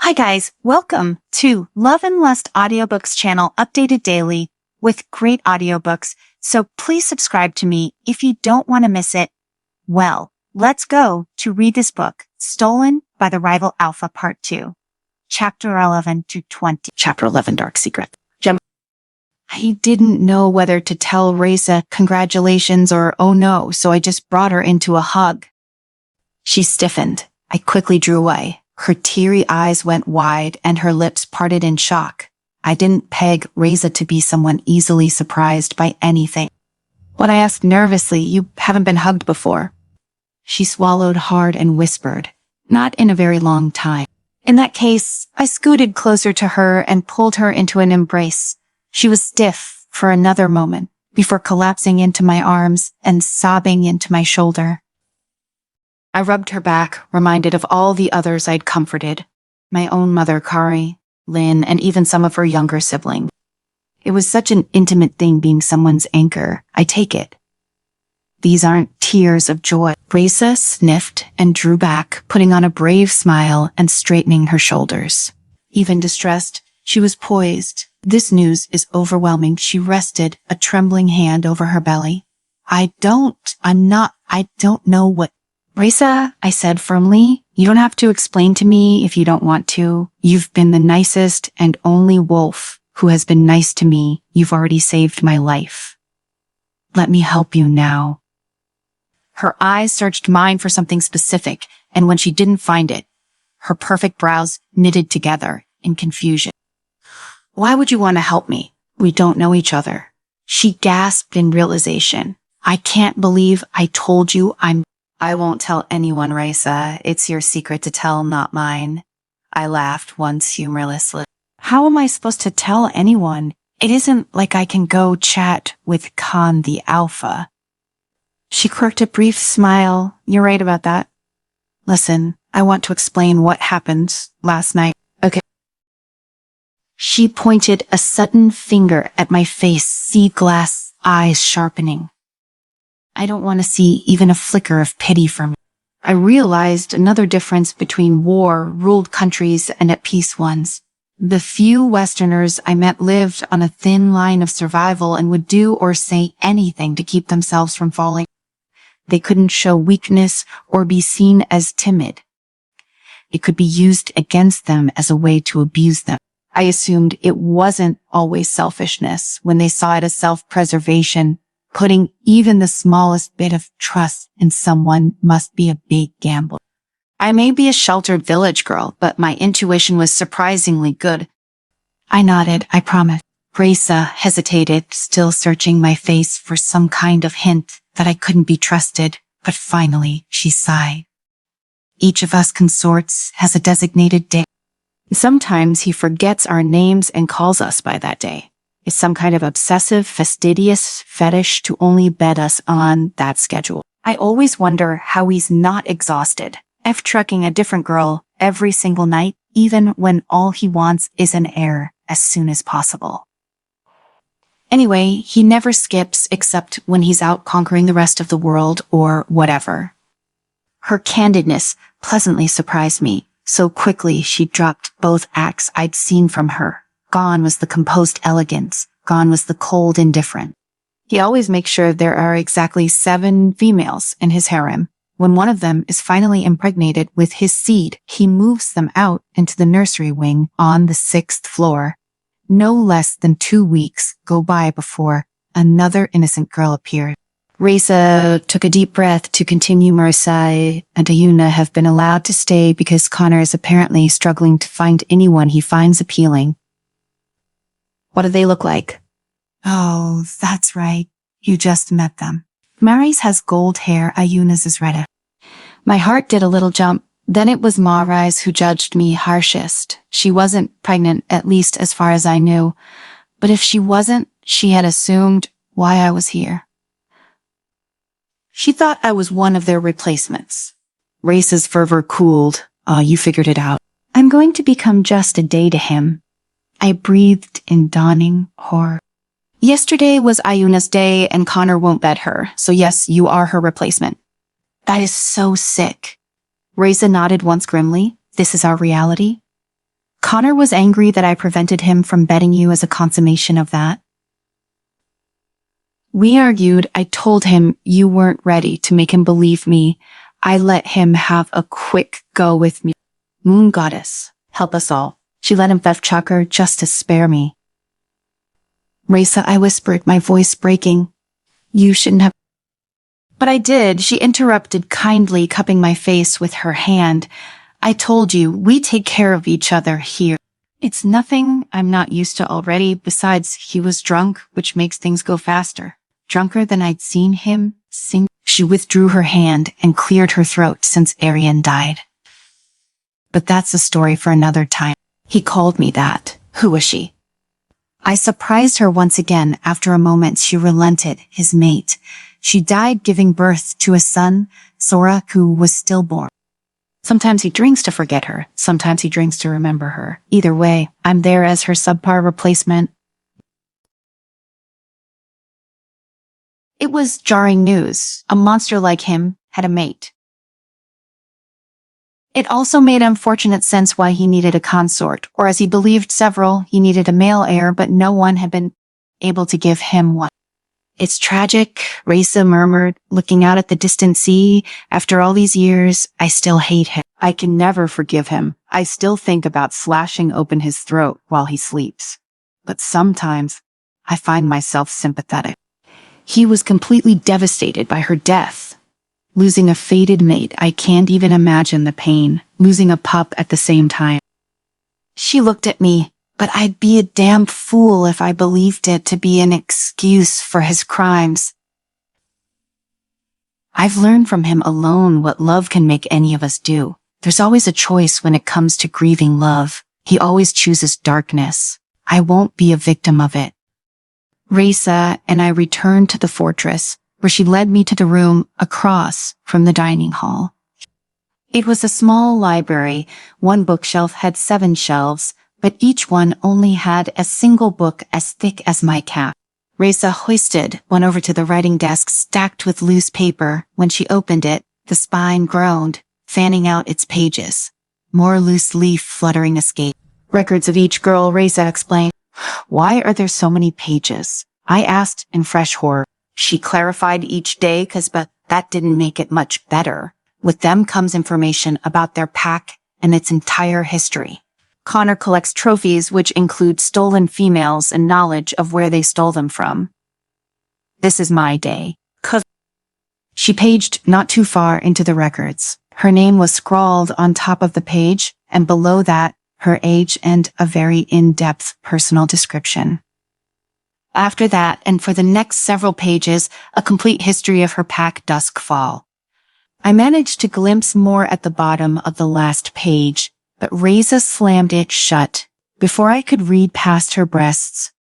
Hi guys, welcome to Love&Lust Audiobooks channel, updated daily with great audiobooks, so please subscribe to me if you don't want to miss it. Well, let's go to read this book, Stolen by the Rival Alpha Part 2, Chapter 11 to 20. Chapter 11, Dark Secret. Gemma. I didn't know whether to tell Raisa congratulations or oh no, so I just brought her into a hug. She stiffened. I quickly drew away. Her teary eyes went wide and her lips parted in shock. I didn't peg Raisa to be someone easily surprised by anything. When I asked nervously, "You haven't been hugged before?" She swallowed hard and whispered, "Not in a very long time." In that case, I scooted closer to her and pulled her into an embrace. She was stiff for another moment before collapsing into my arms and sobbing into my shoulder. I rubbed her back, reminded of all the others I'd comforted. My own mother, Kari, Lynn, and even some of her younger siblings. It was such an intimate thing being someone's anchor. I take it. These aren't tears of joy. Raisa sniffed and drew back, putting on a brave smile and straightening her shoulders. Even distressed, she was poised. This news is overwhelming. She rested a trembling hand over her belly. I don't know what... Raisa, I said firmly, you don't have to explain to me if you don't want to. You've been the nicest and only wolf who has been nice to me. You've already saved my life. Let me help you now. Her eyes searched mine for something specific, and when she didn't find it, her perfect brows knitted together in confusion. Why would you want to help me? We don't know each other. She gasped in realization. I can't believe I told you I won't tell anyone, Raisa. It's your secret to tell, not mine. I laughed once humorlessly. How am I supposed to tell anyone? It isn't like I can go chat with Khan the Alpha. She quirked a brief smile. You're right about that. Listen, I want to explain what happened last night. Okay. She pointed a sudden finger at my face, sea glass eyes sharpening. I don't want to see even a flicker of pity from me. I realized another difference between war-ruled countries and at-peace ones. The few Westerners I met lived on a thin line of survival and would do or say anything to keep themselves from falling. They couldn't show weakness or be seen as timid. It could be used against them as a way to abuse them. I assumed it wasn't always selfishness when they saw it as self-preservation. Putting even the smallest bit of trust in someone must be a big gamble. I may be a sheltered village girl, but my intuition was surprisingly good. I nodded, I promise. Raisa hesitated, still searching my face for some kind of hint that I couldn't be trusted, but finally she sighed. Each of us consorts has a designated day. Sometimes he forgets our names and calls us by that day. It's some kind of obsessive, fastidious fetish to only bed us on that schedule. I always wonder how he's not exhausted, F-trucking a different girl every single night, even when all he wants is an heir as soon as possible. Anyway, he never skips except when he's out conquering the rest of the world or whatever. Her candidness pleasantly surprised me. So quickly she dropped both acts I'd seen from her. Gone was the composed elegance. Gone was the cold indifference. He always makes sure there are exactly 7 females in his harem. When one of them is finally impregnated with his seed, he moves them out into the nursery wing on the 6th floor. No less than 2 weeks go by before another innocent girl appears. Raisa took a deep breath to continue. Marseille and Ayuna have been allowed to stay because Connor is apparently struggling to find anyone he finds appealing. What do they look like? Oh, that's right. You just met them. Mari's has gold hair, Ayuna's is red. My heart did a little jump. Then it was Mari's who judged me harshest. She wasn't pregnant, at least as far as I knew. But if she wasn't, she had assumed why I was here. She thought I was one of their replacements. Raisa's fervor cooled. You figured it out. I'm going to become just a day to him. I breathed in dawning horror. Yesterday was Ayuna's day and Connor won't bet her, so yes, you are her replacement. That is so sick. Raisa nodded once grimly. This is our reality? Connor was angry that I prevented him from betting you as a consummation of that. We argued. I told him you weren't ready to make him believe me. I let him have a quick go with me. Moon goddess, help us all. She let him theft Chucker just to spare me. Raisa, I whispered, my voice breaking. You shouldn't have. But I did. She interrupted, kindly cupping my face with her hand. I told you, we take care of each other here. It's nothing I'm not used to already. Besides, he was drunk, which makes things go faster. Drunker than I'd seen him sing. She withdrew her hand and cleared her throat since Arian died. But that's a story for another time. He called me that. Who was she? I surprised her once again. After a moment, she relented, his mate. She died giving birth to a son, Sora, who was stillborn. Sometimes he drinks to forget her. Sometimes he drinks to remember her. Either way, I'm there as her subpar replacement. It was jarring news. A monster like him had a mate. It also made unfortunate sense why he needed a consort, or as he believed several, he needed a male heir, but no one had been able to give him one. It's tragic, Raisa murmured, looking out at the distant sea. After all these years, I still hate him. I can never forgive him. I still think about slashing open his throat while he sleeps. But sometimes, I find myself sympathetic. He was completely devastated by her death. Losing a fated mate, I can't even imagine the pain. Losing a pup at the same time. She looked at me, but I'd be a damn fool if I believed it to be an excuse for his crimes. I've learned from him alone what love can make any of us do. There's always a choice when it comes to grieving love. He always chooses darkness. I won't be a victim of it. Raisa and I returned to the fortress, where she led me to the room across from the dining hall. It was a small library. One bookshelf had 7 shelves, but each one only had a single book as thick as my cap. Raisa hoisted one over to the writing desk stacked with loose paper. When she opened it, the spine groaned, fanning out its pages. More loose leaf fluttering escaped. Records of each girl, Raisa explained. Why are there so many pages? I asked in fresh horror. She clarified each day, but that didn't make it much better. With them comes information about their pack and its entire history. Connor collects trophies, which include stolen females and knowledge of where they stole them from. This is my day. She paged not too far into the records. Her name was scrawled on top of the page, and below that, her age and a very in-depth personal description. After that, and for the next several pages, a complete history of her pack Duskfall. I managed to glimpse more at the bottom of the last page, but Raisa slammed it shut before I could read past her breasts.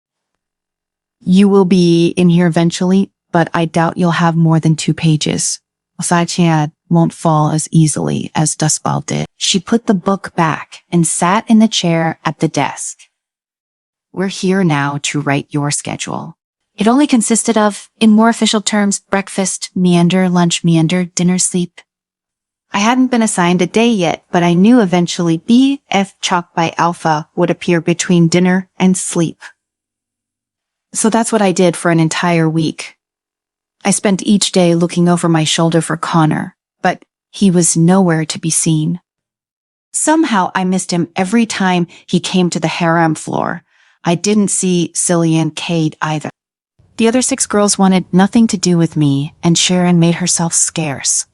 You will be in here eventually, but I doubt you'll have more than 2 pages. Osai-chan won't fall as easily as Duskfall did. She put the book back and sat in the chair at the desk. We're here now to write your schedule. It only consisted of, in more official terms, breakfast, meander, lunch, meander, dinner, sleep. I hadn't been assigned a day yet, but I knew eventually BF Chalk by Alpha would appear between dinner and sleep. So that's what I did for an entire week. I spent each day looking over my shoulder for Connor, but he was nowhere to be seen. Somehow I missed him every time he came to the harem floor. I didn't see Cillian Cade either. The other 6 girls wanted nothing to do with me, and Sharon made herself scarce.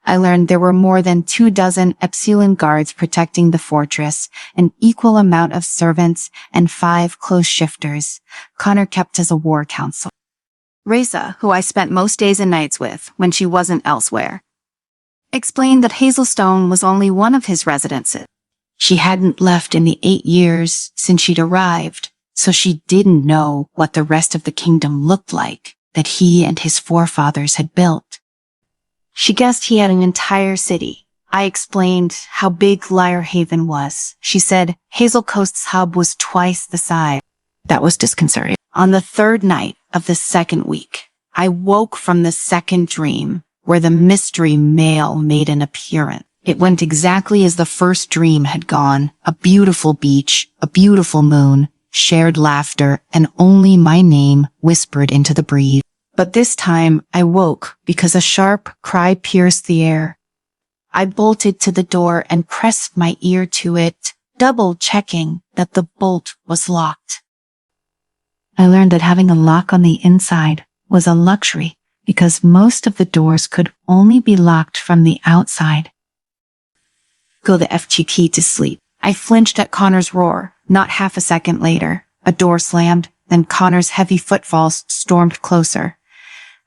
I learned there were more than 24 Epsilon guards protecting the fortress, an equal amount of servants, and 5 close shifters. Connor kept as a war council. Raisa, who I spent most days and nights with when she wasn't elsewhere, explained that Hazelstone was only one of his residences. She hadn't left in the 8 years since she'd arrived, so she didn't know what the rest of the kingdom looked like that he and his forefathers had built. She guessed he had an entire city. I explained how big Lyre Haven was. She said Hazel Coast's hub was twice the size. That was disconcerting. On the 3rd night of the 2nd week, I woke from the second dream where the mystery male made an appearance. It went exactly as the first dream had gone. A beautiful beach, a beautiful moon, shared laughter, and only my name whispered into the breeze. But this time I woke because a sharp cry pierced the air. I bolted to the door and pressed my ear to it, double checking that the bolt was locked. I learned that having a lock on the inside was a luxury because most of the doors could only be locked from the outside. Go the FG key to sleep. I flinched at Connor's roar. Not half a second later, a door slammed, then Connor's heavy footfalls stormed closer.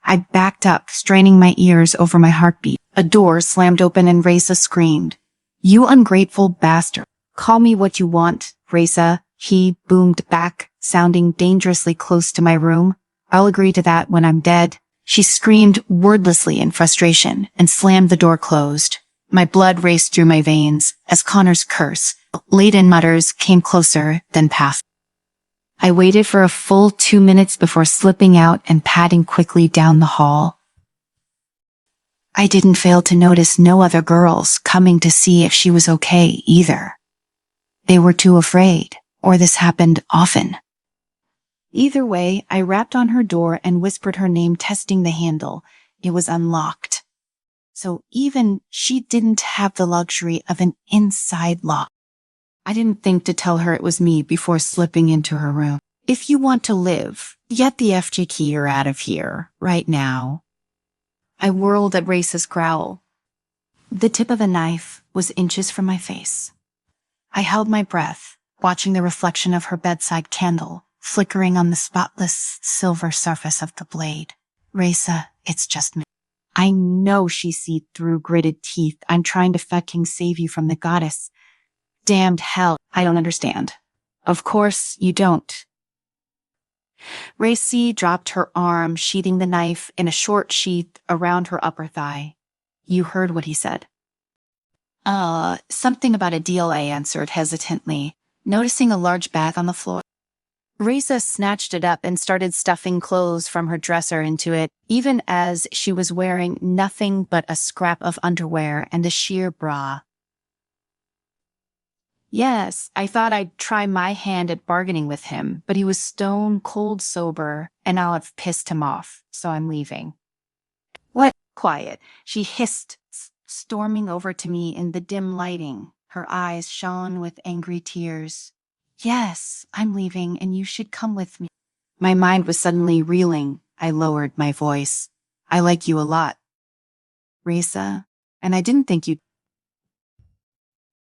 I backed up, straining my ears over my heartbeat. A door slammed open and Reza screamed. "You ungrateful bastard. Call me what you want, Reza," he boomed back, sounding dangerously close to my room. "I'll agree to that when I'm dead." She screamed wordlessly in frustration and slammed the door closed. My blood raced through my veins as Connor's curse, laden mutters, came closer, then passed. I waited for a full 2 minutes before slipping out and padding quickly down the hall. I didn't fail to notice no other girls coming to see if she was okay either. They were too afraid, or this happened often. Either way, I rapped on her door and whispered her name, testing the handle. It was unlocked. So even she didn't have the luxury of an inside lock. I didn't think to tell her it was me before slipping into her room. "If you want to live, get the FG key or out of here, right now." I whirled at Reza's growl. The tip of a knife was inches from my face. I held my breath, watching the reflection of her bedside candle flickering on the spotless silver surface of the blade. "Reza, it's just me." I know she see through gritted teeth. "I'm trying to fucking save you from the goddess." "Damned hell, I don't understand." "Of course you don't." Racy dropped her arm, sheathing the knife in a short sheath around her upper thigh. "You heard what he said." Something about a deal," I answered hesitantly, noticing a large bag on the floor. Reza snatched it up and started stuffing clothes from her dresser into it, even as she was wearing nothing but a scrap of underwear and a sheer bra. Yes, I thought I'd try my hand at bargaining with him, but he was stone cold sober, and I'll have pissed him off, so I'm leaving. "What?" "Quiet," she hissed, storming over to me in the dim lighting. Her eyes shone with angry tears. "Yes, I'm leaving, and you should come with me." My mind was suddenly reeling. I lowered my voice. "I like you a lot, Reza, and I didn't think you'd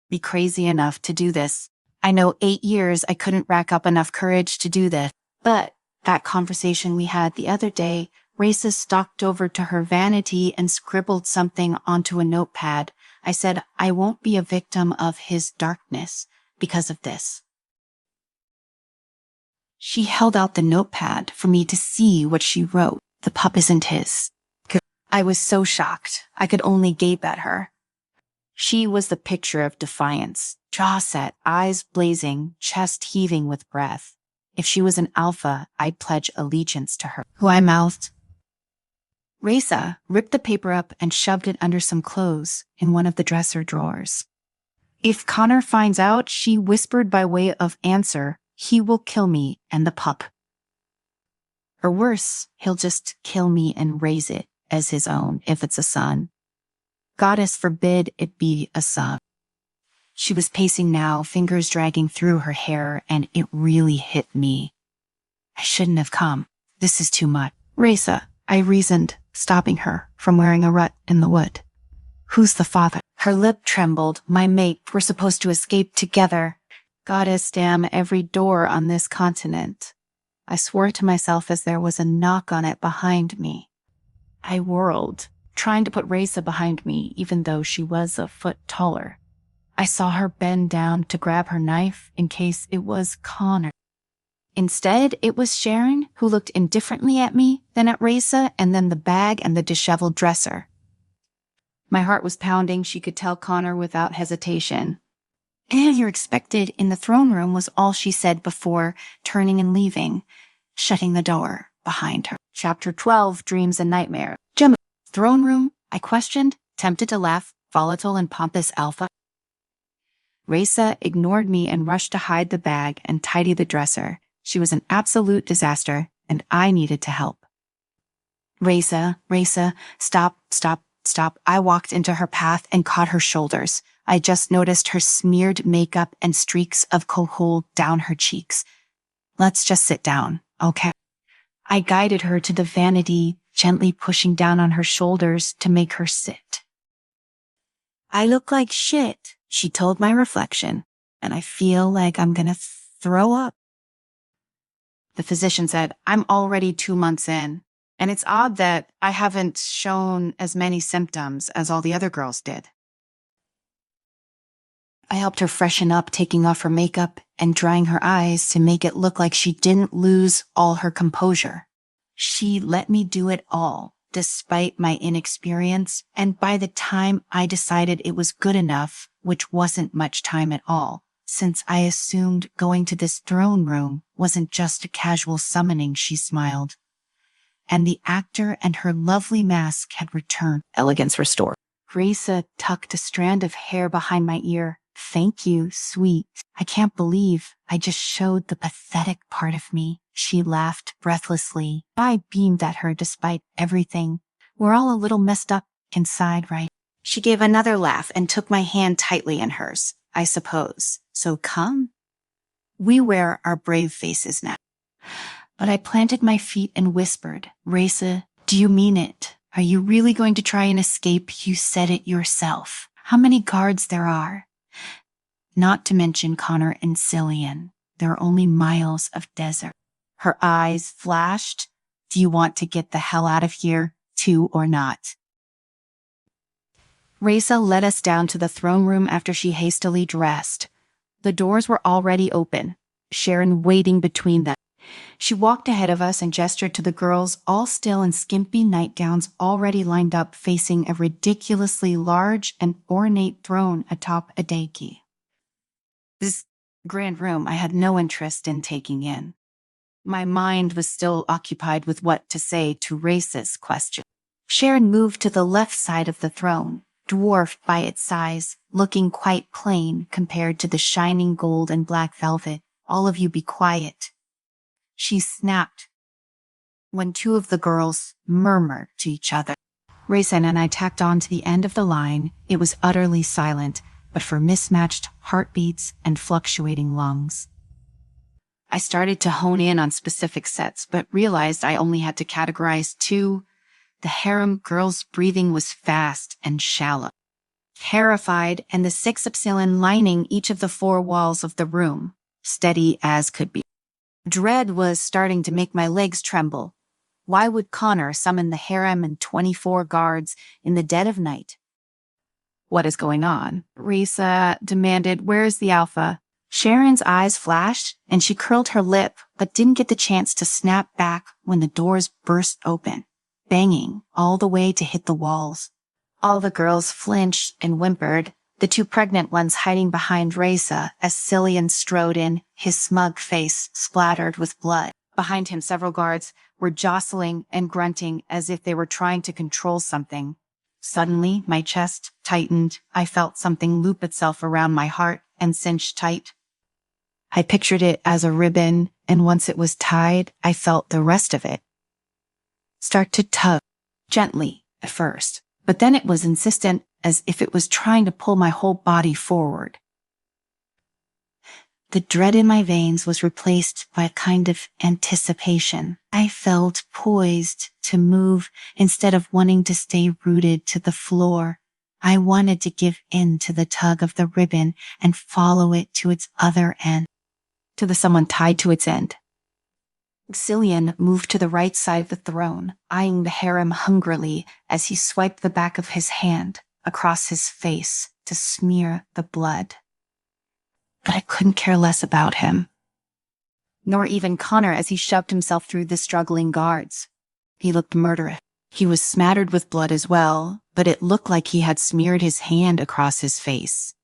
be crazy enough to do this. I know 8 years I couldn't rack up enough courage to do this. But that conversation we had the other day, Reza stalked over to her vanity and scribbled something onto a notepad. I said I won't be a victim of his darkness because of this." She held out the notepad for me to see what she wrote. "The pup isn't his." I was so shocked, I could only gape at her. She was the picture of defiance, jaw set, eyes blazing, chest heaving with breath. If she was an alpha, I'd pledge allegiance to her. Who I mouthed. Reza ripped the paper up and shoved it under some clothes in one of the dresser drawers. "If Connor finds out," she whispered by way of answer, "he will kill me and the pup. Or worse, he'll just kill me and raise it as his own if it's a son. Goddess forbid it be a son." She was pacing now, fingers dragging through her hair, and it really hit me. I shouldn't have come. This is too much. "Reza," I reasoned, stopping her from wearing a rut in the wood. "Who's the father?" Her lip trembled. "My mate. We're supposed to escape together." Goddess damn every door on this continent. I swore to myself as there was a knock on it behind me. I whirled, trying to put Reza behind me, even though she was a foot taller. I saw her bend down to grab her knife in case it was Connor. Instead, it was Sharon, who looked indifferently at me, then at Reza, and then the bag and the disheveled dresser. My heart was pounding, she could tell Connor without hesitation. "And you're expected in the throne room," was all she said before turning and leaving, shutting the door behind her. Chapter 12, Dreams and Nightmares. "Gemma, throne room?" I questioned, tempted to laugh, Volatile and pompous alpha? Raisa ignored me and rushed to hide the bag and tidy the dresser. She was an absolute disaster, and I needed to help. Raisa, stop. I walked into her path and caught her shoulders. I just noticed her smeared makeup and streaks of kohl down her cheeks. Let's just sit down, okay? I guided her to the vanity, gently pushing down on her shoulders to make her sit. I look like shit, she told my reflection, and I feel like I'm gonna throw up. The physician said, I'm already 2 months in, and it's odd that I haven't shown as many symptoms as all the other girls did. I helped her freshen up, taking off her makeup and drying her eyes to make it look like she didn't lose all her composure. She let me do it all, despite my inexperience, and by the time I decided it was good enough, which wasn't much time at all, since I assumed going to this throne room wasn't just a casual summoning, she smiled. And the actor and her lovely mask had returned. Elegance restored. Raisa tucked a strand of hair behind my ear. Thank you, sweet. I can't believe I just showed the pathetic part of me. She laughed breathlessly. I beamed at her despite everything. We're all a little messed up inside, right? She gave another laugh and took my hand tightly in hers, I suppose. So come. We wear our brave faces now. But I planted my feet and whispered, Raisa, do you mean it? Are you really going to try and escape? You said it yourself. How many guards there are? Not to mention Connor and Cillian. There are only miles of desert. Her eyes flashed. Do you want to get the hell out of here, too, or not? Raisa led us down to the throne room after she hastily dressed. The doors were already open, Sharon waiting between them. She walked ahead of us and gestured to the girls, all still in skimpy nightgowns already lined up facing a ridiculously large and ornate throne atop a dais. This grand room I had no interest in taking in. My mind was still occupied with what to say to Raisa's question. Sharon moved to the left side of the throne, dwarfed by its size, looking quite plain compared to the shining gold and black velvet. All of you be quiet. She snapped when two of the girls murmured to each other. Raisa and I tacked on to the end of the line. It was utterly silent, but for mismatched heartbeats and fluctuating lungs. I started to hone in on specific sets, but realized I only had to categorize 2. The harem girls' breathing was fast and shallow. Terrified, and the 6 Epsilon lining each of the 4 walls of the room, steady as could be. Dread was starting to make my legs tremble. Why would Connor summon the harem and 24 guards in the dead of night? What is going on? Raisa demanded, where's the alpha? Sharon's eyes flashed, and she curled her lip, but didn't get the chance to snap back when the doors burst open, banging all the way to hit the walls. All the girls flinched and whimpered, the 2 pregnant ones hiding behind Raisa as Cillian strode in, his smug face splattered with blood. Behind him, several guards were jostling and grunting as if they were trying to control something. Suddenly, my chest tightened. I felt something loop itself around my heart and cinch tight. I pictured it as a ribbon, and once it was tied, I felt the rest of it start to tug, gently at first, but then it was insistent, as if it was trying to pull my whole body forward. The dread in my veins was replaced by a kind of anticipation. I felt poised to move instead of wanting to stay rooted to the floor. I wanted to give in to the tug of the ribbon and follow it to its other end, to the someone tied to its end. Cillian moved to the right side of the throne, eyeing the harem hungrily as he swiped the back of his hand across his face to smear the blood. But I couldn't care less about him, nor even Connor as he shoved himself through the struggling guards. He looked murderous. He was smattered with blood as well, but it looked like he had smeared his hand across his face,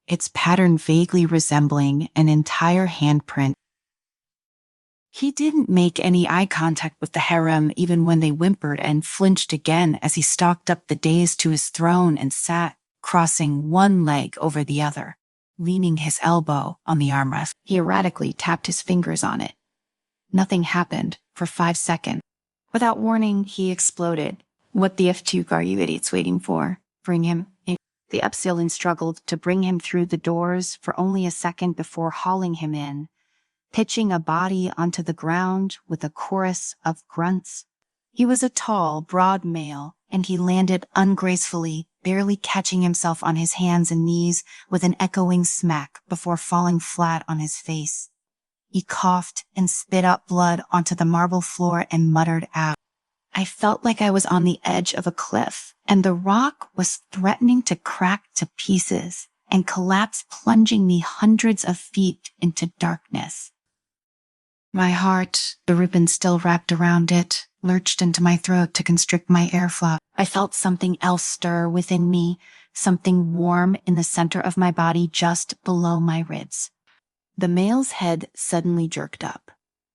its pattern vaguely resembling an entire handprint. He didn't make any eye contact with the harem even when they whimpered and flinched again as he stalked up the dais to his throne and sat, crossing one leg over the other, leaning his elbow on the armrest. He erratically tapped his fingers on it. Nothing happened for 5 seconds. Without warning, he exploded. What the F2 are you idiots waiting for? Bring him in. The Upsilon struggled to bring him through the doors for only a second before hauling him in, pitching a body onto the ground with a chorus of grunts. He was a tall, broad male, and he landed ungracefully, barely catching himself on his hands and knees with an echoing smack before falling flat on his face. He coughed and spit out blood onto the marble floor and muttered out. I felt like I was on the edge of a cliff, and the rock was threatening to crack to pieces and collapse, plunging me hundreds of feet into darkness. My heart, the ribbon still wrapped around it, lurched into my throat to constrict my airflow. I felt something else stir within me, something warm in the center of my body just below my ribs. The male's head suddenly jerked up.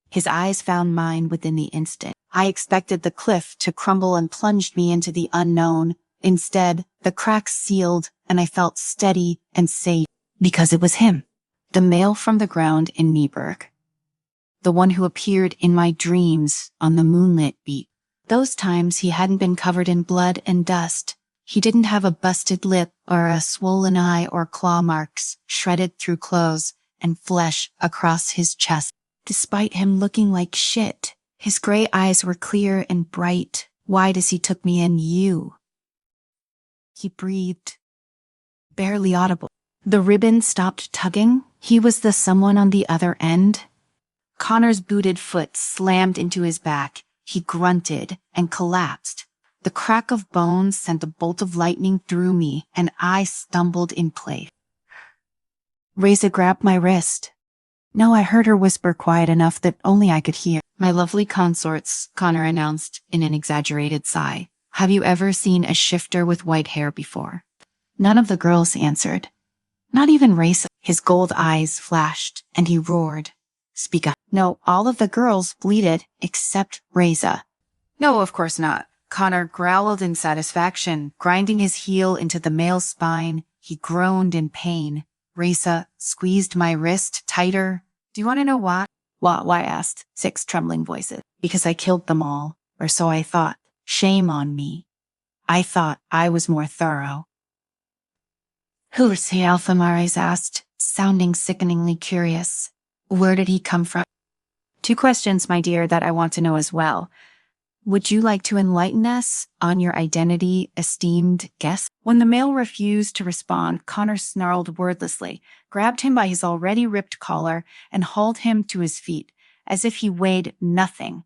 His eyes found mine within the instant. I expected the cliff to crumble and plunged me into the unknown. Instead, the cracks sealed and I felt steady and safe because it was him, the male from the ground in Nieberg. The one who appeared in my dreams on the moonlit beach. Those times he hadn't been covered in blood and dust. He didn't have a busted lip or a swollen eye or claw marks shredded through clothes and flesh across his chest. Despite him looking like shit, his gray eyes were clear and bright, wide as he took me in. He breathed, barely audible. The ribbon stopped tugging. He was the someone on the other end. Connor's booted foot slammed into his back. He grunted and collapsed. The crack of bones sent a bolt of lightning through me, and I stumbled in place. Reza grabbed my wrist. No, I heard her whisper quiet enough that only I could hear. My lovely consorts, Connor announced in an exaggerated sigh. Have you ever seen a shifter with white hair before? None of the girls answered. Not even Reza. His gold eyes flashed, and he roared. Speak up. No, all of the girls bleated, except Reza. No, of course not. Connor growled in satisfaction, grinding his heel into the male's spine. He groaned in pain. Reza squeezed my wrist tighter. Do you want to know why? Why asked 6 trembling voices. Because I killed them all, or so I thought. Shame on me. I thought I was more thorough. Who's he? Alphamares asked, sounding sickeningly curious. Where did he come from? 2 questions, my dear, that I want to know as well. Would you like to enlighten us on your identity, esteemed guest? When the male refused to respond, Connor snarled wordlessly, grabbed him by his already ripped collar, and hauled him to his feet, as if he weighed nothing.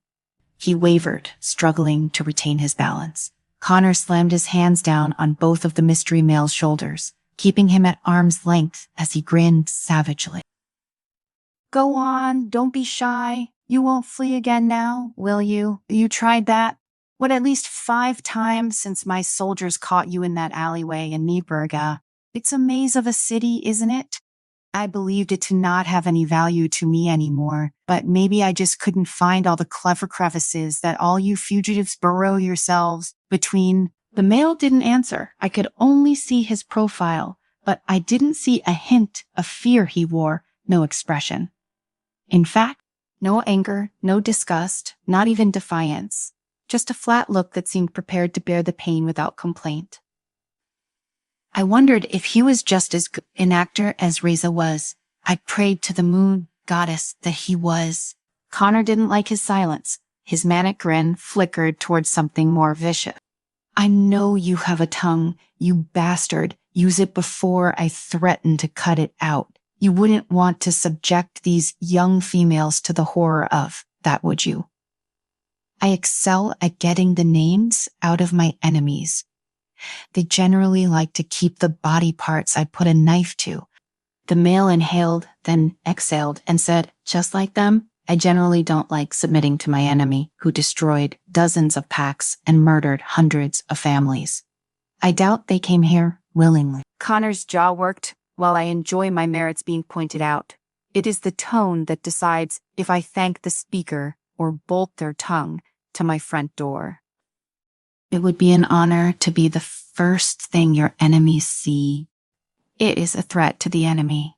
He wavered, struggling to retain his balance. Connor slammed his hands down on both of the mystery male's shoulders, keeping him at arm's length as he grinned savagely. Go on, don't be shy. You won't flee again now, will you? You tried that? What, at least 5 times since my soldiers caught you in that alleyway in Nieberg? It's a maze of a city, isn't it? I believed it to not have any value to me anymore, but maybe I just couldn't find all the clever crevices that all you fugitives burrow yourselves between. The male didn't answer. I could only see his profile, but I didn't see a hint of fear he wore, no expression. In fact, no anger, no disgust, not even defiance. Just a flat look that seemed prepared to bear the pain without complaint. I wondered if he was just as good an actor as Reza was. I prayed to the moon goddess that he was. Connor didn't like his silence. His manic grin flickered towards something more vicious. I know you have a tongue, you bastard. Use it before I threaten to cut it out. You wouldn't want to subject these young females to the horror of that, would you? I excel at getting the names out of my enemies. They generally like to keep the body parts I put a knife to. The male inhaled, then exhaled, and said, just like them, I generally don't like submitting to my enemy, who destroyed dozens of packs and murdered hundreds of families. I doubt they came here willingly. Connor's jaw worked. While I enjoy my merits being pointed out, it is the tone that decides if I thank the speaker or bolt their tongue to my front door. It would be an honor to be the first thing your enemies see. It is a threat to the enemy.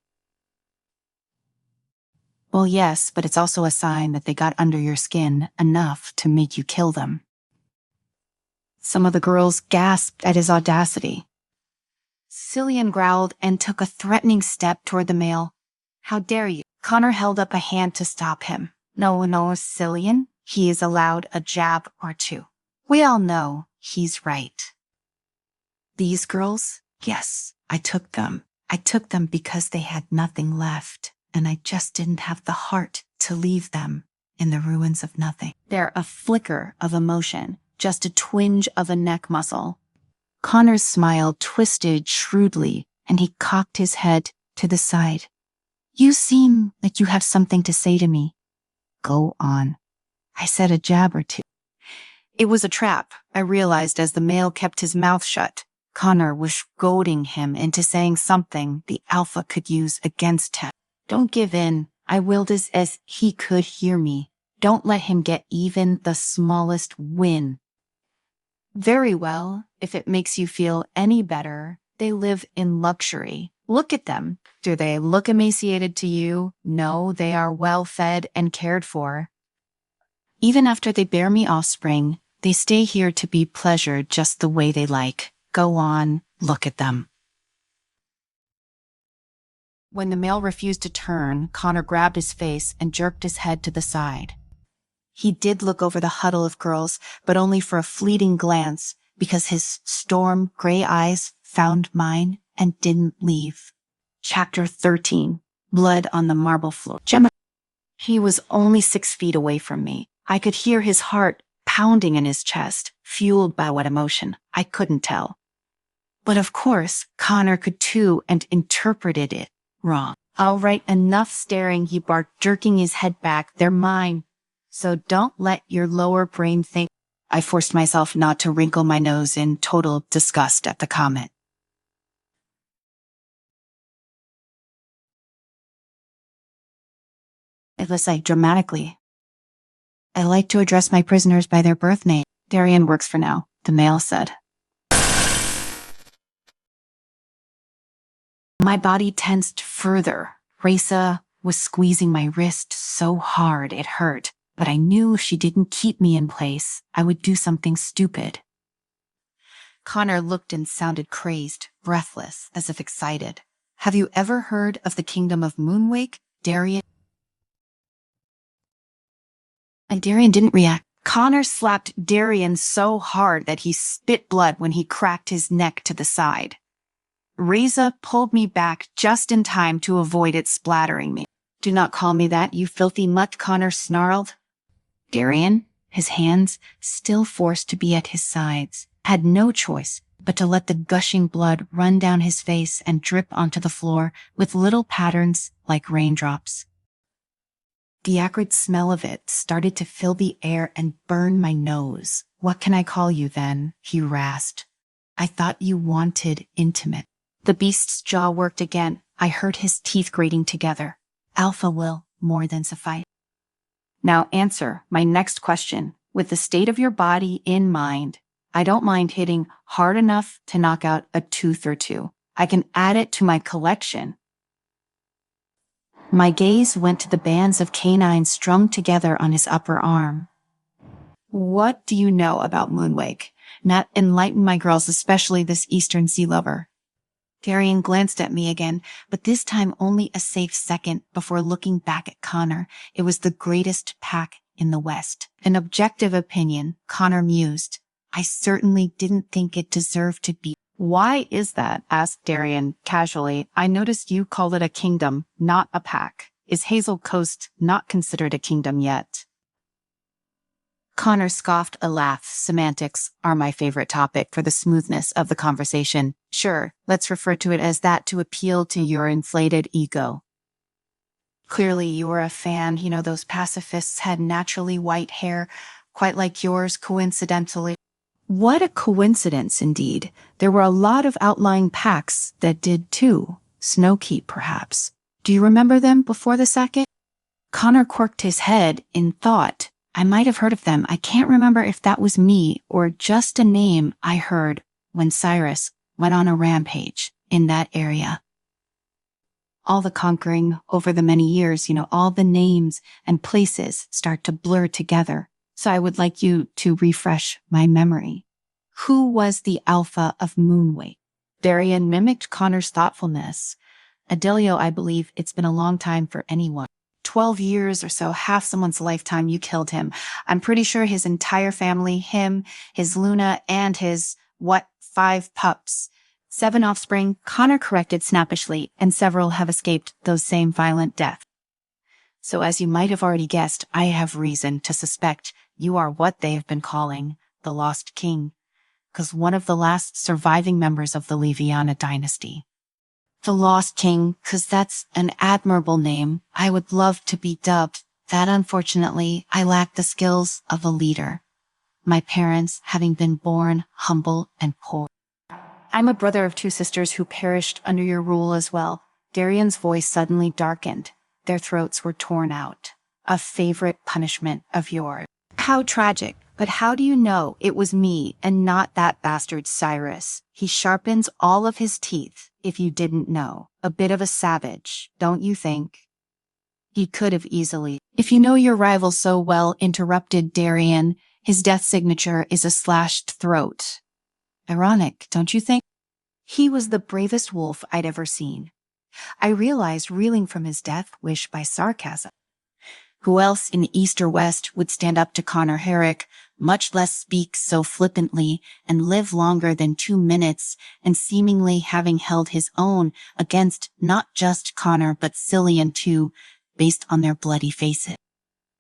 Well, yes, but it's also a sign that they got under your skin enough to make you kill them. Some of the girls gasped at his audacity. Cillian growled and took a threatening step toward the male. How dare you? Connor held up a hand to stop him. No, Cillian. He is allowed a jab or two. We all know he's right. These girls? Yes, I took them. I took them because they had nothing left, and I just didn't have the heart to leave them in the ruins of nothing. They're a flicker of emotion, just a twinge of a neck muscle. Connor's smile twisted shrewdly, and he cocked his head to the side. You seem like you have something to say to me. Go on. I said a jab or two. It was a trap, I realized as the male kept his mouth shut. Connor was goading him into saying something the alpha could use against him. Don't give in. I willed as he could hear me. Don't let him get even the smallest win. Very well, if it makes you feel any better. They live in luxury. Look at them. Do they look emaciated to you? No, they are well fed and cared for. Even after they bear me offspring, they stay here to be pleasured just the way they like. Go on, look at them. When the male refused to turn, Connor grabbed his face and jerked his head to the side. He did look over the huddle of girls, but only for a fleeting glance, because his storm gray eyes found mine and didn't leave. Chapter 13. Blood on the marble floor. Gemma. He was only 6 feet away from me. I could hear his heart pounding in his chest, fueled by what emotion, I couldn't tell. But of course, Connor could too and interpreted it wrong. All right, enough staring, he barked, jerking his head back. They're mine. So don't let your lower brain think. I forced myself not to wrinkle my nose in total disgust at the comment. It was like dramatically. I like to address my prisoners by their birth name. Darian works for now, the male said. My body tensed further. Raisa was squeezing my wrist so hard it hurt, but I knew if she didn't keep me in place, I would do something stupid. Connor looked and sounded crazed, breathless, as if excited. Have you ever heard of the kingdom of Moonwake, Darian? And Darian didn't react. Connor slapped Darian so hard that he spit blood when he cracked his neck to the side. Raisa pulled me back just in time to avoid it splattering me. Do not call me that, you filthy mutt, Connor snarled. Darian, his hands still forced to be at his sides, had no choice but to let the gushing blood run down his face and drip onto the floor with little patterns like raindrops. The acrid smell of it started to fill the air and burn my nose. What can I call you then? He rasped. I thought you wanted intimate. The beast's jaw worked again. I heard his teeth grating together. Alpha will more than suffice. Now answer my next question. With the state of your body in mind, I don't mind hitting hard enough to knock out a tooth or two. I can add it to my collection. My gaze went to the bands of canines strung together on his upper arm. What do you know about Moonwake? Not enlighten my girls, especially this Eastern Sea lover. Darian glanced at me again, but this time only a safe second before looking back at Connor. It was the greatest pack in the West. An objective opinion, Connor mused. I certainly didn't think it deserved to be. Why is that? Asked Darian casually. I noticed you call it a kingdom, not a pack. Is Hazel Coast not considered a kingdom yet? Connor scoffed a laugh. Semantics are my favorite topic for the smoothness of the conversation. Sure, let's refer to it as that to appeal to your inflated ego. Clearly you were a fan. You know, those pacifists had naturally white hair, quite like yours, coincidentally. What a coincidence, indeed. There were a lot of outlying packs that did too. Snowkeep, perhaps. Do you remember them before the second? Connor quirked his head in thought. I might have heard of them. I can't remember if that was me or just a name I heard when Cyrus went on a rampage in that area. All the conquering over the many years, all the names and places start to blur together. So I would like you to refresh my memory. Who was the alpha of Moonwake? Darian mimicked Connor's thoughtfulness. Adelio, I believe it's been a long time for anyone. 12 years or so, half someone's lifetime, you killed him. I'm pretty sure his entire family, him, his Luna, and his, 5 pups. 7 offspring, Connor corrected snappishly, and several have escaped those same violent deaths. So as you might have already guessed, I have reason to suspect you are what they have been calling the Lost King, because one of the last surviving members of the Leviana dynasty. The Lost King, because that's an admirable name. I would love to be dubbed that. Unfortunately, I lack the skills of a leader. My parents having been born humble and poor. I'm a brother of 2 sisters who perished under your rule as well. Darian's voice suddenly darkened. Their throats were torn out. A favorite punishment of yours. How tragic. But how do you know it was me and not that bastard Cyrus? He sharpens all of his teeth, if you didn't know. A bit of a savage, don't you think? He could have easily. If you know your rival so well, interrupted Darian, his death signature is a slashed throat. Ironic, don't you think? He was the bravest wolf I'd ever seen. I realized, reeling from his death wish by sarcasm. Who else in the East or West would stand up to Connor Herrick, much less speak so flippantly and live longer than 2 minutes, and seemingly having held his own against not just Connor but Cillian too, based on their bloody faces?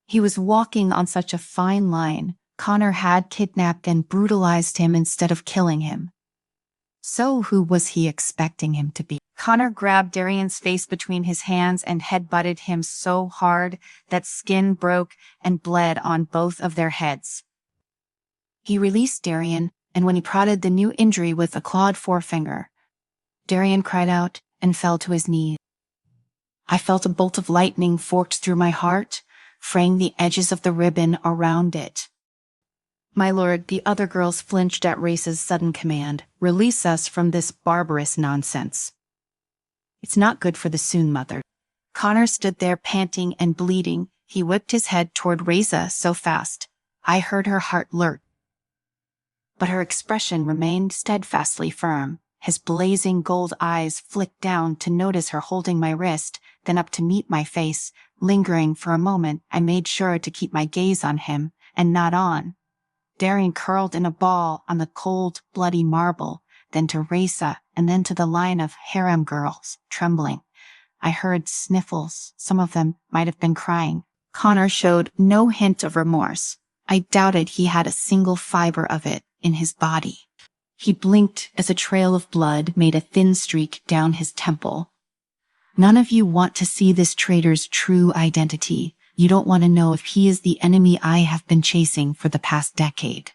He was walking on such a fine line. Connor had kidnapped and brutalized him instead of killing him. So who was he expecting him to be? Connor grabbed Darian's face between his hands and headbutted him so hard that skin broke and bled on both of their heads. He released Darian, and when he prodded the new injury with a clawed forefinger, Darian cried out and fell to his knees. I felt a bolt of lightning forked through my heart, fraying the edges of the ribbon around it. My lord, the other girls flinched at Race's sudden command. Release us from this barbarous nonsense. It's not good for the Soon mother. Connor stood there panting and bleeding. He whipped his head toward Reza so fast, I heard her heart lurch. But her expression remained steadfastly firm. His blazing gold eyes flicked down to notice her holding my wrist, then up to meet my face. Lingering for a moment, I made sure to keep my gaze on him, and not on Darian curled in a ball on the cold, bloody marble, then to Reza, and then to the line of harem girls, trembling. I heard sniffles. Some of them might have been crying. Connor showed no hint of remorse. I doubted he had a single fiber of it in his body. He blinked as a trail of blood made a thin streak down his temple. None of you want to see this traitor's true identity. You don't want to know if he is the enemy I have been chasing for the past decade.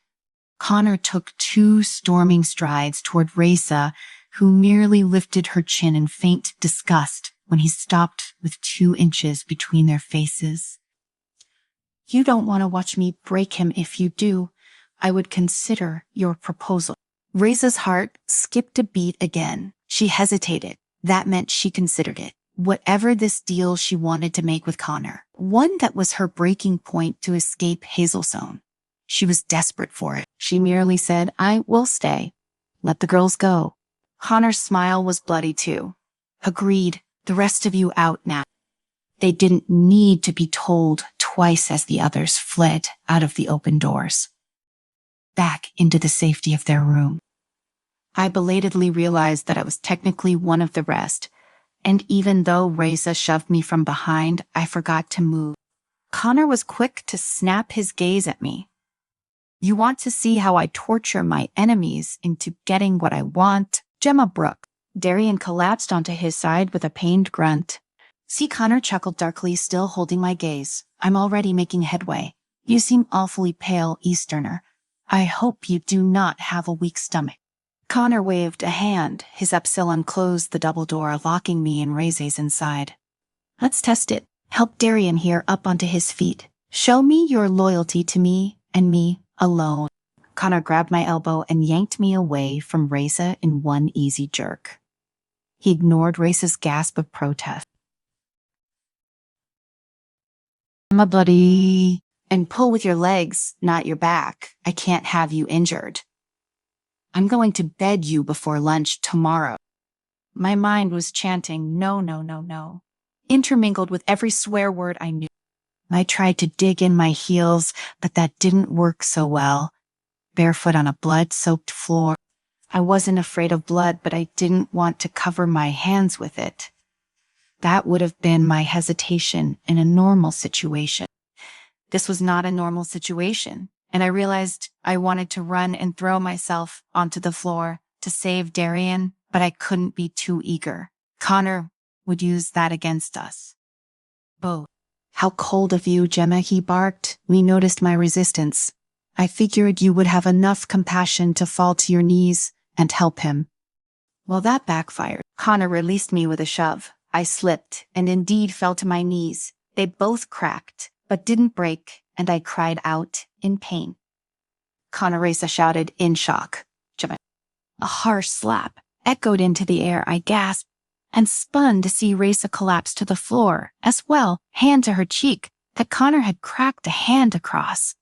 Connor took 2 storming strides toward Reza, who merely lifted her chin in faint disgust when he stopped with 2 inches between their faces. You don't want to watch me break him. If you do, I would consider your proposal. Reza's heart skipped a beat again. She hesitated. That meant she considered it. Whatever this deal she wanted to make with Connor, one that was her breaking point to escape Hazelstone. She was desperate for it. She merely said, I will stay. Let the girls go. Connor's smile was bloody too. Agreed. The rest of you out now. They didn't need to be told twice as the others fled out of the open doors, back into the safety of their room. I belatedly realized that I was technically one of the rest, and even though Reza shoved me from behind, I forgot to move. Connor was quick to snap his gaze at me. You want to see how I torture my enemies into getting what I want? Gemma Brooke. Darian collapsed onto his side with a pained grunt. See, Connor chuckled darkly, still holding my gaze. I'm already making headway. You seem awfully pale, Easterner. I hope you do not have a weak stomach. Connor waved a hand. His Epsilon closed the double door, locking me and Reza's inside. Let's test it. Help Darian here up onto his feet. Show me your loyalty to me and me alone. Connor grabbed my elbow and yanked me away from Reza in one easy jerk. He ignored Reza's gasp of protest. I'm a bloody... And pull with your legs, not your back. I can't have you injured. I'm going to bed you before lunch tomorrow. My mind was chanting, no, no, no, no, intermingled with every swear word I knew. I tried to dig in my heels, but that didn't work so well. Barefoot on a blood-soaked floor. I wasn't afraid of blood, but I didn't want to cover my hands with it. That would have been my hesitation in a normal situation. This was not a normal situation, and I realized I wanted to run and throw myself onto the floor to save Darian, but I couldn't be too eager. Connor would use that against us. Both. How cold of you, Gemma, he barked. We noticed my resistance. I figured you would have enough compassion to fall to your knees and help him. Well, that backfired. Connor released me with a shove. I slipped and indeed fell to my knees. They both cracked, but didn't break, and I cried out in pain. Reza shouted in shock. Gemma. A harsh slap echoed into the air. I gasped and spun to see Reza collapse to the floor, as well, hand to her cheek, that Connor had cracked a hand across.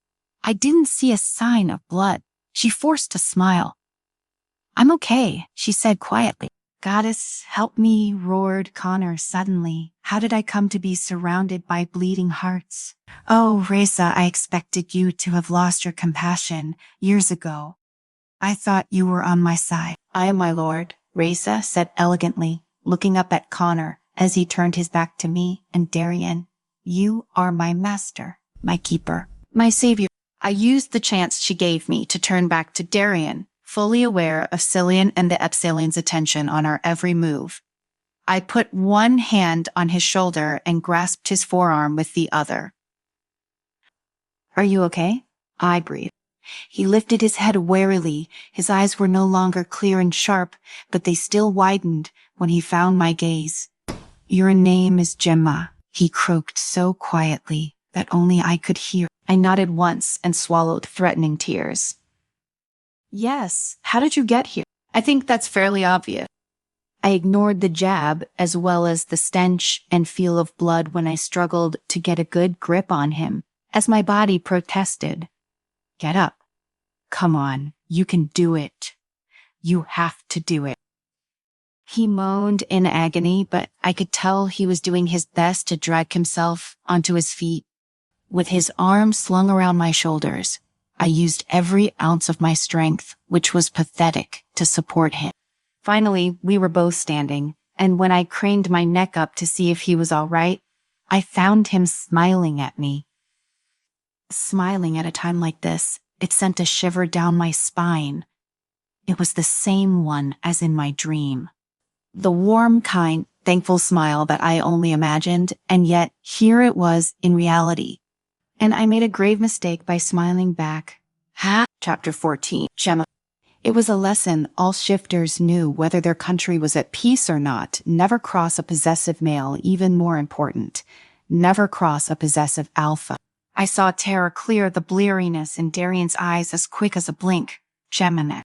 I didn't see a sign of blood. She forced a smile. I'm okay, she said quietly. Goddess, help me, roared Connor suddenly. How did I come to be surrounded by bleeding hearts? Oh, Reza, I expected you to have lost your compassion years ago. I thought you were on my side. I am my lord, Reza said elegantly, looking up at Connor as he turned his back to me and Darian. You are my master, my keeper, my savior. I used the chance she gave me to turn back to Darian, fully aware of Cillian and the Epsalian's attention on our every move. I put one hand on his shoulder and grasped his forearm with the other. Are you okay? I breathed. He lifted his head warily. His eyes were no longer clear and sharp, but they still widened when he found my gaze. Your name is Gemma, he croaked so quietly that only I could hear. I nodded once and swallowed threatening tears. Yes, how did you get here? I think that's fairly obvious. I ignored the jab as well as the stench and feel of blood when I struggled to get a good grip on him, as my body protested. Get up. Come on, you can do it. You have to do it. He moaned in agony, but I could tell he was doing his best to drag himself onto his feet. With his arms slung around my shoulders, I used every ounce of my strength, which was pathetic, to support him. Finally, we were both standing, and when I craned my neck up to see if he was all right, I found him smiling at me. Smiling at a time like this, it sent a shiver down my spine. It was the same one as in my dream. The warm, kind, thankful smile that I only imagined, and yet here it was in reality. And I made a grave mistake by smiling back. Chapter 14. Gemma. It was a lesson all shifters knew. Whether their country was at peace or not, never cross a possessive male. Even more important, never cross a possessive alpha. I saw terror clear the bleariness in Darian's eyes as quick as a blink. Gemma.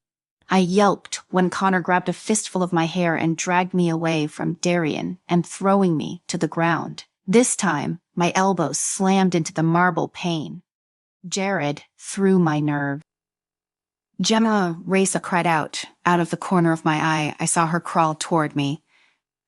I yelped when Connor grabbed a fistful of my hair and dragged me away from Darian and throwing me to the ground. This time, my elbows slammed into the marble pane. Jared threw my nerve. Gemma, Reza cried out of the corner of my eye. I saw her crawl toward me.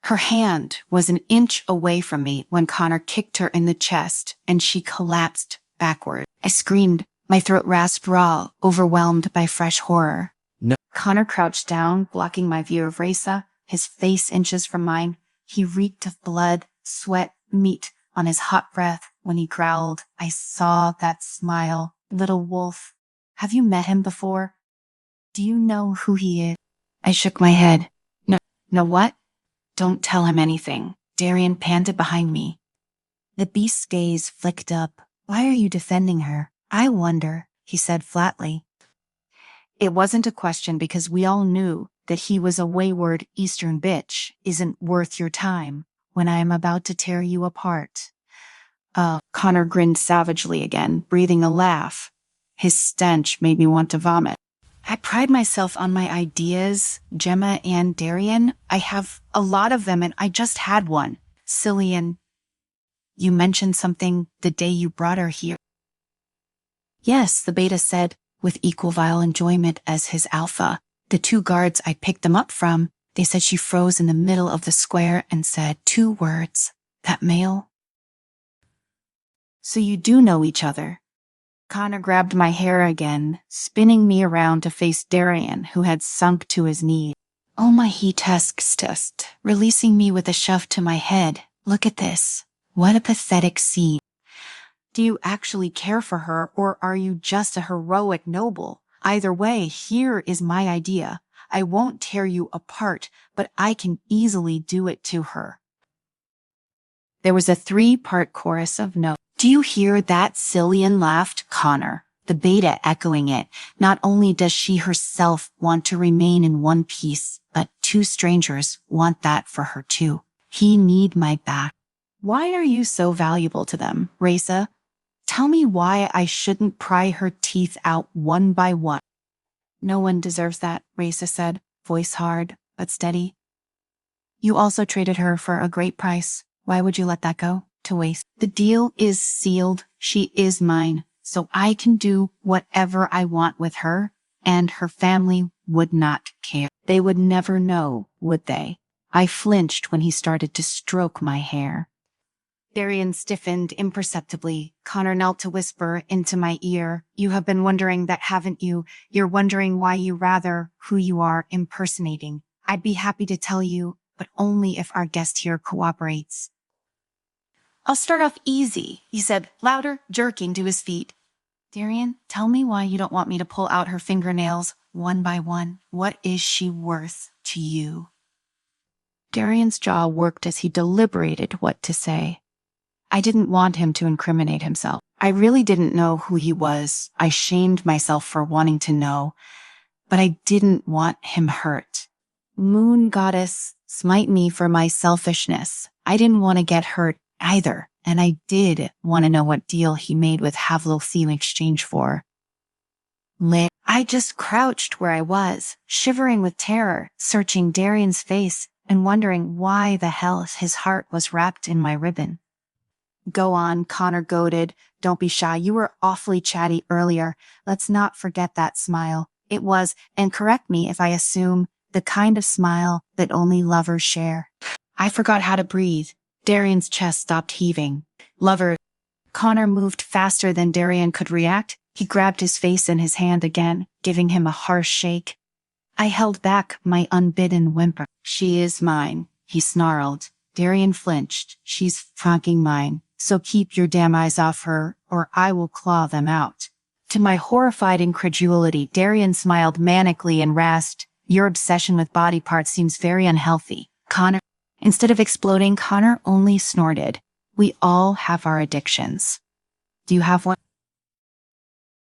Her hand was an inch away from me when Connor kicked her in the chest and she collapsed backward. I screamed, my throat rasped raw, overwhelmed by fresh horror. No. Connor crouched down, blocking my view of Reza, his face inches from mine. He reeked of blood, sweat, meat on his hot breath when he growled. I saw that smile. Little wolf. Have you met him before? Do you know who he is? I shook my head. No what? Don't tell him anything. Darian panted behind me. The beast's gaze flicked up. Why are you defending her? I wonder, he said flatly. It wasn't a question because we all knew that he was a wayward eastern bitch. Isn't worth your time when I am about to tear you apart. Connor grinned savagely again, breathing a laugh. His stench made me want to vomit. I pride myself on my ideas, Gemma and Darian. I have a lot of them and I just had one. Cillian, you mentioned something the day you brought her here. Yes, the beta said, with equal vile enjoyment as his alpha. The two guards I picked them up from, they said she froze in the middle of the square and said 2 words. That male? So you do know each other. Connor grabbed my hair again, spinning me around to face Darian, who had sunk to his knees. Oh my he tusked, releasing me with a shove to my head. Look at this. What a pathetic scene. Do you actually care for her, or are you just a heroic noble? Either way, here is my idea. I won't tear you apart, but I can easily do it to her. There was a 3-part chorus of no. Do you hear that? Cillian laughed. Connor, the beta echoing it. Not only does she herself want to remain in one piece, but 2 strangers want that for her too. He need my back. Why are you so valuable to them, Reza? Tell me why I shouldn't pry her teeth out one by one. No one deserves that, Reza said, voice hard but steady. You also traded her for a great price. Why would you let that go to waste? The deal is sealed. She is mine, so I can do whatever I want with her, and her family would not care. They would never know, would they? I flinched when he started to stroke my hair. Darian stiffened imperceptibly. Connor knelt to whisper into my ear. You have been wondering that, haven't you? You're wondering why you rather who you are impersonating. I'd be happy to tell you, but only if our guest here cooperates. I'll start off easy, he said, louder, jerking to his feet. Darian, tell me why you don't want me to pull out her fingernails one by one. What is she worth to you? Darian's jaw worked as he deliberated what to say. I didn't want him to incriminate himself. I really didn't know who he was. I shamed myself for wanting to know, but I didn't want him hurt. Moon goddess, smite me for my selfishness. I didn't want to get hurt either, and I did want to know what deal he made with Havlith in exchange for. I just crouched where I was, shivering with terror, searching Darian's face and wondering why the hell his heart was wrapped in my ribbon. Go on, Connor goaded. Don't be shy. You were awfully chatty earlier. Let's not forget that smile. It was, and correct me if I assume, the kind of smile that only lovers share. I forgot how to breathe. Darian's chest stopped heaving. Lover. Connor moved faster than Darian could react. He grabbed his face in his hand again, giving him a harsh shake. I held back my unbidden whimper. She is mine, he snarled. Darian flinched. She's fucking mine. So keep your damn eyes off her, or I will claw them out. To my horrified incredulity, Darian smiled manically and rasped, your obsession with body parts seems very unhealthy. Connor. Instead of exploding, Connor only snorted. We all have our addictions. Do you have one?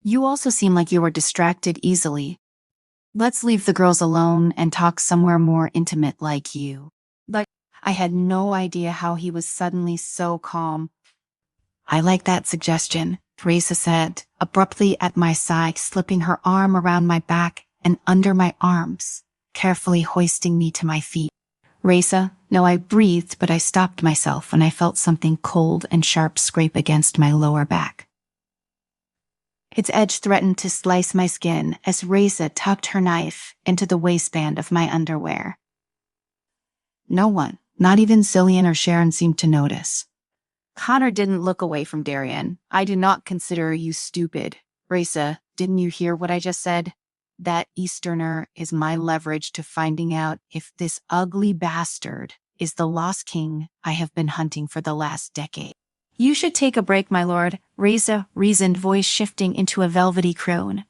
You also seem like you were distracted easily. Let's leave the girls alone and talk somewhere more intimate like you. But I had no idea how he was suddenly so calm. I like that suggestion, Teresa said, abruptly at my side, slipping her arm around my back and under my arms, carefully hoisting me to my feet. Reza, no, I breathed, but I stopped myself when I felt something cold and sharp scrape against my lower back. Its edge threatened to slice my skin as Reza tucked her knife into the waistband of my underwear. No one, not even Cillian or Sharon, seemed to notice. Connor didn't look away from Darian. I do not consider you stupid. Reza, didn't you hear what I just said? That Easterner is my leverage to finding out if this ugly bastard is the lost king I have been hunting for the last decade. You should take a break, my lord, Reza reasoned, voice shifting into a velvety crone.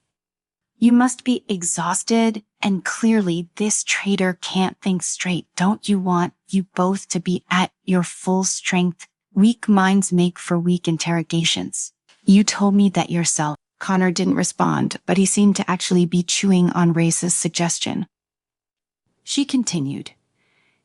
You must be exhausted, and clearly this traitor can't think straight. Don't you want you both to be at your full strength? Weak minds make for weak interrogations. You told me that yourself. Connor didn't respond, but he seemed to actually be chewing on Reza's suggestion. She continued.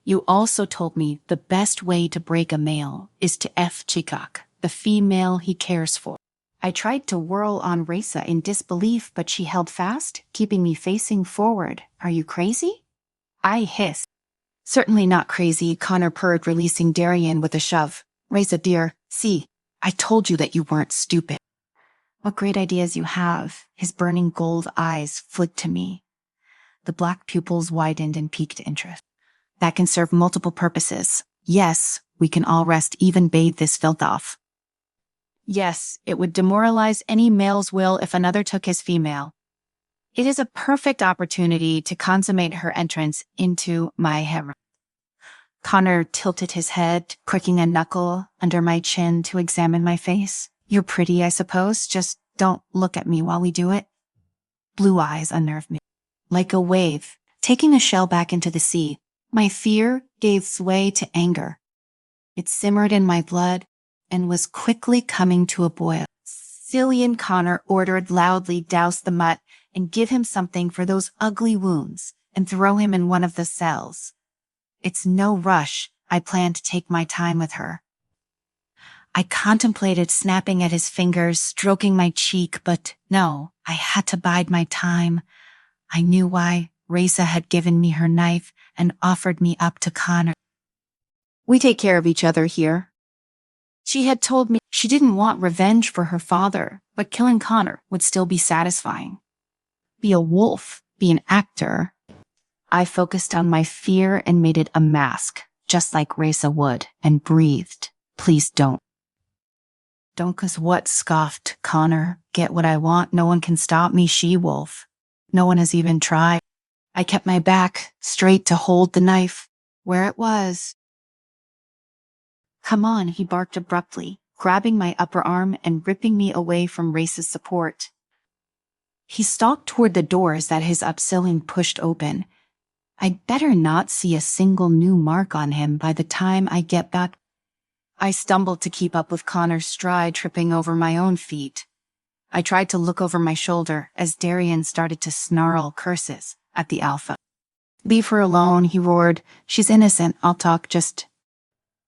You also told me the best way to break a male is to F Chikak. the female he cares for. I tried to whirl on Raisa in disbelief, but she held fast, keeping me facing forward. Are you crazy? I hissed. Certainly not crazy, Connor purred, releasing Darian with a shove. Raisa dear, see, I told you that you weren't stupid. What great ideas you have. His burning gold eyes flicked to me. The black pupils widened in piqued interest. That can serve multiple purposes. Yes, we can all rest, even bathe this filth off. Yes, it would demoralize any male's will if another took his female. It is a perfect opportunity to consummate her entrance into my harem. Connor tilted his head, crooking a knuckle under my chin to examine my face. You're pretty, I suppose. Just don't look at me while we do it. Blue eyes unnerved me. Like a wave, taking a shell back into the sea, my fear gave sway to anger. It simmered in my blood and was quickly coming to a boil. Cillian Connor ordered loudly, douse the mutt and give him something for those ugly wounds and throw him in one of the cells. It's no rush. I plan to take my time with her. I contemplated snapping at his fingers, stroking my cheek, but no, I had to bide my time. I knew why. Raisa had given me her knife and offered me up to Connor. We take care of each other here. She had told me she didn't want revenge for her father, but killing Connor would still be satisfying. Be a wolf, be an actor. I focused on my fear and made it a mask, just like Raisa would, and breathed. Please don't. Don't 'cause what? Scoffed Connor. Get what I want. No one can stop me, she-wolf. No one has even tried. I kept my back straight to hold the knife where it was. Come on, he barked abruptly, grabbing my upper arm and ripping me away from Raisa's support. He stalked toward the doors that his upselling pushed open. I'd better not see a single new mark on him by the time I get back. I stumbled to keep up with Connor's stride, tripping over my own feet. I tried to look over my shoulder as Darian started to snarl curses at the alpha. Leave her alone, he roared. She's innocent. I'll talk, just...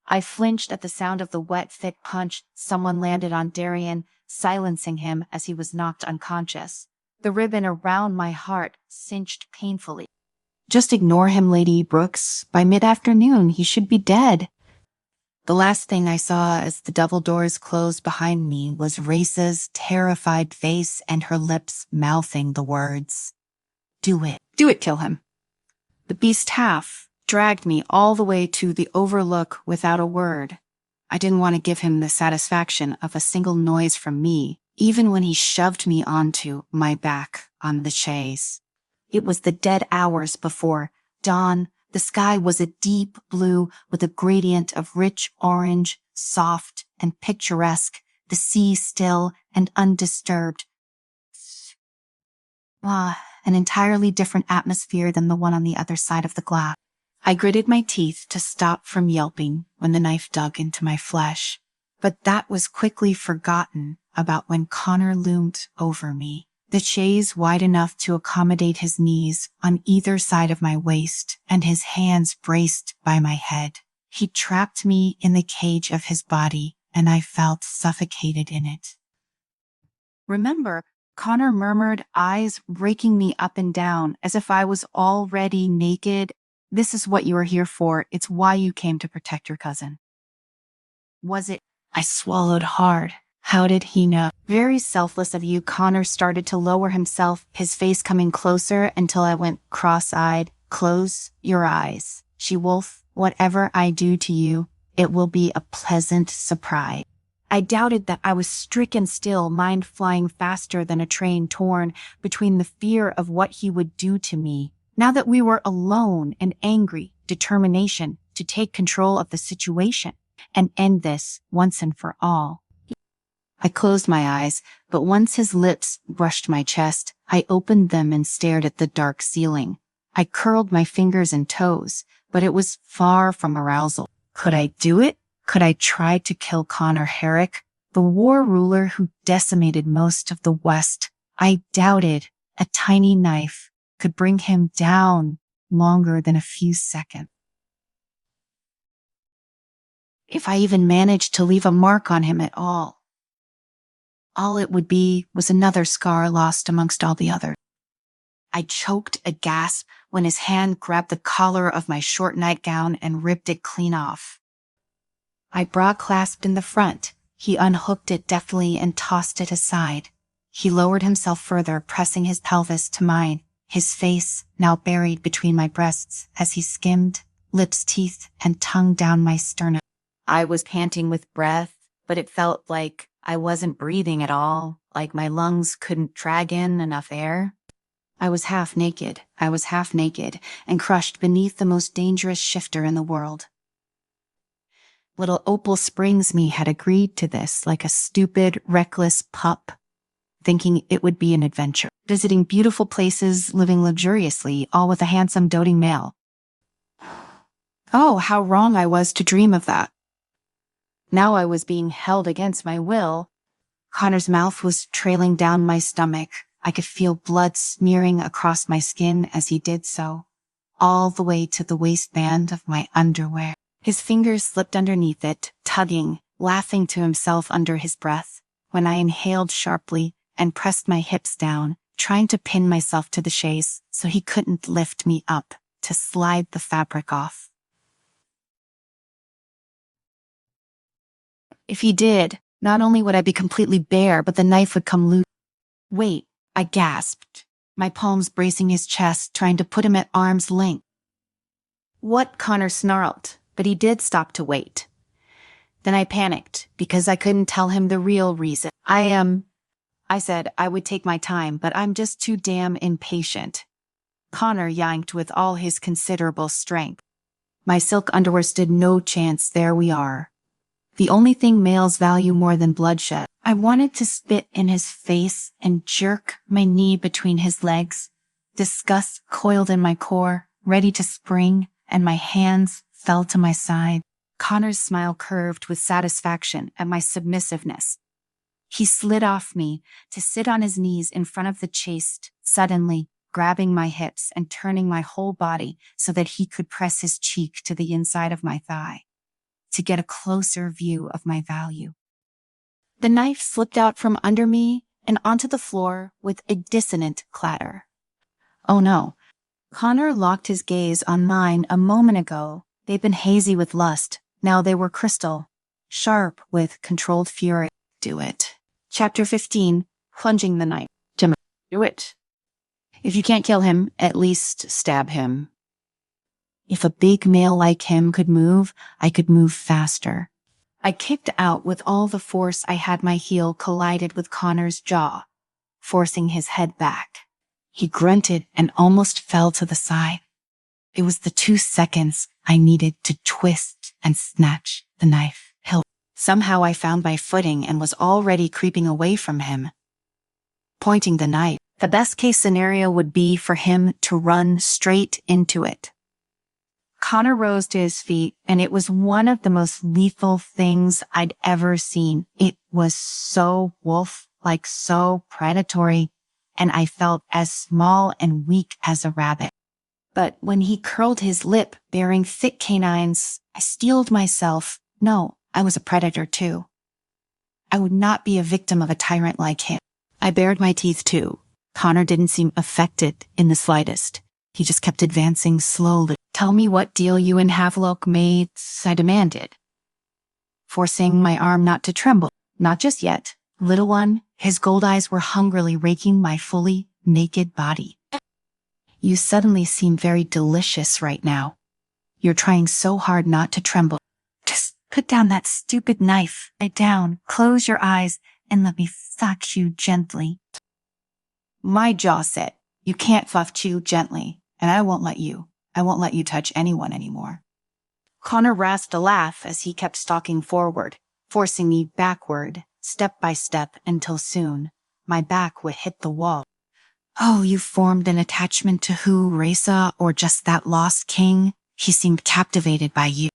I flinched at the sound of the wet, thick punch. Someone landed on Darian, silencing him as he was knocked unconscious. The ribbon around my heart cinched painfully. Just ignore him, Lady Brooks. By mid-afternoon, he should be dead. The last thing I saw as the double doors closed behind me was Raisa's terrified face and her lips mouthing the words. Do it. Do it, kill him. The beast half dragged me all the way to the Overlook without a word. I didn't want to give him the satisfaction of a single noise from me, even when he shoved me onto my back on the chaise. It was the dead hours before dawn. The sky was a deep blue with a gradient of rich orange, soft and picturesque, the sea still and undisturbed. An entirely different atmosphere than the one on the other side of the glass. I gritted my teeth to stop from yelping when the knife dug into my flesh, but that was quickly forgotten about when Connor loomed over me, the chaise wide enough to accommodate his knees on either side of my waist and his hands braced by my head. He trapped me in the cage of his body, and I felt suffocated in it. Remember, Connor murmured, eyes raking me up and down as if I was already naked. This is what you are here for. It's why you came to protect your cousin. Was it? I swallowed hard. How did he know? Very selfless of you. Connor started to lower himself, his face coming closer until I went cross-eyed. Close your eyes. She-wolf, whatever I do to you, it will be a pleasant surprise. I doubted that I was stricken still, mind flying faster than a train torn between the fear of what he would do to me. Now that we were alone and angry, determination to take control of the situation and end this once and for all. I closed my eyes, but once his lips brushed my chest, I opened them and stared at the dark ceiling. I curled my fingers and toes, but it was far from arousal. Could I do it? Could I try to kill Connor Herrick, the war ruler who decimated most of the West? I doubted a tiny knife could bring him down longer than a few seconds. if I even managed to leave a mark on him at all. All it would be was another scar lost amongst all the others. I choked a gasp when his hand grabbed the collar of my short nightgown and ripped it clean off. My bra clasped in the front. He unhooked it deftly and tossed it aside. He lowered himself further, pressing his pelvis to mine, his face now buried between my breasts as he skimmed, lips, teeth, and tongue down my sternum. I was panting with breath, but it felt like I wasn't breathing at all, like my lungs couldn't drag in enough air. I was half naked, and crushed beneath the most dangerous shifter in the world. Little Opal Springs me had agreed to this like a stupid, reckless pup, thinking it would be an adventure, visiting beautiful places, living luxuriously, all with a handsome, doting male. Oh, how wrong I was to dream of that. Now I was being held against my will. Connor's mouth was trailing down my stomach. I could feel blood smearing across my skin as he did so, all the way to the waistband of my underwear. His fingers slipped underneath it, tugging, laughing to himself under his breath, when I inhaled sharply and pressed my hips down, trying to pin myself to the chaise so he couldn't lift me up to slide the fabric off. If he did, not only would I be completely bare, but the knife would come loose. Wait, I gasped, my palms bracing his chest, trying to put him at arm's length. What? Connor snarled, but he did stop to wait. Then I panicked, because I couldn't tell him the real reason. I said I would take my time, but I'm just too damn impatient. Connor yanked with all his considerable strength. My silk underwear stood no chance. There we are. The only thing males value more than bloodshed. I wanted to spit in his face and jerk my knee between his legs. Disgust coiled in my core, ready to spring, and my hands fell to my side. Connor's smile curved with satisfaction at my submissiveness. He slid off me to sit on his knees in front of the chaste, suddenly grabbing my hips and turning my whole body so that he could press his cheek to the inside of my thigh to get a closer view of my value. The knife slipped out from under me and onto the floor with a dissonant clatter. Oh no. Connor locked his gaze on mine a moment ago. They'd been hazy with lust. Now they were crystal, sharp with controlled fury. Do it. Chapter 15, Plunging the Knife. Gemma, do it. If you can't kill him, at least stab him. If a big male like him could move, I could move faster. I kicked out with all the force I had. My heel collided with Connor's jaw, forcing his head back. He grunted and almost fell to the side. It was the 2 seconds I needed to twist and snatch the knife hilt. Somehow I found my footing and was already creeping away from him, pointing the knife. The best case scenario would be for him to run straight into it. Connor rose to his feet, and it was one of the most lethal things I'd ever seen. It was so wolf-like, so predatory, and I felt as small and weak as a rabbit. But when he curled his lip, bearing thick canines, I steeled myself. No, I was a predator too. I would not be a victim of a tyrant like him. I bared my teeth too. Connor didn't seem affected in the slightest. He just kept advancing slowly. Tell me what deal you and Overlook made, I demanded, forcing my arm not to tremble. Not just yet, little one. His gold eyes were hungrily raking my fully naked body. You suddenly seem very delicious right now. You're trying so hard not to tremble. Just put down that stupid knife. Lie down, close your eyes, and let me fuck you gently. My jaw set. You can't fuck you gently, and I won't let you. I won't let you touch anyone anymore. Connor rasped a laugh as he kept stalking forward, forcing me backward, step by step, until soon my back would hit the wall. Oh, you formed an attachment to who, Reza, or just that lost king? He seemed captivated by you.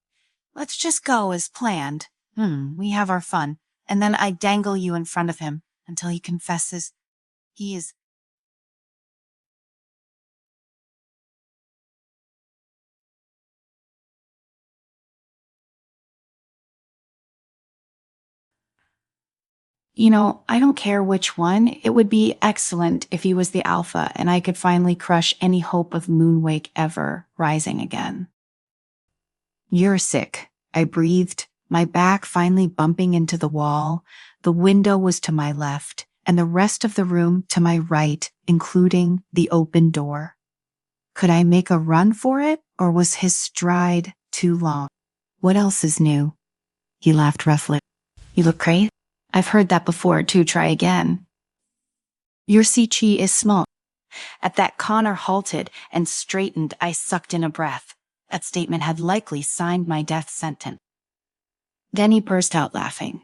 Let's just go as planned. We have our fun, and then I dangle you in front of him until he confesses he is I don't care which one. It would be excellent if he was the alpha and I could finally crush any hope of Moonwake ever rising again. You're sick, I breathed, my back finally bumping into the wall. The window was to my left, and the rest of the room to my right, including the open door. Could I make a run for it, or was his stride too long? What else is new? He laughed roughly. You look crazy. I've heard that before, too. Try again. Your chi is small. At that, Connor halted and straightened. I sucked in a breath. That statement had likely signed my death sentence. Then he burst out laughing.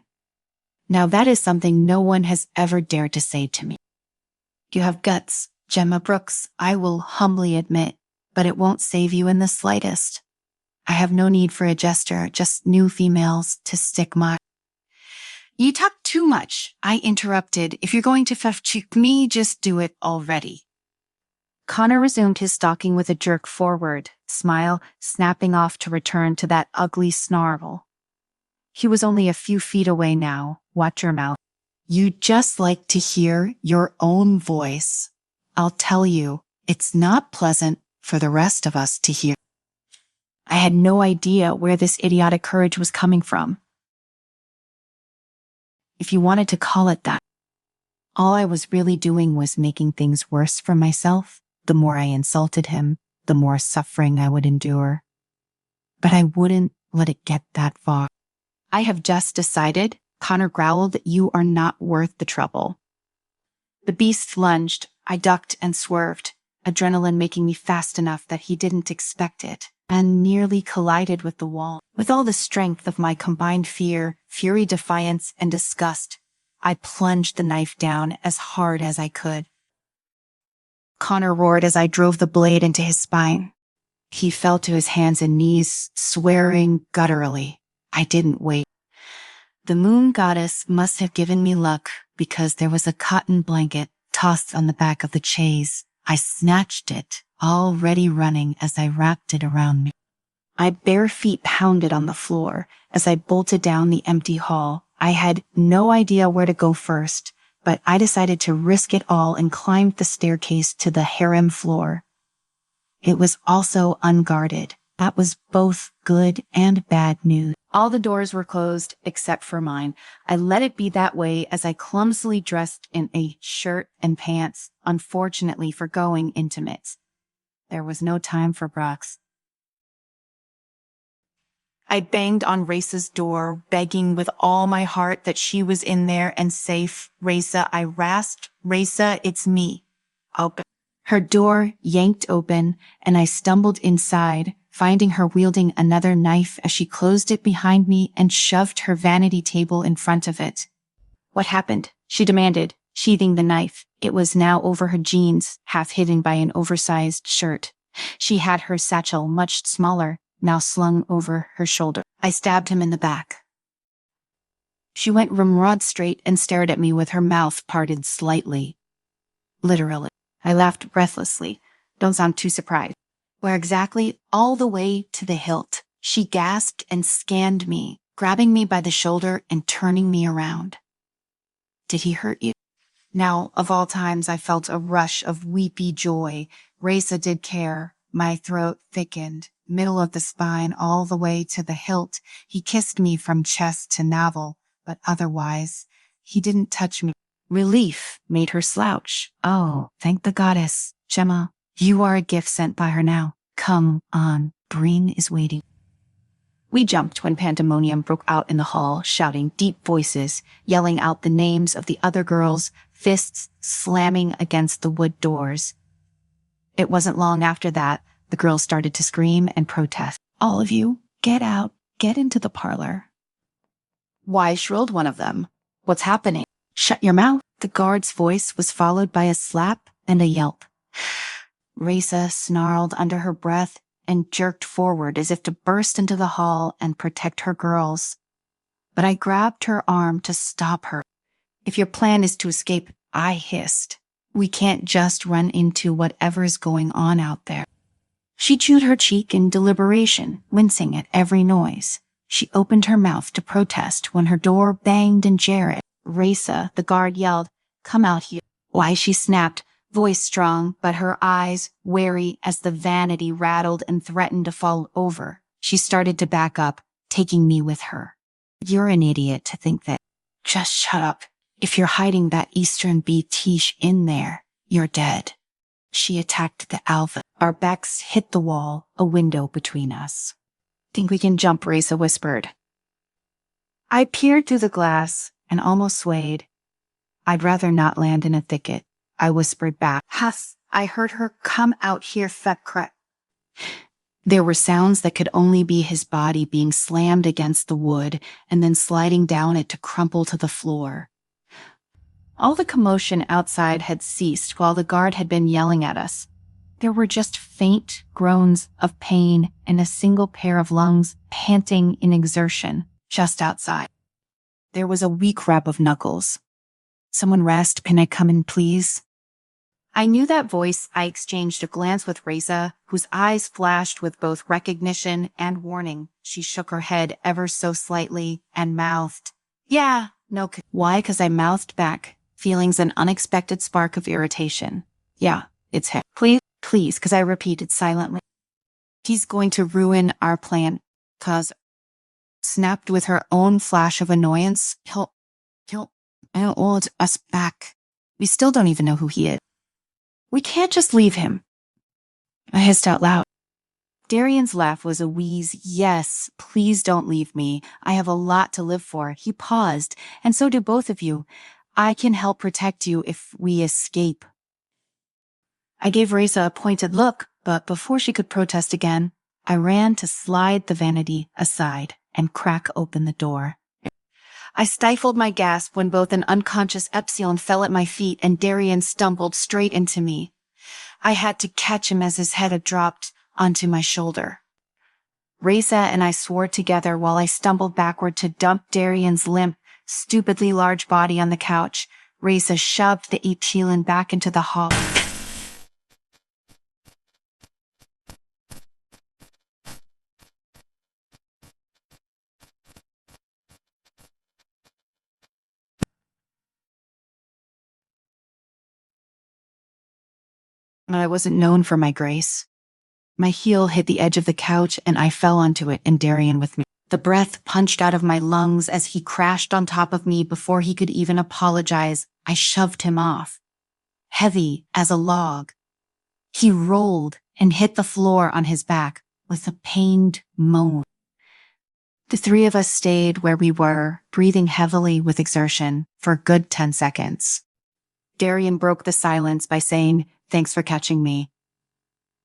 Now that is something no one has ever dared to say to me. You have guts, Gemma Brooks, I will humbly admit, but it won't save you in the slightest. I have no need for a jester, just new females to stick my... You talk too much, I interrupted. If you're going to cheek me, just do it already. Connor resumed his stalking with a jerk forward, smile snapping off to return to that ugly snarl. He was only a few feet away now. Watch your mouth. You'd just like to hear your own voice. I'll tell you, it's not pleasant for the rest of us to hear. I had no idea where this idiotic courage was coming from. If you wanted to call it that. All I was really doing was making things worse for myself. The more I insulted him, the more suffering I would endure. But I wouldn't let it get that far. I have just decided, Connor growled, that you are not worth the trouble. The beast lunged. I ducked and swerved, adrenaline making me fast enough that he didn't expect it, and nearly collided with the wall. With all the strength of my combined fear, fury, defiance, and disgust, I plunged the knife down as hard as I could. Connor roared as I drove the blade into his spine. He fell to his hands and knees, swearing gutturally. I didn't wait. The moon goddess must have given me luck because there was a cotton blanket tossed on the back of the chaise. I snatched it, already running as I wrapped it around me. My bare feet pounded on the floor as I bolted down the empty hall. I had no idea where to go first, but I decided to risk it all and climbed the staircase to the harem floor. It was also unguarded. That was both good and bad news. All the doors were closed except for mine. I let it be that way as I clumsily dressed in a shirt and pants, unfortunately for going intimates. There was no time for Brock's. I banged on Race's door, begging with all my heart that she was in there and safe. Raisa, I rasped. Raisa, it's me. Open. Her door yanked open, and I stumbled inside, finding her wielding another knife as she closed it behind me and shoved her vanity table in front of it. What happened? She demanded, sheathing the knife. It was now over her jeans, half hidden by an oversized shirt. She had her satchel, much smaller, now slung over her shoulder. I stabbed him in the back. She went ramrod straight and stared at me with her mouth parted slightly. Literally. I laughed breathlessly. Don't sound too surprised. Where exactly? All the way to the hilt. She gasped and scanned me, grabbing me by the shoulder and turning me around. Did he hurt you? Now, of all times, I felt a rush of weepy joy. Raisa did care. My throat thickened, middle of the spine all the way to the hilt. He kissed me from chest to navel, but otherwise, he didn't touch me. Relief made her slouch. Oh, thank the goddess. Gemma, you are a gift sent by her now. Come on, Breen is waiting. We jumped when pandemonium broke out in the hall, shouting deep voices, yelling out the names of the other girls, fists slamming against the wood doors. It wasn't long after that, the girls started to scream and protest. All of you, get out, get into the parlor. Why, shrilled one of them. What's happening? Shut your mouth. The guard's voice was followed by a slap and a yelp. Raisa snarled under her breath and jerked forward as if to burst into the hall and protect her girls. But I grabbed her arm to stop her. If your plan is to escape, I hissed, we can't just run into whatever's going on out there. She chewed her cheek in deliberation, wincing at every noise. She opened her mouth to protest when her door banged and jarred. Raisa, the guard yelled, "Come out here." Why, she snapped, voice strong, but her eyes wary as the vanity rattled and threatened to fall over. She started to back up, taking me with her. "You're an idiot to think that." "Just shut up. If you're hiding that Eastern Beatish in there, you're dead." She attacked the alpha. Our backs hit the wall, a window between us. "Think we can jump?" Raisa whispered. I peered through the glass and almost swayed. "I'd rather not land in a thicket," I whispered back. "Huss, I heard her. Come out here, fat crap." There were sounds that could only be his body being slammed against the wood and then sliding down it to crumple to the floor. All the commotion outside had ceased while the guard had been yelling at us. There were just faint groans of pain and a single pair of lungs panting in exertion just outside. There was a weak rap of knuckles. "Someone rest. Can I come in, please?" I knew that voice. I exchanged a glance with Raisa, whose eyes flashed with both recognition and warning. She shook her head ever so slightly and mouthed, "Yeah, no." Why? 'Cause I mouthed back, feelings an unexpected spark of irritation. "Yeah, it's him." Please, 'cause I repeated silently. "He's going to ruin our plan." 'Cause, snapped with her own flash of annoyance, he'll, I don't want us back. We still don't even know who he is. We can't just leave him." I hissed out loud. Darian's laugh was a wheeze. "Yes, please don't leave me. I have a lot to live for." He paused, "And so do both of you. I can help protect you if we escape." I gave Raisa a pointed look, but before she could protest again, I ran to slide the vanity aside and crack open the door. I stifled my gasp when both an unconscious Epsilon fell at my feet and Darian stumbled straight into me. I had to catch him as his head had dropped onto my shoulder. Raisa and I swore together while I stumbled backward to dump Darian's limp, stupidly large body on the couch. Raisa shoved the Epsilon back into the hall. I wasn't known for my grace. My heel hit the edge of the couch and I fell onto it and Darian with me. The breath punched out of my lungs as he crashed on top of me before he could even apologize. I shoved him off, heavy as a log. He rolled and hit the floor on his back with a pained moan. The three of us stayed where we were, breathing heavily with exertion, for a good 10 seconds. Darian broke the silence by saying, "Thanks for catching me."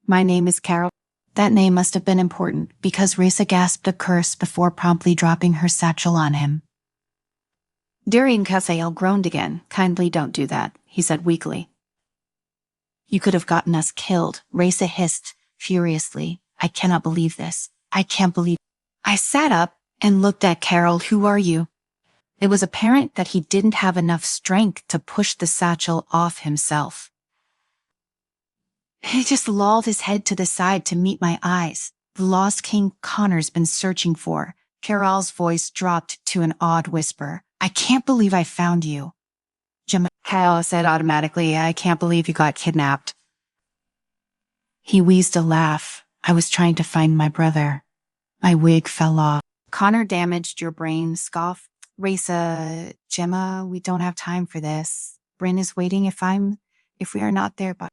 "My name is Kael." That name must have been important because Raisa gasped a curse before promptly dropping her satchel on him. Darian Kael groaned again. "Kindly don't do that," he said weakly. "You could have gotten us killed," Raisa hissed furiously. "I cannot believe this. I can't believe." I sat up and looked at Kael. "Who are you?" It was apparent that he didn't have enough strength to push the satchel off himself. He just lolled his head to the side to meet my eyes. "The lost king Connor's been searching for." Kael's voice dropped to an odd whisper. "I can't believe I found you." Gemma, Kael said automatically, "I can't believe you got kidnapped." He wheezed a laugh. "I was trying to find my brother. My wig fell off." "Connor damaged your brain," scoffed Raisa. "Gemma, we don't have time for this. Bryn is waiting if we are not there, but..."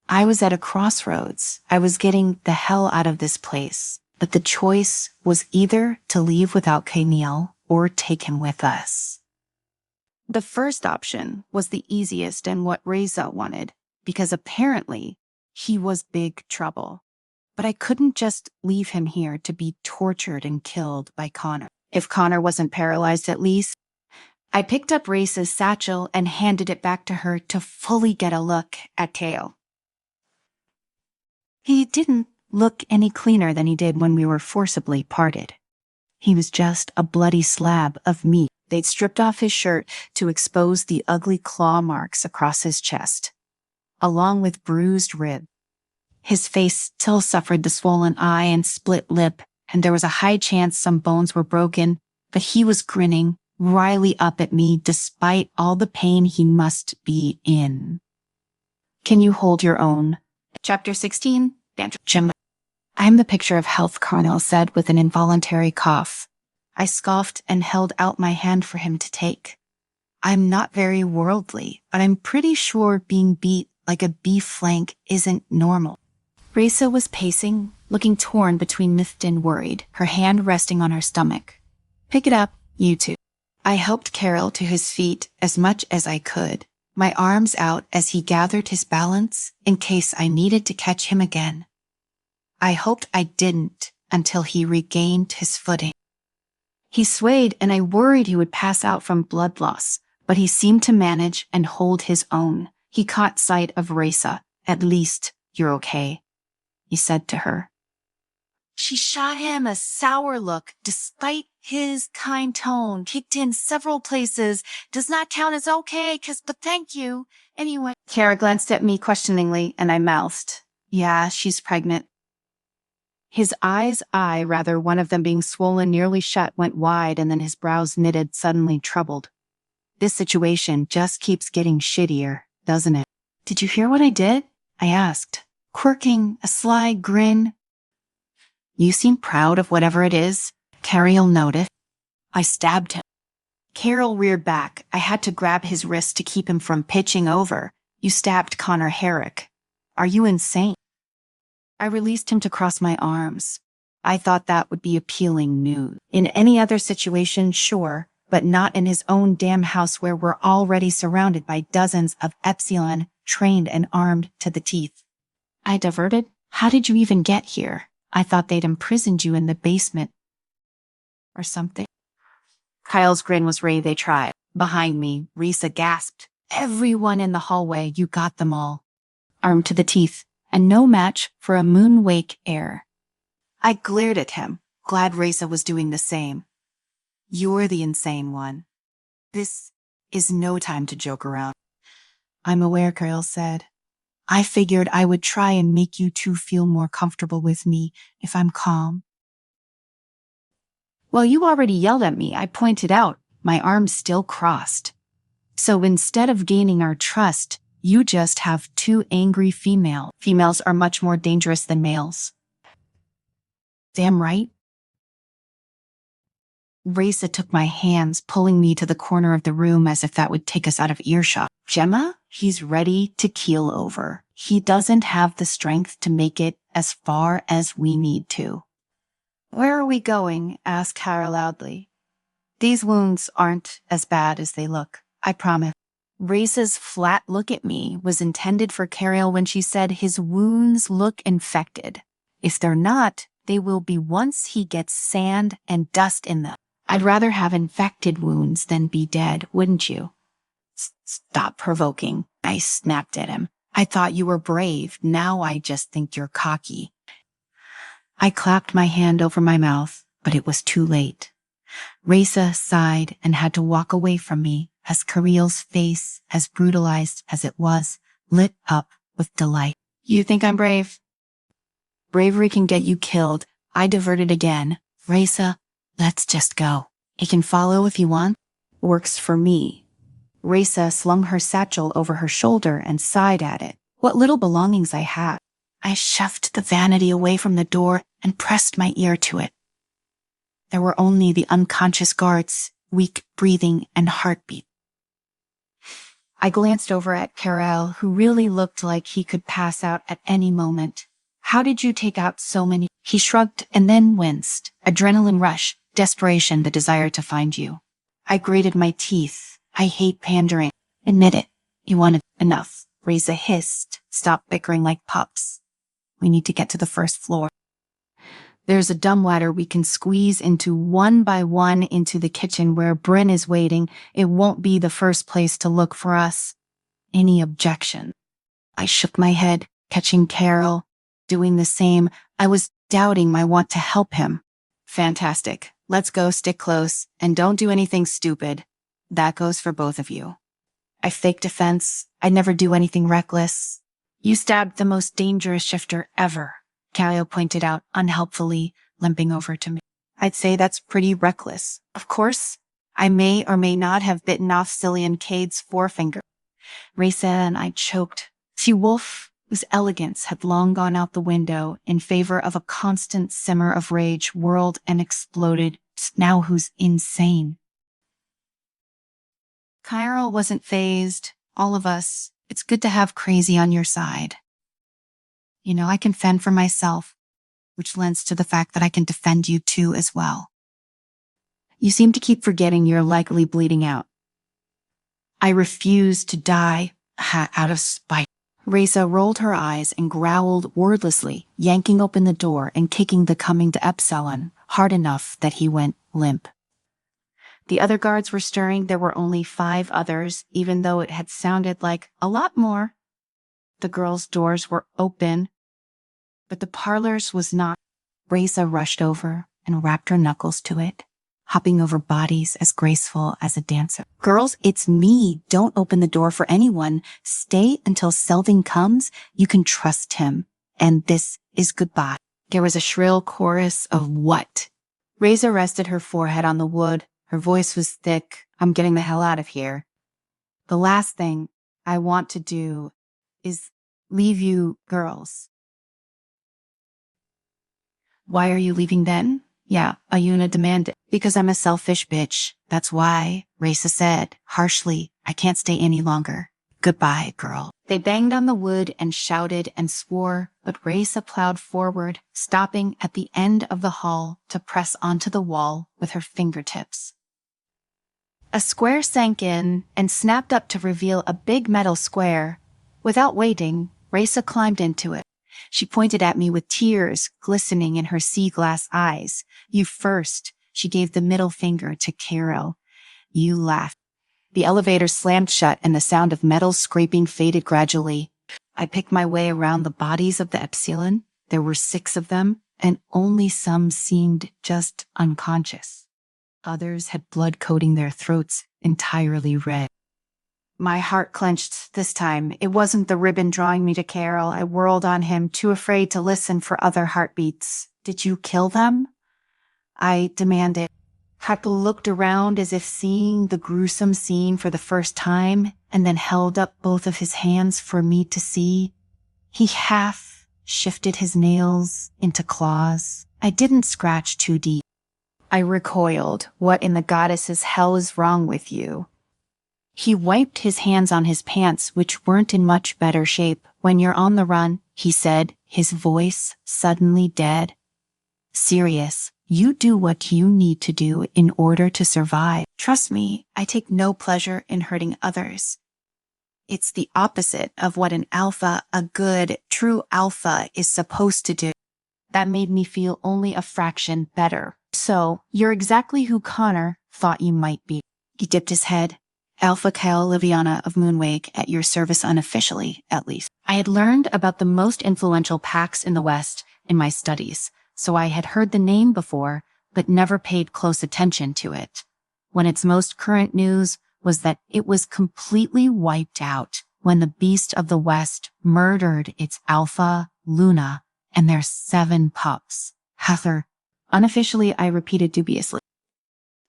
I was at a crossroads. I was getting the hell out of this place, but the choice was either to leave without Kael or take him with us. The first option was the easiest and what Raisa wanted, because apparently he was big trouble. But I couldn't just leave him here to be tortured and killed by Connor. If Connor wasn't paralyzed at least. I picked up Raisa's satchel and handed it back to her to fully get a look at Kael. He didn't look any cleaner than he did when we were forcibly parted. He was just a bloody slab of meat. They'd stripped off his shirt to expose the ugly claw marks across his chest, along with bruised rib. His face still suffered the swollen eye and split lip, and there was a high chance some bones were broken, but he was grinning, wryly up at me despite all the pain he must be in. Can you hold your own? Chapter 16, Banter. Gemma. I'm the picture of health, Kael said with an involuntary cough. I scoffed and held out my hand for him to take. I'm not very worldly, but I'm pretty sure being beat like a beef flank isn't normal. Raisa was pacing, looking torn between miffed and worried, her hand resting on her stomach. Pick it up, you two. I helped Kael to his feet as much as I could, my arms out as he gathered his balance in case I needed to catch him again. I hoped I didn't until he regained his footing. He swayed and I worried he would pass out from blood loss, but he seemed to manage and hold his own. He caught sight of Raisa. At least you're okay, he said to her. She shot him a sour look despite his kind tone, kicked in several places. Does not count as okay, but thank you. Anyway. Kara glanced at me questioningly and I mouthed, yeah, she's pregnant. His one of them being swollen nearly shut, went wide and then his brows knitted, suddenly troubled. This situation just keeps getting shittier, doesn't it? Did you hear what I did? I asked, quirking a sly grin. You seem proud of whatever it is, Kael noted. I stabbed him. Kael reared back. I had to grab his wrist to keep him from pitching over. You stabbed Connor Herrick. Are you insane? I released him to cross my arms. I thought that would be appealing news. In any other situation, sure, but not in his own damn house where we're already surrounded by dozens of Epsilon, trained and armed to the teeth. I diverted. How did you even get here? I thought they'd imprisoned you in the basement. Or something. Kyle's grin was ready. They tried. Behind me, Risa gasped. Everyone in the hallway, you got them all. Armed to the teeth, and no match for a Moonwake heir. I glared at him, glad Risa was doing the same. You're the insane one. This is no time to joke around. I'm aware, Kael said. I figured I would try and make you two feel more comfortable with me if I'm calm. Well, you already yelled at me, I pointed out, my arms still crossed. So instead of gaining our trust, you just have two angry females. Females are much more dangerous than males. Damn right. Raisa took my hands, pulling me to the corner of the room as if that would take us out of earshot. Gemma, he's ready to keel over. He doesn't have the strength to make it as far as we need to. Where are we going? Asked Kael loudly. These wounds aren't as bad as they look, I promise. Raisa's flat look at me was intended for Kael when she said his wounds look infected. If they're not, they will be once he gets sand and dust in them. I'd rather have infected wounds than be dead, wouldn't you? Stop provoking, I snapped at him. I thought you were brave. Now I just think you're cocky. I clapped my hand over my mouth, but it was too late. Raisa sighed and had to walk away from me as Kael's face, as brutalized as it was, lit up with delight. You think I'm brave? Bravery can get you killed. I diverted again. Raisa, let's just go. He can follow if you want. Works for me. Raisa slung her satchel over her shoulder and sighed at it. What little belongings I had. I shoved the vanity away from the door and pressed my ear to it. There were only the unconscious guards, weak breathing and heartbeat. I glanced over at Kael, who really looked like he could pass out at any moment. How did you take out so many? He shrugged and then winced. Adrenaline rush, desperation, the desire to find you. I grated my teeth. I hate pandering. Admit it. You wanted enough. Raisa hissed. Stop bickering like pups. We need to get to the first floor. There's a dumb ladder we can squeeze into one by one into the kitchen where Bryn is waiting. It won't be the first place to look for us. Any objection? I shook my head, catching Kael doing the same. I was doubting my want to help him. Fantastic. Let's go, stick close, and don't do anything stupid. That goes for both of you. I faked defense. I'd never do anything reckless. You stabbed the most dangerous shifter ever, Kael pointed out unhelpfully, limping over to me. I'd say that's pretty reckless. Of course, I may or may not have bitten off Cillian Cade's forefinger. Raisa and I choked. See, Wolf, whose elegance had long gone out the window in favor of a constant simmer of rage, whirled and exploded. Now who's insane? Kael wasn't fazed. All of us. It's good to have crazy on your side. You know, I can fend for myself, which lends to the fact that I can defend you too as well. You seem to keep forgetting you're likely bleeding out. I refuse to die out of spite. Raisa rolled her eyes and growled wordlessly, yanking open the door and kicking the coming to Epsilon hard enough that he went limp. The other guards were stirring. There were only 5 others, even though it had sounded like a lot more. The girls' doors were open, but the parlor's was not. Raisa rushed over and rapped her knuckles to it, hopping over bodies as graceful as a dancer. Girls, it's me. Don't open the door for anyone. Stay until Selving comes. You can trust him. And this is goodbye. There was a shrill chorus of what? Raisa rested her forehead on the wood. Her voice was thick. I'm getting the hell out of here. The last thing I want to do is leave you girls. Why are you leaving then? Yeah, Ayuna demanded. Because I'm a selfish bitch. That's why, Raisa said, harshly. I can't stay any longer. Goodbye, girl. They banged on the wood and shouted and swore, but Raisa plowed forward, stopping at the end of the hall to press onto the wall with her fingertips. A square sank in and snapped up to reveal a big metal square. Without waiting, Raisa climbed into it. She pointed at me with tears glistening in her sea glass eyes. You first. She gave the middle finger to Kael. You laughed. The elevator slammed shut and the sound of metal scraping faded gradually. I picked my way around the bodies of the Epsilon. There were 6 of them, and only some seemed just unconscious. Others had blood coating their throats entirely red. My heart clenched this time. It wasn't the ribbon drawing me to Kael. I whirled on him, too afraid to listen for other heartbeats. Did you kill them? I demanded. Kael looked around as if seeing the gruesome scene for the first time, and then held up both of his hands for me to see. He half shifted his nails into claws. I didn't scratch too deep. I recoiled. What in the goddess's hell is wrong with you? He wiped his hands on his pants, which weren't in much better shape. When you're on the run, he said, his voice suddenly dead. Serious. You do what you need to do in order to survive. Trust me, I take no pleasure in hurting others. It's the opposite of what an alpha, a good, true alpha, is supposed to do. That made me feel only a fraction better. So, you're exactly who Connor thought you might be. He dipped his head. Alpha Kael Liviana of Moonwake, at your service unofficially, at least. I had learned about the most influential pacts in the West in my studies, so I had heard the name before, but never paid close attention to it. When its most current news was that it was completely wiped out when the Beast of the West murdered its alpha, Luna, and their 7 pups. Heather. Unofficially, I repeated dubiously.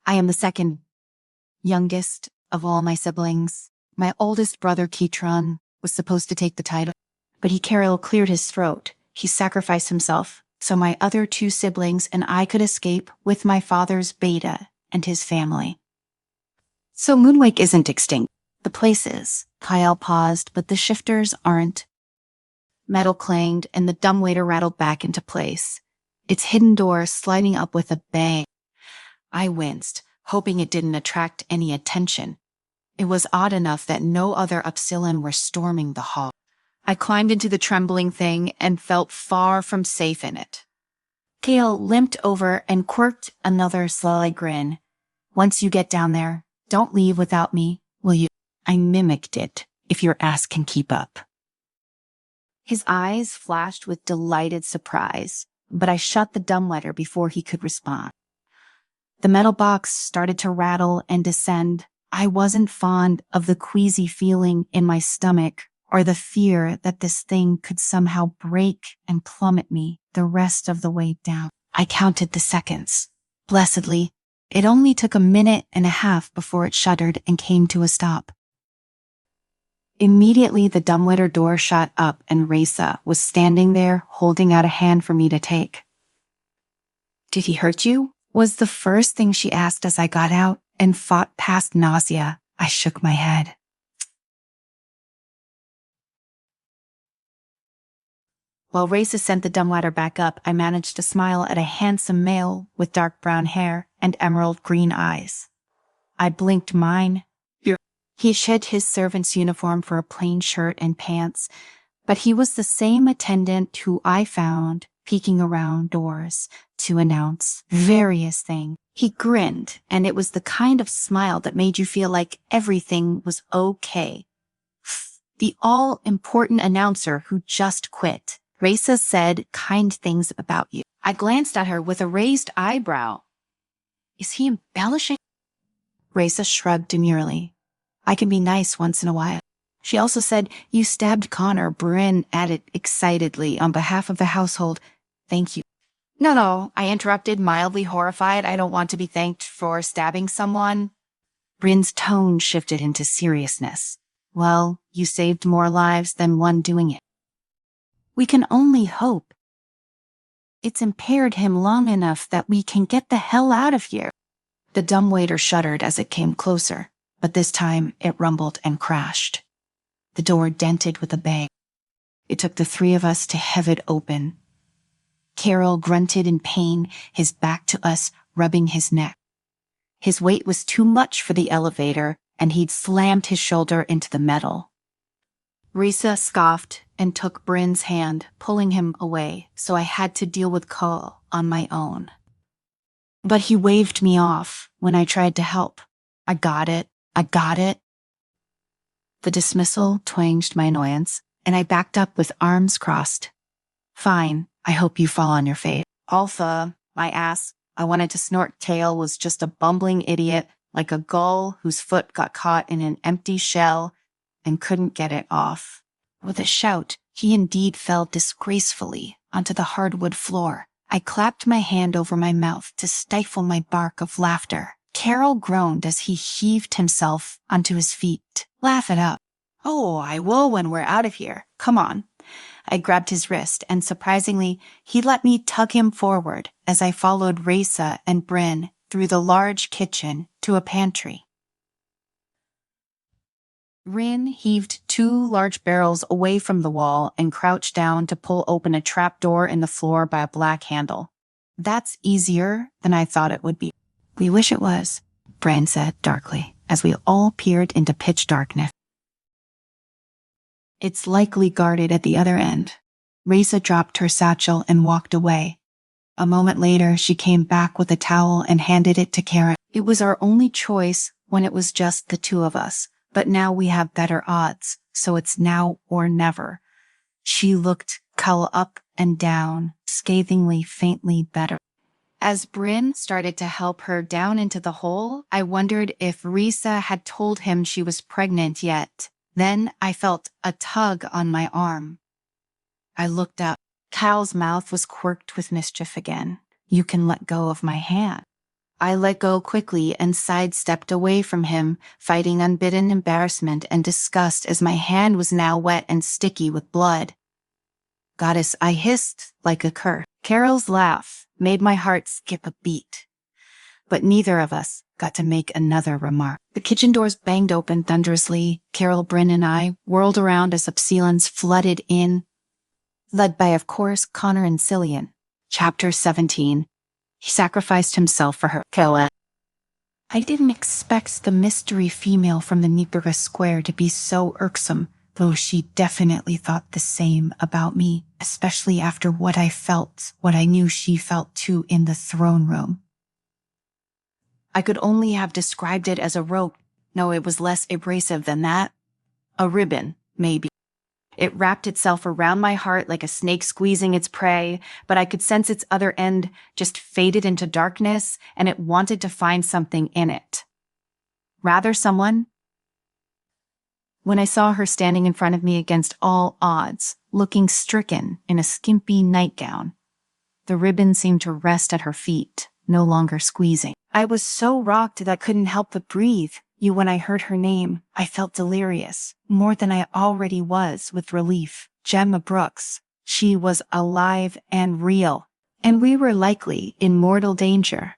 I am the second youngest of all my siblings. My oldest brother, Kitron, was supposed to take the title, but Kael cleared his throat. He sacrificed himself, so my other 2 siblings and I could escape with my father's beta and his family. So Moonwake isn't extinct. The place is. Kael paused, but the shifters aren't. Metal clanged, and the dumbwaiter rattled back into place, its hidden door sliding up with a bang. I winced, hoping it didn't attract any attention. It was odd enough that no other Epsilon were storming the hall. I climbed into the trembling thing and felt far from safe in it. Kael limped over and quirked another sly grin. Once you get down there, don't leave without me, will you? I mimicked it, if your ass can keep up. His eyes flashed with delighted surprise, but I shut the dumbwaiter before he could respond. The metal box started to rattle and descend. I wasn't fond of the queasy feeling in my stomach or the fear that this thing could somehow break and plummet me the rest of the way down. I counted the seconds. Blessedly, It only took a minute and a half before it shuddered and came to a stop. Immediately, the dumbwaiter door shot up and Raisa was standing there holding out a hand for me to take. "Did he hurt you?" was the first thing she asked as I got out and fought past nausea. I shook my head. While Raisa sent the dumbwaiter back up, I managed to smile at a handsome male with dark brown hair and emerald green eyes. I blinked mine. He shed his servant's uniform for a plain shirt and pants, but he was the same attendant who I found peeking around doors to announce various things. He grinned, and it was the kind of smile that made you feel like everything was okay. The all-important announcer who just quit. Raisa said kind things about you. I glanced at her with a raised eyebrow. Is he embellishing? Raisa shrugged demurely. I can be nice once in a while. She also said, "You stabbed Connor," Bryn added excitedly on behalf of the household. "Thank you." No, I interrupted, mildly horrified. "I don't want to be thanked for stabbing someone." Bryn's tone shifted into seriousness. "Well, you saved more lives than one doing it. We can only hope it's impaired him long enough that we can get the hell out of here." The dumbwaiter shuddered as it came closer, but this time it rumbled and crashed. The door dented with a bang. It took the three of us to have it open. Kael grunted in pain, his back to us, rubbing his neck. His weight was too much for the elevator, and he'd slammed his shoulder into the metal. Raisa scoffed and took Bryn's hand, pulling him away, so I had to deal with Kael on my own. But he waved me off when I tried to help. I got it. The dismissal twanged my annoyance, and I backed up with arms crossed. "Fine, I hope you fall on your face." "Alpha," I asked. I wanted to snort. Kael was just a bumbling idiot, like a gull whose foot got caught in an empty shell and couldn't get it off. With a shout, he indeed fell disgracefully onto the hardwood floor. I clapped my hand over my mouth to stifle my bark of laughter. Kael groaned as he heaved himself onto his feet. "Laugh it up." "Oh, I will when we're out of here. Come on." I grabbed his wrist, and surprisingly, he let me tug him forward as I followed Raisa and Bryn through the large kitchen to a pantry. Rin heaved 2 large barrels away from the wall and crouched down to pull open a trapdoor in the floor by a black handle. "That's easier than I thought it would be." "We wish it was," Bryn said darkly, as we all peered into pitch darkness. "It's likely guarded at the other end." Raisa dropped her satchel and walked away. A moment later, she came back with a towel and handed it to Karen. It was our only choice when it was just the two of us, but now we have better odds, so it's now or never. She looked Kael up and down, scathingly, faintly better. As Bryn started to help her down into the hole, I wondered if Raisa had told him she was pregnant yet. Then I felt a tug on my arm. I looked up. Kael's mouth was quirked with mischief again. "You can let go of my hand." I let go quickly and sidestepped away from him, fighting unbidden embarrassment and disgust as my hand was now wet and sticky with blood. "Goddess," I hissed like a cur. Kael's laugh made my heart skip a beat. But neither of us got to make another remark. The kitchen doors banged open thunderously. Kael, Bryn, and I whirled around as Upsilons flooded in, led by, of course, Connor and Cillian. Chapter 17. He sacrificed himself for her. Kael. I didn't expect the mystery female from the Nipura Square to be so irksome, though she definitely thought the same about me, especially after what I knew she felt too in the throne room. I could only have described it as a rope. No, it was less abrasive than that. A ribbon, maybe. It wrapped itself around my heart like a snake squeezing its prey, but I could sense its other end just faded into darkness, and it wanted to find something in it. Rather someone. When I saw her standing in front of me against all odds, looking stricken in a skimpy nightgown, the ribbon seemed to rest at her feet, no longer squeezing. I was so rocked that I couldn't help but breathe. When I heard her name, I felt delirious, more than I already was with relief. Gemma Brooks. She was alive and real, and we were likely in mortal danger.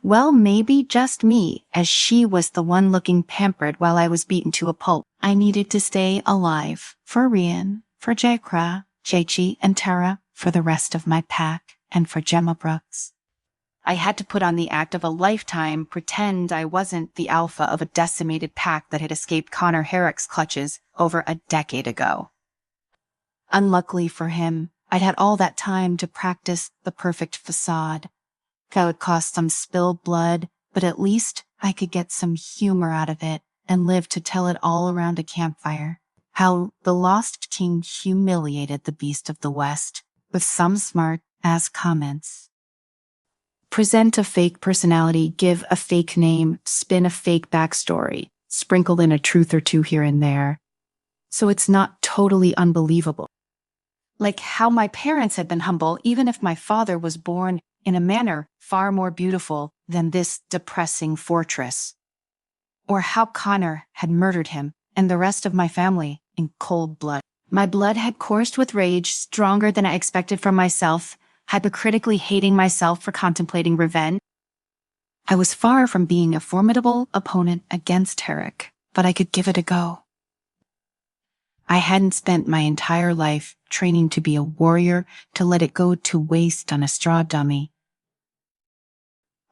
Well, maybe just me, as she was the one looking pampered while I was beaten to a pulp. I needed to stay alive. For Rian, for Jaekra, Jechi, and Tara, for the rest of my pack, and for Gemma Brooks. I had to put on the act of a lifetime, pretend I wasn't the alpha of a decimated pack that had escaped Connor Herrick's clutches over a decade ago. Unluckily for him, I'd had all that time to practice the perfect facade. That would cost some spilled blood, but at least I could get some humor out of it and live to tell it all around a campfire. How the Lost King humiliated the Beast of the West, with some smart-ass comments. Present a fake personality, give a fake name, spin a fake backstory, sprinkle in a truth or two here and there. So it's not totally unbelievable. Like how my parents had been humble, even if my father was born in a manner far more beautiful than this depressing fortress. Or how Connor had murdered him and the rest of my family in cold blood. My blood had coursed with rage, stronger than I expected from myself, hypocritically hating myself for contemplating revenge. I was far from being a formidable opponent against Herrick, but I could give it a go. I hadn't spent my entire life training to be a warrior to let it go to waste on a straw dummy.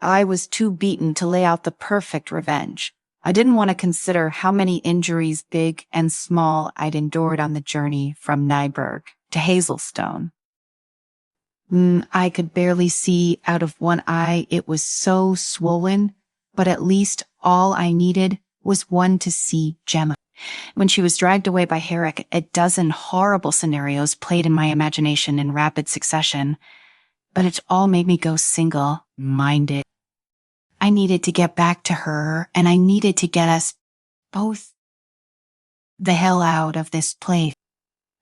I was too beaten to lay out the perfect revenge. I didn't want to consider how many injuries, big and small, I'd endured on the journey from Nyberg to Hazelstone. I could barely see out of one eye. It was so swollen, but at least all I needed was one to see Gemma. When she was dragged away by Herrick, a dozen horrible scenarios played in my imagination in rapid succession, but it all made me go single-minded. I needed to get back to her, and I needed to get us both the hell out of this place.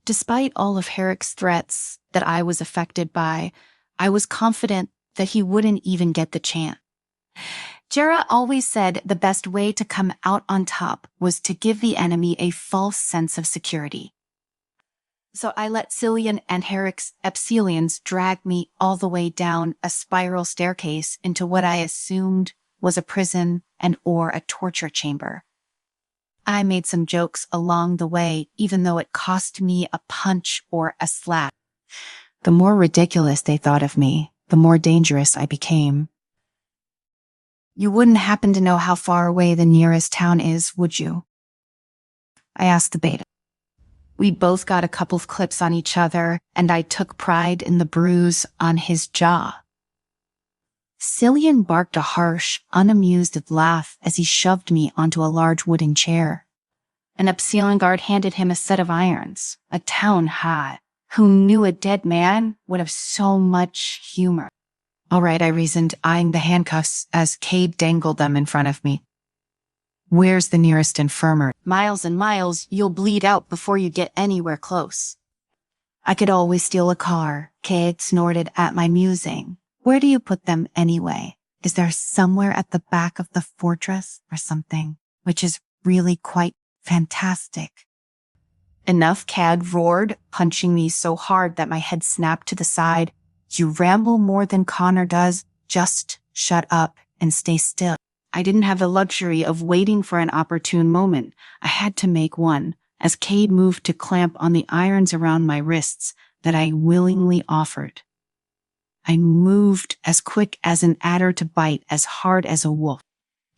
Despite all of Herrick's threats that I was affected by, I was confident that he wouldn't even get the chance. Jera always said the best way to come out on top was to give the enemy a false sense of security. So I let Cillian and Herrick's Epsilons drag me all the way down a spiral staircase into what I assumed was a prison or a torture chamber. I made some jokes along the way, even though it cost me a punch or a slap. The more ridiculous they thought of me, the more dangerous I became. You wouldn't happen to know how far away the nearest town is, would you? I asked the beta. We both got a couple of clips on each other, and I took pride in the bruise on his jaw. Cillian barked a harsh, unamused laugh as he shoved me onto a large wooden chair. An Epsilon guard handed him a set of irons, a town high. Who knew a dead man would have so much humor? All right, I reasoned, eyeing the handcuffs as Cade dangled them in front of me. Where's the nearest infirmary? Miles and miles, you'll bleed out before you get anywhere close. I could always steal a car, Cade snorted at my musing. Where do you put them anyway? Is there somewhere at the back of the fortress or something? Which is really quite fantastic. Enough, Cad roared, punching me so hard that my head snapped to the side. You ramble more than Connor does. Just shut up and stay still. I didn't have the luxury of waiting for an opportune moment. I had to make one, as Cade moved to clamp on the irons around my wrists that I willingly offered. I moved as quick as an adder to bite as hard as a wolf.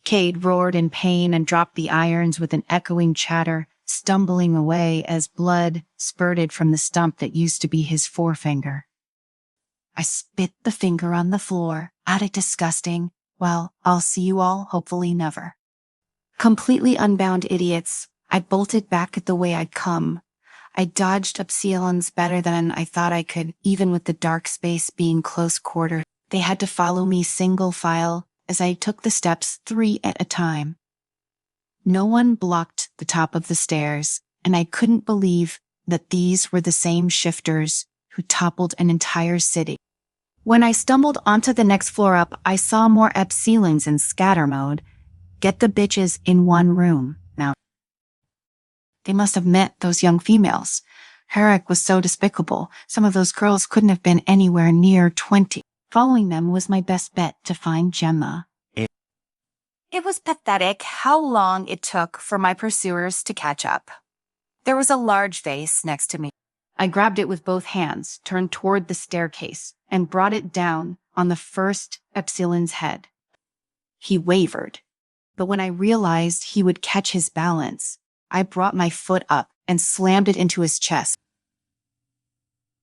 Cade roared in pain and dropped the irons with an echoing chatter, stumbling away as blood spurted from the stump that used to be his forefinger. I spit the finger on the floor, at it disgusting. Well, I'll see you all, hopefully never. Completely unbound idiots, I bolted back the way I'd come. I dodged Epsilons better than I thought I could, even with the dark space being close quarters. They had to follow me single file as I took the steps 3 at a time. No one blocked the top of the stairs, and I couldn't believe that these were the same shifters who toppled an entire city. When I stumbled onto the next floor up, I saw more ceilings in scatter mode. Get the bitches in one room. Now, they must have met those young females. Herrick was so despicable. Some of those girls couldn't have been anywhere near 20. Following them was my best bet to find Gemma. It was pathetic how long it took for my pursuers to catch up. There was a large vase next to me. I grabbed it with both hands, turned toward the staircase, and brought it down on the first Epsilon's head. He wavered, but when I realized he would catch his balance, I brought my foot up and slammed it into his chest.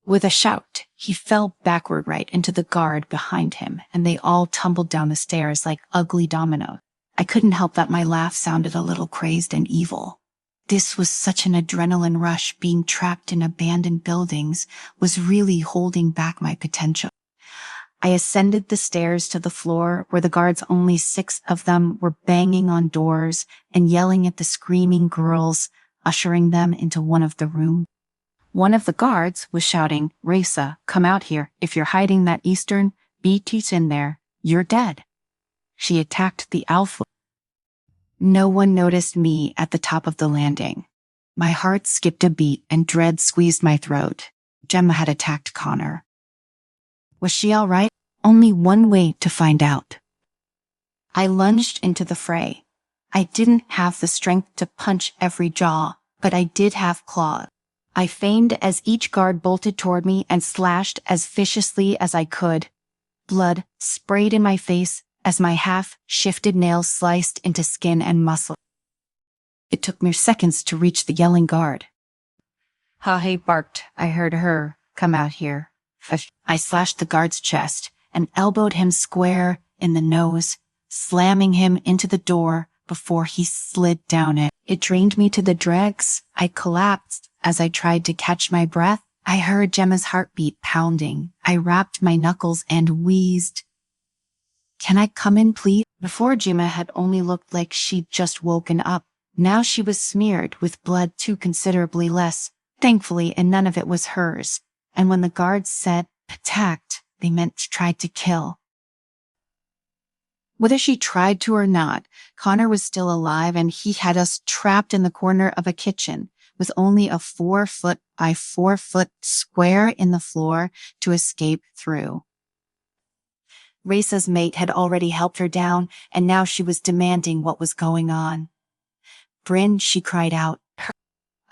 With a shout, he fell backward right into the guard behind him, and they all tumbled down the stairs like ugly dominoes. I couldn't help that my laugh sounded a little crazed and evil. This was such an adrenaline rush. Being trapped in abandoned buildings was really holding back my potential. I ascended the stairs to the floor where the guards, only 6 of them, were banging on doors and yelling at the screaming girls, ushering them into one of the rooms. One of the guards was shouting, "Raisa, come out here. If you're hiding that Eastern BT's in there, you're dead." She attacked the alpha. No one noticed me at the top of the landing. My heart skipped a beat and dread squeezed my throat. Gemma had attacked Connor. Was she all right? Only one way to find out. I lunged into the fray. I didn't have the strength to punch every jaw, but I did have claws. I feigned as each guard bolted toward me and slashed as viciously as I could. Blood sprayed in my face as my half-shifted nails sliced into skin and muscle. It took mere seconds to reach the yelling guard. Hahe barked. I heard her. Come out here. I slashed the guard's chest and elbowed him square in the nose, slamming him into the door before he slid down it. It drained me to the dregs. I collapsed as I tried to catch my breath. I heard Gemma's heartbeat pounding. I rapped my knuckles and wheezed. "Can I come in, please?" Before, Gemma had only looked like she'd just woken up. Now she was smeared with blood, too considerably less, thankfully, and none of it was hers. And when the guards said attacked, they meant tried to kill. Whether she tried to or not, Connor was still alive, and he had us trapped in the corner of a kitchen with only a 4-foot by 4-foot square in the floor to escape through. Raisa's mate had already helped her down, and now she was demanding what was going on. "Bryn," she cried out.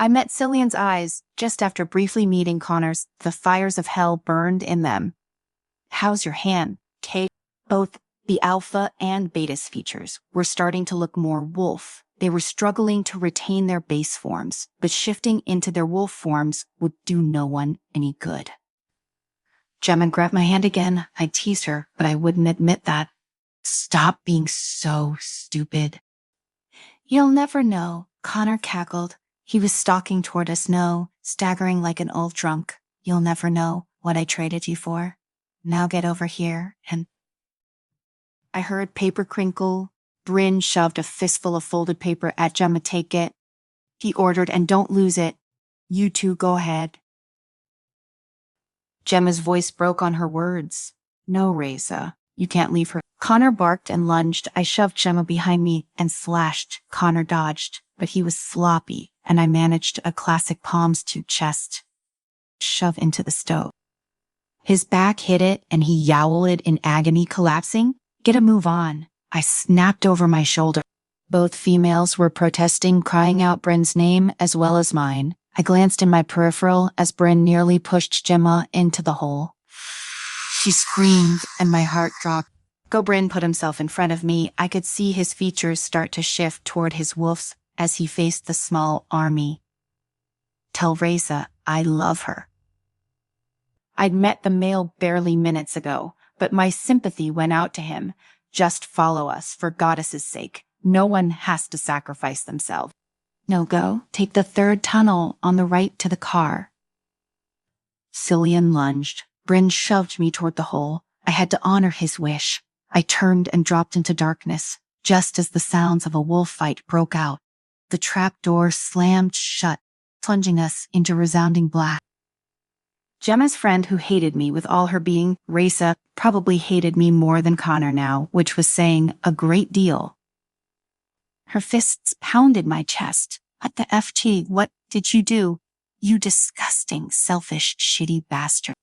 I met Cillian's eyes. Just after briefly meeting Connor's, the fires of hell burned in them. "How's your hand, Kael?" Both the alpha and beta's features were starting to look more wolf. They were struggling to retain their base forms, but shifting into their wolf forms would do no one any good. Gemma grabbed my hand again. I teased her, but I wouldn't admit that. "Stop being so stupid." "You'll never know," Connor cackled. He was stalking toward us, staggering like an old drunk. "You'll never know what I traded you for. Now get over here and..." I heard paper crinkle. Bryn shoved a fistful of folded paper at Gemma. "Take it," he ordered, "and don't lose it. You two go ahead." Gemma's voice broke on her words. "No, Raisa, you can't leave her." Connor barked and lunged. I shoved Gemma behind me and slashed. Connor dodged, but he was sloppy, and I managed a classic palms to chest shove into the stove. His back hit it, and he yowled in agony, collapsing. "Get a move on." I snapped over my shoulder. Both females were protesting, crying out Bryn's name as well as mine. I glanced in my peripheral as Bryn nearly pushed Gemma into the hole. She screamed, and my heart dropped. Go Bryn put himself in front of me. I could see his features start to shift toward his wolves as he faced the small army. "Tell Raisa I love her." I'd met the male barely minutes ago, but my sympathy went out to him. "Just follow us, for goddess's sake. No one has to sacrifice themselves." "No, go. Take the 3rd tunnel on the right to the car." Cillian lunged. Bryn shoved me toward the hole. I had to honor his wish. I turned and dropped into darkness, just as the sounds of a wolf fight broke out. The trap door slammed shut, plunging us into resounding black. Gemma's friend who hated me with all her being, Raisa, probably hated me more than Connor now, which was saying a great deal. Her fists pounded my chest. What the FT? What did you do? You disgusting, selfish, shitty bastard.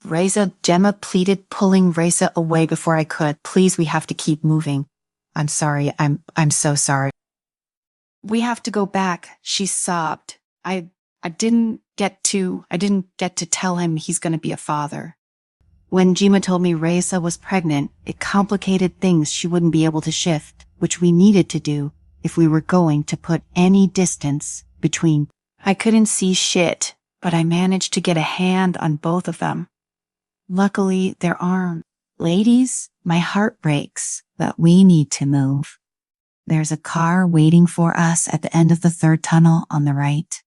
Raisa, Gemma pleaded, pulling Raisa away before I could. Please, we have to keep moving. I'm sorry. I'm so sorry. We have to go back, she sobbed. I didn't get to tell him he's going to be a father. When Gemma told me Raisa was pregnant, it complicated things she wouldn't be able to shift, which we needed to do if we were going to put any distance between. I couldn't see shit, but I managed to get a hand on both of them. Luckily, their arms. Ladies, my heart breaks, but we need to move. There's a car waiting for us at the end of the third tunnel on the right.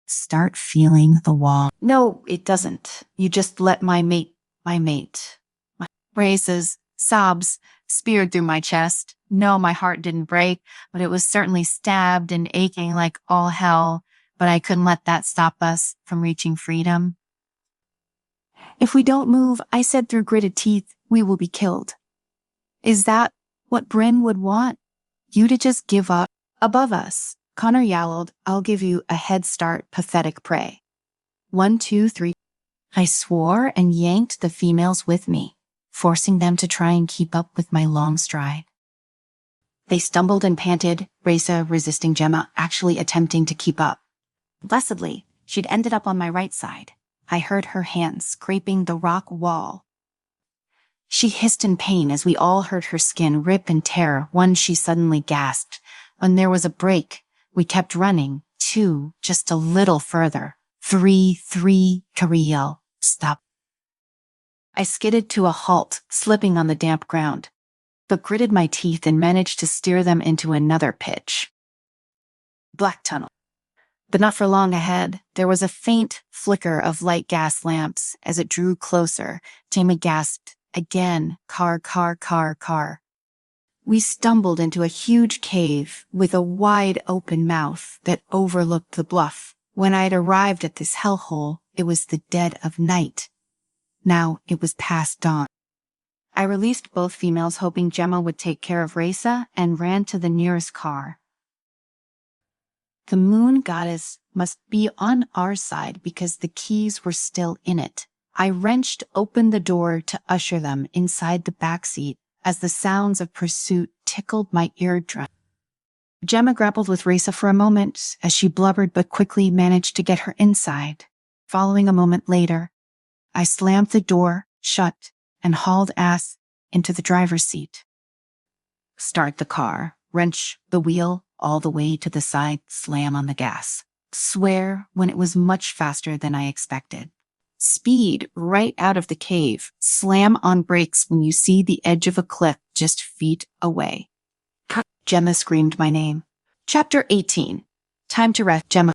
Start feeling the wall. No, it doesn't. You just let my Raisa's sobs speared through my chest. No, my heart didn't break, but it was certainly stabbed and aching like all hell, but I couldn't let that stop us from reaching freedom. If we don't move, I said through gritted teeth, we will be killed. Is that what Bryn would want? You to just give up? Above us, Connor yelled, I'll give you a head start, pathetic prey. 1, 2, 3. I swore and yanked the females with me, forcing them to try and keep up with my long stride. They stumbled and panted, Raisa resisting Gemma, actually attempting to keep up. Blessedly, she'd ended up on my right side. I heard her hands scraping the rock wall. She hissed in pain as we all heard her skin rip and tear. 1, she suddenly gasped. When there was a break, we kept running. 2, just a little further. 3, Kael, stop. I skidded to a halt, slipping on the damp ground, but gritted my teeth and managed to steer them into another pitch. Black tunnel. But not for long ahead, there was a faint flicker of light gas lamps. As it drew closer, Gemma gasped, again, car. We stumbled into a huge cave with a wide open mouth that overlooked the bluff. When I'd arrived at this hellhole, it was the dead of night. Now it was past dawn. I released both females, hoping Gemma would take care of Raisa, and ran to the nearest car. The moon goddess must be on our side because the keys were still in it. I wrenched open the door to usher them inside the backseat as the sounds of pursuit tickled my eardrum. Gemma grappled with Raisa for a moment as she blubbered but quickly managed to get her inside. Following a moment later, I slammed the door shut and hauled ass into the driver's seat. Start the car, wrench the wheel all the way to the side, slam on the gas. Swear when it was much faster than I expected. Speed right out of the cave. Slam on brakes when you see the edge of a cliff just feet away. Gemma screamed my name. Chapter 18. Time to rest, Gemma.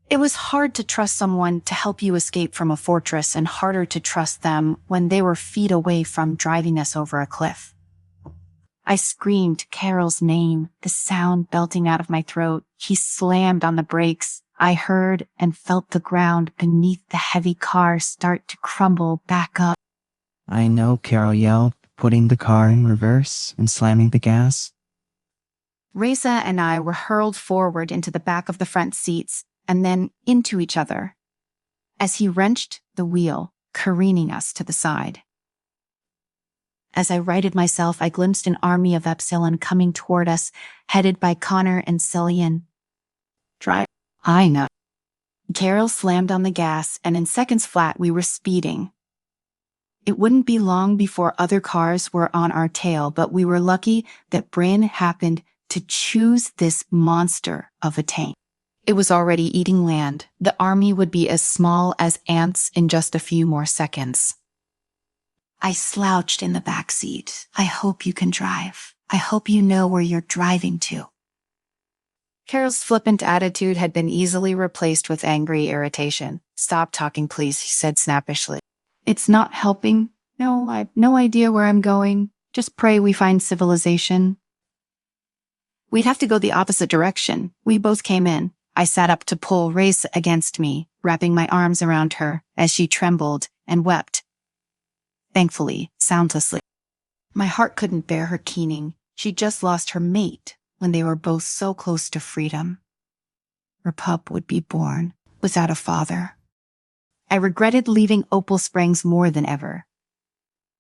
It was hard to trust someone to help you escape from a fortress and harder to trust them when they were feet away from driving us over a cliff. I screamed Carol's name, the sound belting out of my throat. He slammed on the brakes. I heard and felt the ground beneath the heavy car start to crumble back up. I know, Carol yelled, putting the car in reverse and slamming the gas. Raisa and I were hurled forward into the back of the front seats and then into each other as he wrenched the wheel, careening us to the side. As I righted myself, I glimpsed an army of Epsilon coming toward us, headed by Connor and Cillian. Drive. I know. Carol slammed on the gas, and in seconds flat, we were speeding. It wouldn't be long before other cars were on our tail, but we were lucky that Bryn happened to choose this monster of a tank. It was already eating land. The army would be as small as ants in just a few more seconds. I slouched in the back seat. I hope you can drive. I hope you know where you're driving to. Carol's flippant attitude had been easily replaced with angry irritation. Stop talking, please, he said snappishly. It's not helping. No, I've no idea where I'm going. Just pray we find civilization. We'd have to go the opposite direction. We both came in. I sat up to pull Race against me, wrapping my arms around her as she trembled and wept. Thankfully, soundlessly. My heart couldn't bear her keening. She just lost her mate when they were both so close to freedom. Her pup would be born without a father. I regretted leaving Opal Springs more than ever.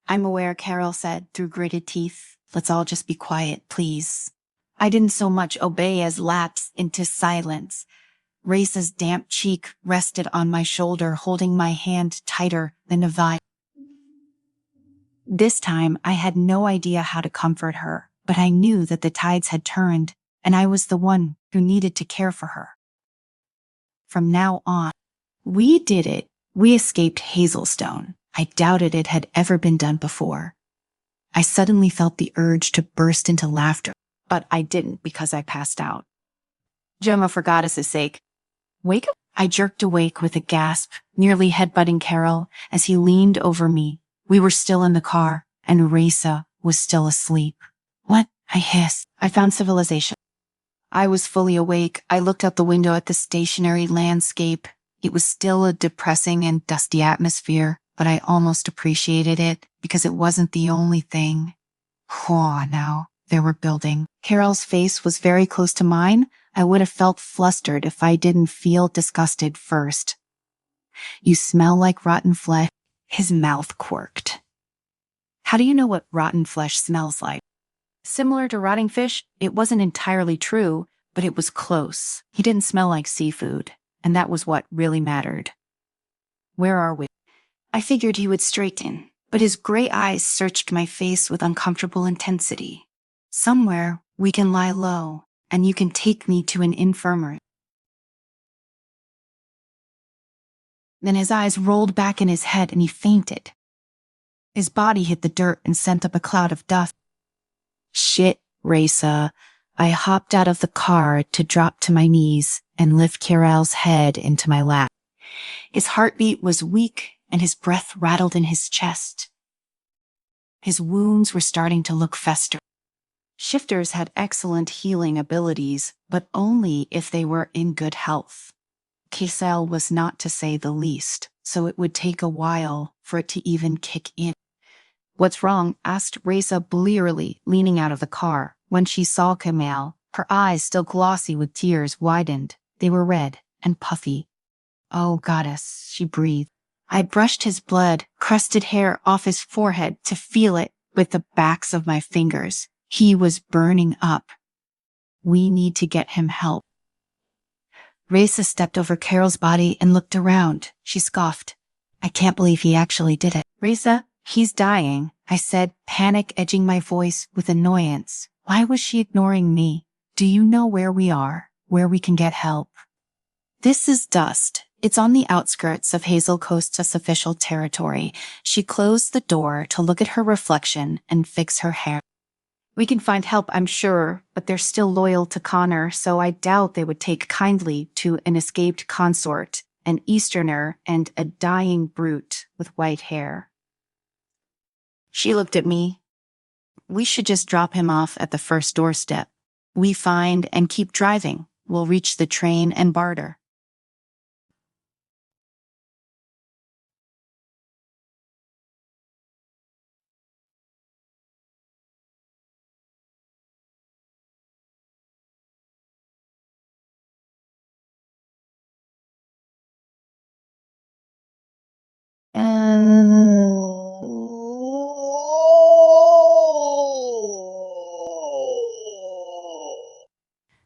I'm aware, Kael said through gritted teeth. Let's all just be quiet, please. I didn't so much obey as lapse into silence. Race's damp cheek rested on my shoulder, holding my hand tighter than a vice. This time, I had no idea how to comfort her, but I knew that the tides had turned, and I was the one who needed to care for her. From now on, we did it. We escaped Hazelstone. I doubted it had ever been done before. I suddenly felt the urge to burst into laughter, but I didn't because I passed out. Gemma, for goddess' sake, wake up. I jerked awake with a gasp, nearly headbutting Kael as he leaned over me. We were still in the car, and Raisa was still asleep. What? I hissed. I found civilization. I was fully awake. I looked out the window at the stationary landscape. It was still a depressing and dusty atmosphere, but I almost appreciated it because it wasn't the only thing. Now, there were buildings. Kael's face was very close to mine. I would have felt flustered if I didn't feel disgusted first. You smell like rotten flesh. His mouth quirked. How do you know what rotten flesh smells like? Similar to rotting fish, it wasn't entirely true, but it was close. He didn't smell like seafood, and that was what really mattered. Where are we? I figured he would straighten, but his gray eyes searched my face with uncomfortable intensity. Somewhere we can lie low, and you can take me to an infirmary. Then his eyes rolled back in his head and he fainted. His body hit the dirt and sent up a cloud of dust. Shit, Raisa. I hopped out of the car to drop to my knees and lift Kael's head into my lap. His heartbeat was weak and his breath rattled in his chest. His wounds were starting to look festered. Shifters had excellent healing abilities, but only if they were in good health. Kael was not, to say the least, so it would take a while for it to even kick in. What's wrong? Asked Raisa blearily, leaning out of the car. When she saw Kael, her eyes, still glossy with tears, widened. They were red and puffy. Oh, goddess, she breathed. I brushed his blood-crusted hair off his forehead to feel it with the backs of my fingers. He was burning up. We need to get him help. Raisa stepped over Kael's body and looked around. She scoffed. I can't believe he actually did it. Raisa, he's dying, I said, panic edging my voice with annoyance. Why was she ignoring me? Do you know where we are? Where we can get help? This is Dust. It's on the outskirts of Hazel Coast's official territory. She closed the door to look at her reflection and fix her hair. We can find help, I'm sure, but they're still loyal to Connor, so I doubt they would take kindly to an escaped consort, an Easterner, and a dying brute with white hair. She looked at me. We should just drop him off at the first doorstep. We find and keep driving. We'll reach the train and barter.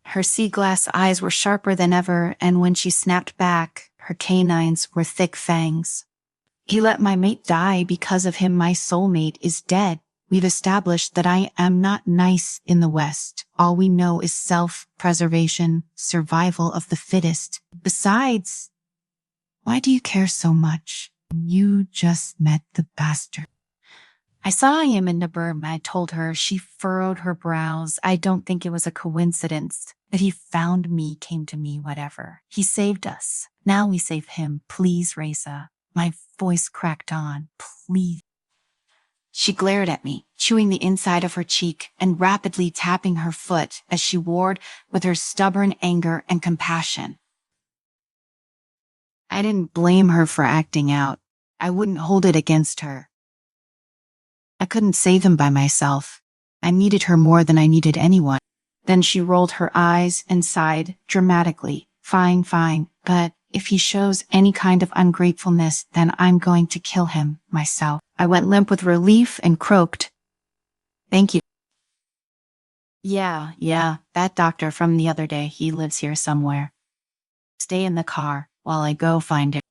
Her sea glass eyes were sharper than ever, and when she snapped back, her canines were thick fangs. He let my mate die. Because of him, my soulmate is dead. We've established that I am not nice in the West. All we know is self-preservation, survival of the fittest. Besides, why do you care so much? You just met the bastard. I saw him in the berm, I told her. She furrowed her brows. I don't think it was a coincidence that he found me, came to me, whatever. He saved us. Now we save him. Please, Raisa. My voice cracked on. Please. She glared at me, chewing the inside of her cheek and rapidly tapping her foot as she warred with her stubborn anger and compassion. I didn't blame her for acting out. I wouldn't hold it against her. I couldn't save him by myself. I needed her more than I needed anyone. Then she rolled her eyes and sighed dramatically. Fine, but if he shows any kind of ungratefulness, then I'm going to kill him myself. I went limp with relief and croaked, "Thank you." Yeah, that doctor from the other day, he lives here somewhere. Stay in the car while I go find him.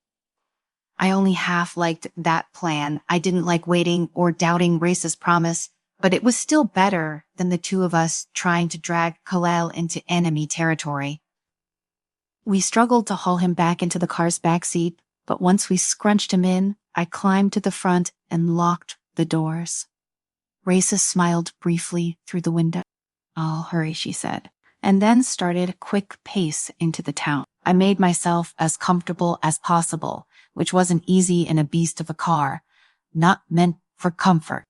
I only half liked that plan. I didn't like waiting or doubting Race's promise, but it was still better than the two of us trying to drag Kael into enemy territory. We struggled to haul him back into the car's backseat, but once we scrunched him in, I climbed to the front and locked the doors. Race smiled briefly through the window. "I'll hurry," she said, and then started a quick pace into the town. I made myself as comfortable as possible, which wasn't easy in a beast of a car, not meant for comfort.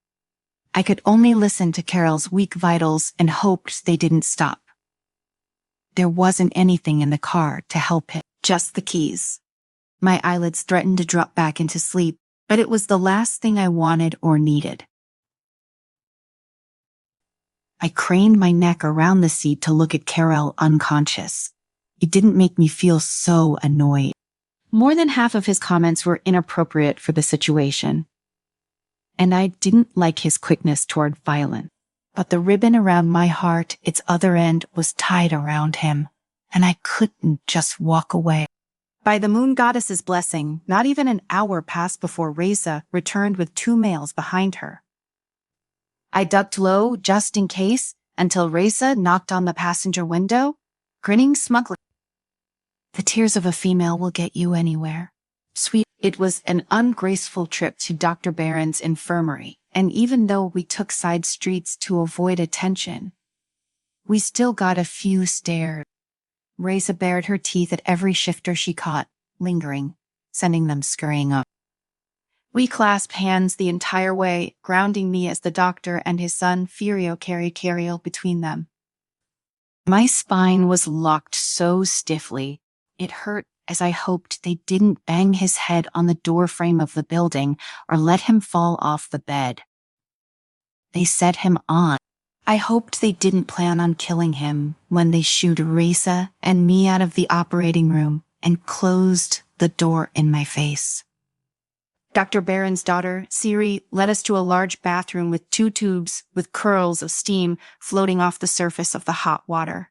I could only listen to Carol's weak vitals and hoped they didn't stop. There wasn't anything in the car to help him, just the keys. My eyelids threatened to drop back into sleep, but it was the last thing I wanted or needed. I craned my neck around the seat to look at Kael unconscious. It didn't make me feel so annoyed. More than half of his comments were inappropriate for the situation, and I didn't like his quickness toward violence. But the ribbon around my heart, its other end, was tied around him, and I couldn't just walk away. By the moon goddess's blessing, not even an hour passed before Reza returned with 2 males behind her. I ducked low just in case until Reza knocked on the passenger window, grinning smugly. The tears of a female will get you anywhere. Sweet. It was an ungraceful trip to Dr. Barron's infirmary, and even though we took side streets to avoid attention, we still got a few stares. Reza bared her teeth at every shifter she caught, lingering, sending them scurrying up. We clasped hands the entire way, grounding me as the doctor and his son Furio carried Kael between them. My spine was locked so stiffly, it hurt as I hoped they didn't bang his head on the doorframe of the building or let him fall off the bed. They set him on. I hoped they didn't plan on killing him when they shooed Reza and me out of the operating room and closed the door in my face. Dr. Barron's daughter, Siri, led us to a large bathroom with 2 tubes with curls of steam floating off the surface of the hot water.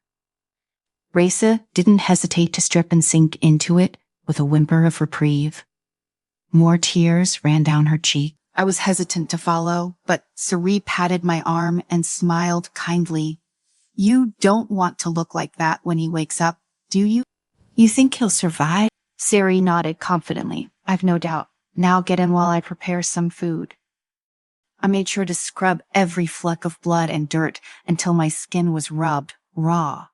Reza didn't hesitate to strip and sink into it with a whimper of reprieve. More tears ran down her cheek. I was hesitant to follow, but Siri patted my arm and smiled kindly. "You don't want to look like that when he wakes up, do you? You think he'll survive?" Siri nodded confidently. "I've no doubt. Now get in while I prepare some food." I made sure to scrub every fleck of blood and dirt until my skin was rubbed raw.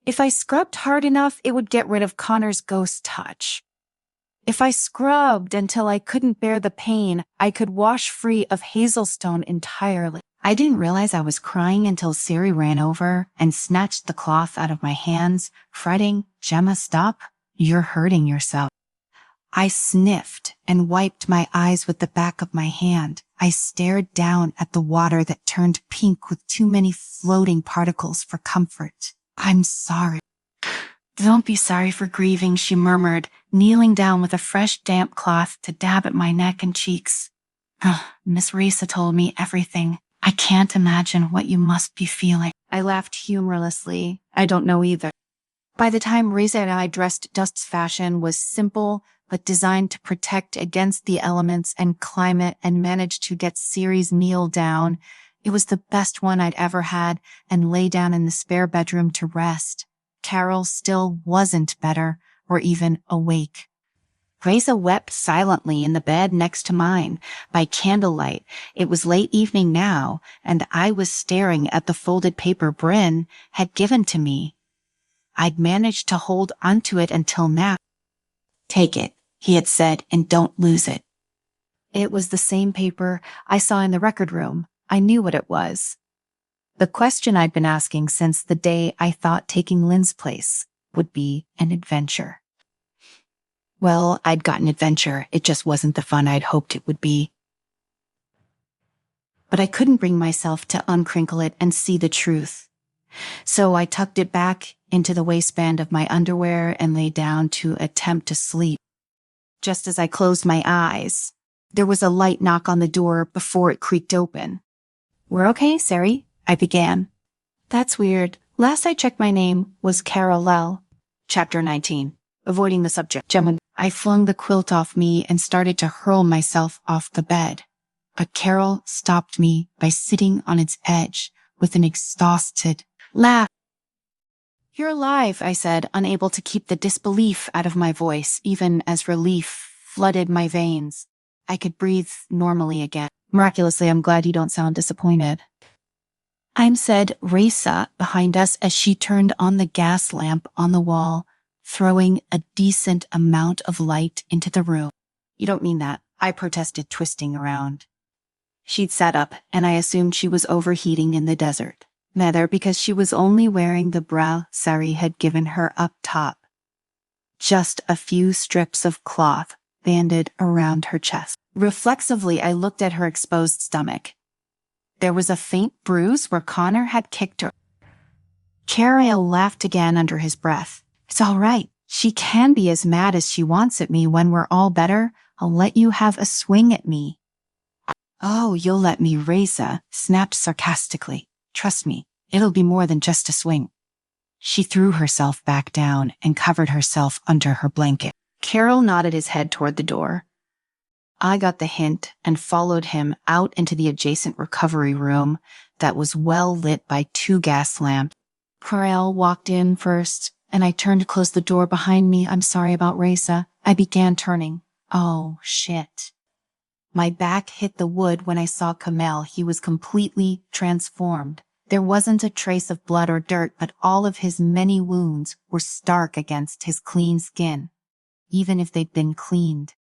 If I scrubbed hard enough, it would get rid of Connor's ghost touch. If I scrubbed until I couldn't bear the pain, I could wash free of Hazelstone entirely. I didn't realize I was crying until Siri ran over and snatched the cloth out of my hands, fretting, "Gemma, stop. You're hurting yourself." I sniffed and wiped my eyes with the back of my hand. I stared down at the water that turned pink with too many floating particles for comfort. "I'm sorry." "Don't be sorry for grieving," she murmured, kneeling down with a fresh damp cloth to dab at my neck and cheeks. "Miss Risa told me everything. I can't imagine what you must be feeling." I laughed humorlessly. "I don't know either." By the time Risa and I dressed, Dust's fashion was simple but designed to protect against the elements and climate, and managed to get Siri's kneel down. It was the best one I'd ever had, and lay down in the spare bedroom to rest. Carol still wasn't better or even awake. Reza wept silently in the bed next to mine. By candlelight, it was late evening now, and I was staring at the folded paper Bryn had given to me. I'd managed to hold onto it until now. "Take it," he had said, "and don't lose it." It was the same paper I saw in the record room. I knew what it was. The question I'd been asking since the day I thought taking Lynn's place would be an adventure. Well, I'd got an adventure. It just wasn't the fun I'd hoped it would be. But I couldn't bring myself to uncrinkle it and see the truth. So I tucked it back into the waistband of my underwear and lay down to attempt to sleep. Just as I closed my eyes, there was a light knock on the door before it creaked open. "We're okay, Sari," I began. "That's weird. Last I checked, my name was Kael." Chapter 19. Avoiding the subject. Gemma. I flung the quilt off me and started to hurl myself off the bed. But Carol stopped me by sitting on its edge with an exhausted laugh. "You're alive," I said, unable to keep the disbelief out of my voice, even as relief flooded my veins. I could breathe normally again. "Miraculously, I'm glad you don't sound disappointed." Said Raisa behind us as she turned on the gas lamp on the wall, throwing a decent amount of light into the room. "You don't mean that," I protested, twisting around. She'd sat up, and I assumed she was overheating in the desert. Neither, because she was only wearing the bra Sari had given her up top. Just a few strips of cloth banded around her chest. Reflexively, I looked at her exposed stomach. There was a faint bruise where Connor had kicked her. Kael laughed again under his breath. "It's all right. She can be as mad as she wants at me. When we're all better, I'll let you have a swing at me." "Oh, you'll let me," Raisa snapped sarcastically. "Trust me, it'll be more than just a swing." She threw herself back down and covered herself under her blanket. Kael nodded his head toward the door. I got the hint and followed him out into the adjacent recovery room that was well lit by 2 gas lamps. Kael walked in first, and I turned to close the door behind me. "I'm sorry about Raisa." I began turning. Oh, shit. My back hit the wood when I saw Kael. He was completely transformed. There wasn't a trace of blood or dirt, but all of his many wounds were stark against his clean skin, even if they'd been cleaned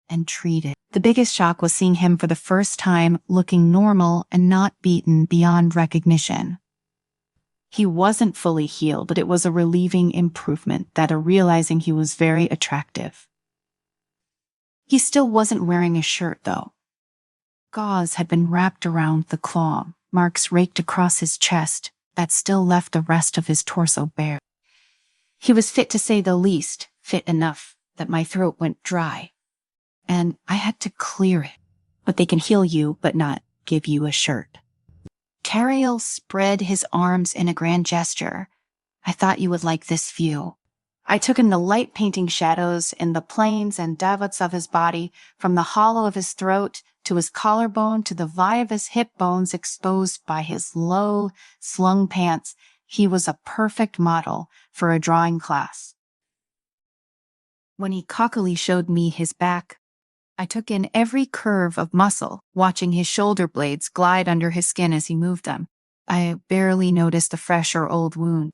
and treated. The biggest shock was seeing him for the first time looking normal and not beaten beyond recognition. He wasn't fully healed, but it was a relieving improvement that realizing he was very attractive. He still wasn't wearing a shirt, though. Gauze had been wrapped around the claw, marks raked across his chest that still left the rest of his torso bare. He was fit, to say the least, fit enough that my throat went dry, and I had to clear it. But they can heal you, but not give you a shirt. Kael spread his arms in a grand gesture. "I thought you would like this view." I took in the light painting shadows in the planes and davits of his body, from the hollow of his throat to his collarbone to the V of his hip bones exposed by his low, slung pants. He was a perfect model for a drawing class. When he cockily showed me his back, I took in every curve of muscle, watching his shoulder blades glide under his skin as he moved them. I barely noticed a fresh or old wound.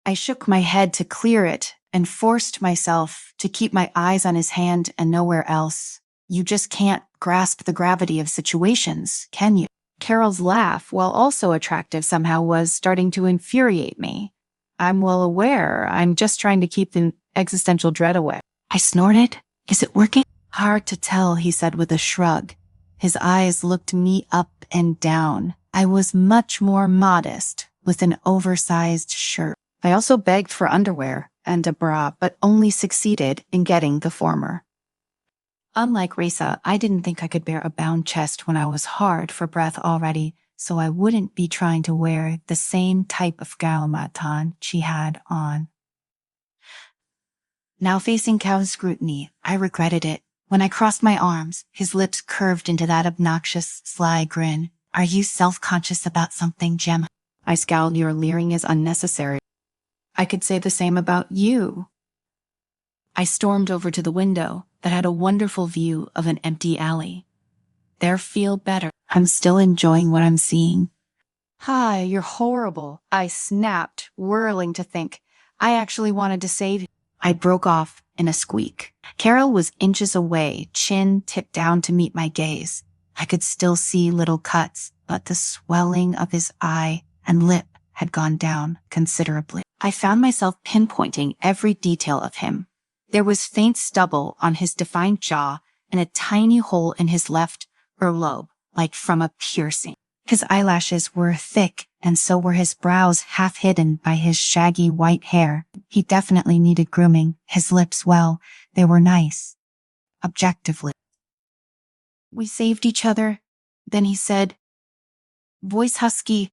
I shook my head to clear it and forced myself to keep my eyes on his hand and nowhere else. You just can't grasp the gravity of situations, can you? Carol's laugh, while also attractive somehow, was starting to infuriate me. "I'm well aware. I'm just trying to keep the existential dread away." I snorted. "Is it working?" "Hard to tell," he said with a shrug. His eyes looked me up and down. I was much more modest with an oversized shirt. I also begged for underwear and a bra, but only succeeded in getting the former. Unlike Raisa, I didn't think I could bear a bound chest when I was hard for breath already, so I wouldn't be trying to wear the same type of galmatan she had on. Now facing Kael's scrutiny, I regretted it. When I crossed my arms, his lips curved into that obnoxious, sly grin. "Are you self-conscious about something, Gemma?" I scowled. "Your leering is unnecessary. I could say the same about you." I stormed over to the window that had a wonderful view of an empty alley. "There, feel better. I'm still enjoying what I'm seeing." "Hi, you're horrible," I snapped, whirling to think. "I actually wanted to save you." I broke off in a squeak. Kael was inches away, chin tipped down to meet my gaze. I could still see little cuts, but the swelling of his eye and lip had gone down considerably. I found myself pinpointing every detail of him. There was faint stubble on his defined jaw and a tiny hole in his left earlobe, like from a piercing. His eyelashes were thick, and so were his brows, half hidden by his shaggy white hair. He definitely needed grooming. His lips, well, they were nice. Objectively. We saved each other. Then he said, voice husky.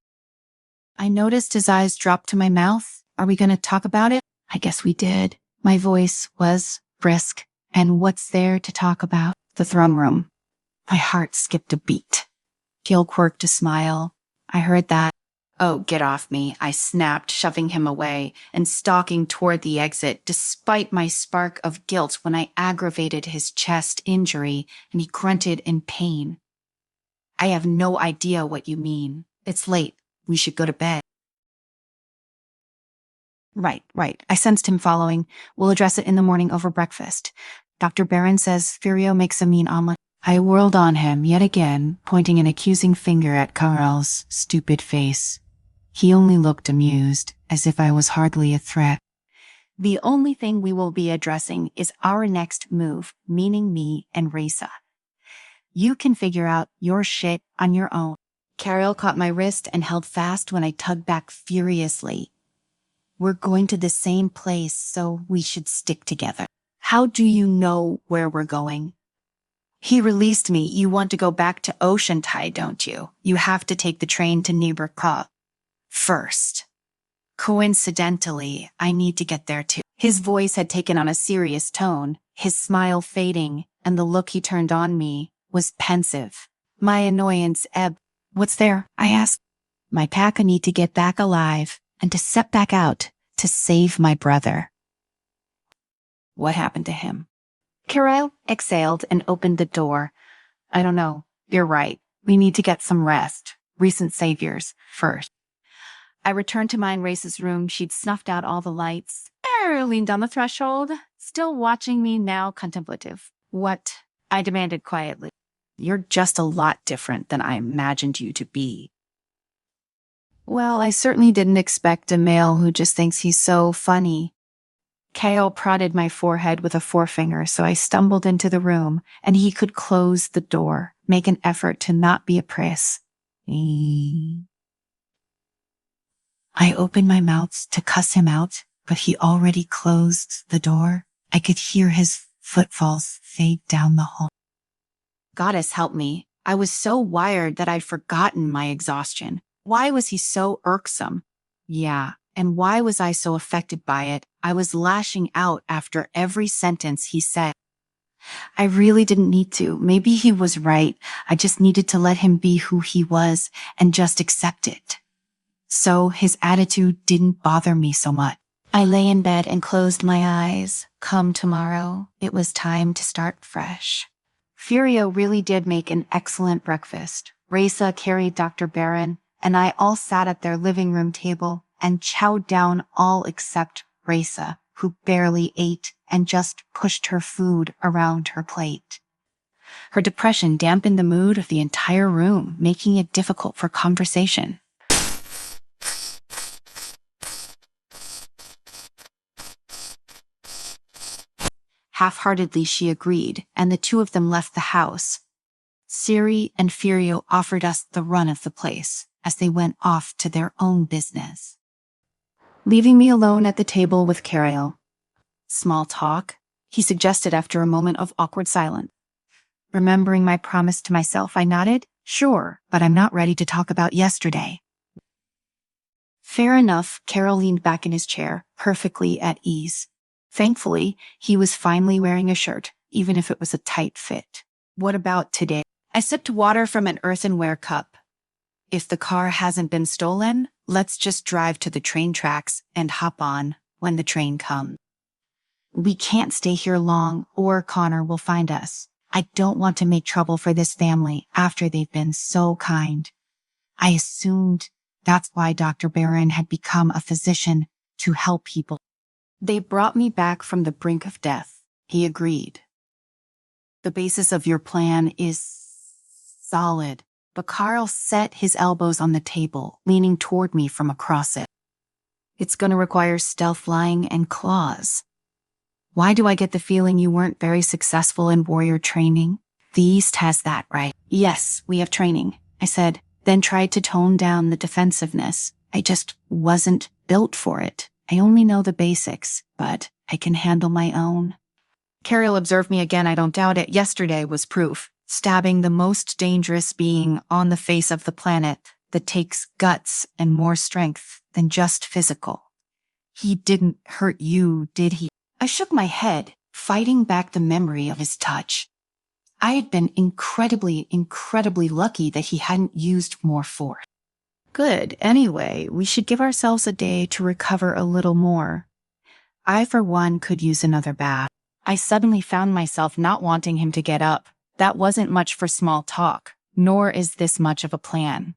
I noticed his eyes drop to my mouth. Are we going to talk about it? I guess we did. My voice was brisk. And what's there to talk about? The throne room. My heart skipped a beat. Kael quirked a smile. I heard that. Oh, get off me, I snapped, shoving him away and stalking toward the exit despite my spark of guilt when I aggravated his chest injury and he grunted in pain. I have no idea what you mean. It's late. We should go to bed. Right. I sensed him following. We'll address it in the morning over breakfast. Dr. Barron says Furio makes a mean omelet. I whirled on him yet again, pointing an accusing finger at Kael's stupid face. He only looked amused, as if I was hardly a threat. The only thing we will be addressing is our next move, meaning me and Raisa. You can figure out your shit on your own. Kael caught my wrist and held fast when I tugged back furiously. We're going to the same place, so we should stick together. How do you know where we're going? He released me. You want to go back to Oceantide, don't you? You have to take the train to Nibrka first. Coincidentally, I need to get there too. His voice had taken on a serious tone, his smile fading, and the look he turned on me was pensive. My annoyance ebbed. What's there? I asked. My pack. I need to get back alive and to step back out to save my brother. What happened to him? Kael exhaled and opened the door. I don't know. You're right. We need to get some rest. Recent saviors first. I returned to mine Race's room. She'd snuffed out all the lights. Leaned on the threshold, still watching me now contemplative. What? I demanded quietly. You're just a lot different than I imagined you to be. Well, I certainly didn't expect a male who just thinks he's so funny. Kael prodded my forehead with a forefinger, so I stumbled into the room, and he could close the door, make an effort to not be a press. I opened my mouth to cuss him out, but he already closed the door. I could hear his footfalls fade down the hall. Goddess help me. I was so wired that I'd forgotten my exhaustion. Why was he so irksome? Yeah, and why was I so affected by it? I was lashing out after every sentence he said. I really didn't need to. Maybe he was right. I just needed to let him be who he was and just accept it. So his attitude didn't bother me so much. I lay in bed and closed my eyes. Come tomorrow, it was time to start fresh. Furio really did make an excellent breakfast. Raisa carried Dr. Barron, and I all sat at their living room table and chowed down all except Raisa, who barely ate and just pushed her food around her plate. Her depression dampened the mood of the entire room, making it difficult for conversation. Half-heartedly she agreed, and the two of them left the house. Siri and Furio offered us the run of the place as they went off to their own business, leaving me alone at the table with Kael. Small talk, he suggested after a moment of awkward silence. Remembering my promise to myself, I nodded. Sure, but I'm not ready to talk about yesterday. Fair enough, Kael leaned back in his chair, perfectly at ease. Thankfully, he was finally wearing a shirt, even if it was a tight fit. What about today? I sipped water from an earthenware cup. If the car hasn't been stolen, let's just drive to the train tracks and hop on when the train comes. We can't stay here long or Connor will find us. I don't want to make trouble for this family after they've been so kind. I assumed that's why Dr. Barron had become a physician to help people. They brought me back from the brink of death. He agreed. The basis of your plan is solid, but Carl set his elbows on the table, leaning toward me from across it. It's gonna require stealth flying and claws. Why do I get the feeling you weren't very successful in warrior training? The East has that, right? Yes, we have training, I said, then tried to tone down the defensiveness. I just wasn't built for it. I only know the basics, but I can handle my own. Kael observed me again, I don't doubt it. Yesterday was proof. Stabbing the most dangerous being on the face of the planet that takes guts and more strength than just physical. He didn't hurt you, did he? I shook my head, fighting back the memory of his touch. I had been incredibly lucky that he hadn't used more force. Good. Anyway, we should give ourselves a day to recover a little more. I, for one, could use another bath. I suddenly found myself not wanting him to get up. That wasn't much for small talk, nor is this much of a plan.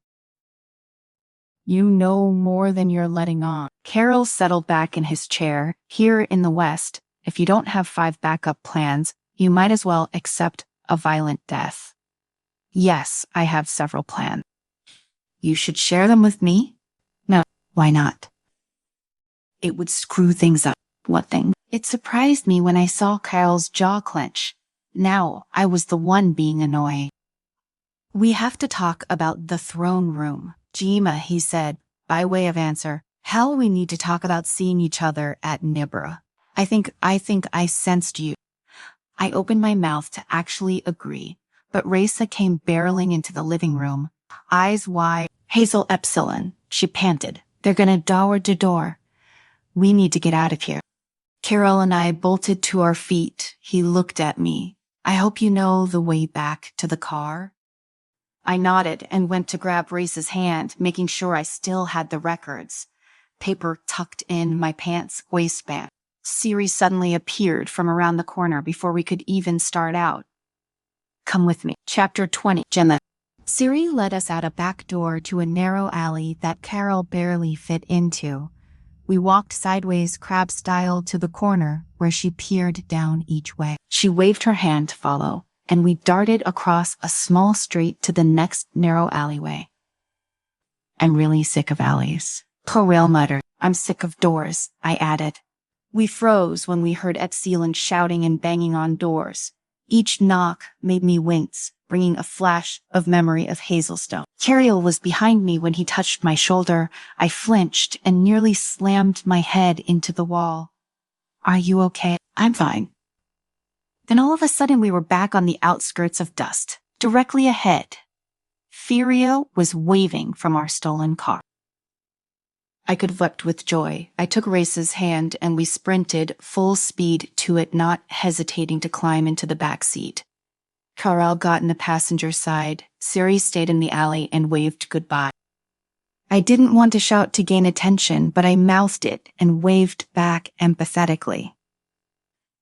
You know more than you're letting on. Kael settled back in his chair. Here in the West, if you don't have 5 backup plans, you might as well accept a violent death. Yes, I have several plans. You should share them with me? No, why not? It would screw things up. What thing? It surprised me when I saw Kael's jaw clench. Now I was the one being annoyed. We have to talk about the throne room, Gemma, he said, by way of answer. Hell, we need to talk about seeing each other at Nibra. I think I sensed you. I opened my mouth to actually agree, but Raisa came barreling into the living room, eyes wide. Hazel Epsilon, she panted. They're gonna door to door. We need to get out of here. Kael and I bolted to our feet. He looked at me. I hope you know the way back to the car. I nodded and went to grab Raisa's hand, making sure I still had the records. Paper tucked in my pants waistband. Siri suddenly appeared from around the corner before we could even start out. Come with me. Chapter 20. Gemma. Siri led us out a back door to a narrow alley that Kael barely fit into. We walked sideways crab-style to the corner where she peered down each way. She waved her hand to follow, and we darted across a small street to the next narrow alleyway. I'm really sick of alleys. Kael muttered. I'm sick of doors, I added. We froze when we heard Epsilon shouting and banging on doors. Each knock made me wince, bringing a flash of memory of Hazelstone. Kael was behind me when he touched my shoulder. I flinched and nearly slammed my head into the wall. Are you okay? I'm fine. Then all of a sudden we were back on the outskirts of dust, directly ahead. Furio was waving from our stolen car. I could wept with joy. I took Raisa's hand and we sprinted full speed to it, not hesitating to climb into the back seat. Kael got in the passenger side. Siri stayed in the alley and waved goodbye. I didn't want to shout to gain attention, but I mouthed it and waved back empathetically.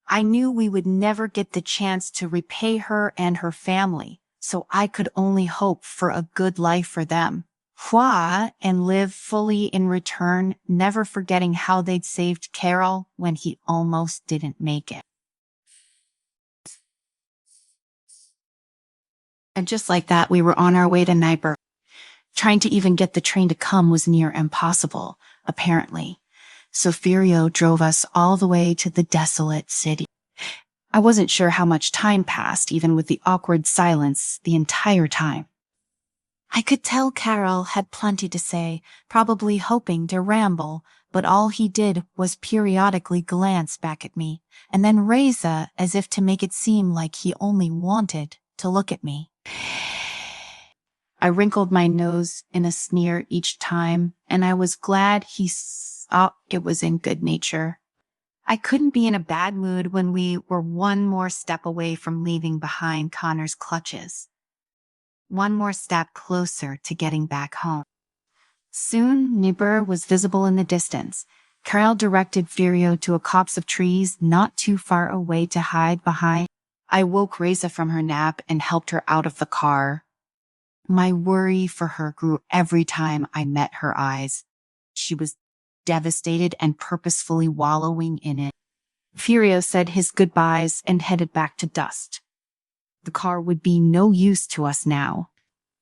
I knew we would never get the chance to repay her and her family, so I could only hope for a good life for them. And live fully in return, never forgetting how they'd saved Kael when he almost didn't make it. And just like that, we were on our way to Nibra. Trying to even get the train to come was near impossible, apparently. So Furio drove us all the way to the desolate city. I wasn't sure how much time passed, even with the awkward silence the entire time. I could tell Kael had plenty to say, probably hoping to ramble, but all he did was periodically glance back at me, and then Raisa as if to make it seem like he only wanted to look at me. I wrinkled my nose in a sneer each time, and I was glad he saw it was in good nature. I couldn't be in a bad mood when we were one more step away from leaving behind Connor's clutches. One more step closer to getting back home. Soon, Nibra was visible in the distance. Kael directed Furio to a copse of trees not too far away to hide behind. I woke Raisa from her nap and helped her out of the car. My worry for her grew every time I met her eyes. She was devastated and purposefully wallowing in it. Furio said his goodbyes and headed back to Dust. The car would be no use to us now.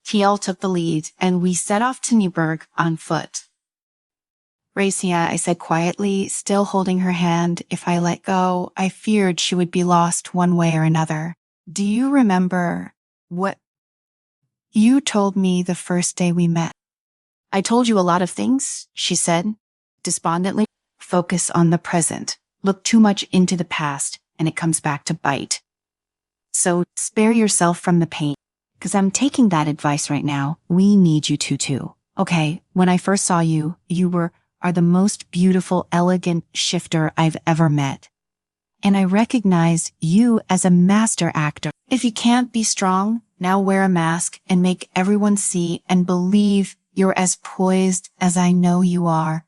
Kael took the lead, and we set off to Newburgh on foot. Racia, I said quietly, still holding her hand. If I let go, I feared she would be lost one way or another. Do you remember what you told me the first day we met? I told you a lot of things, she said, despondently. Focus on the present. Look too much into the past, and it comes back to bite. So spare yourself from the pain. Because I'm taking that advice right now. We need you to too. Okay, when I first saw you, you are the most beautiful, elegant shifter I've ever met. And I recognize you as a master actor. If you can't be strong, now wear a mask and make everyone see and believe you're as poised as I know you are.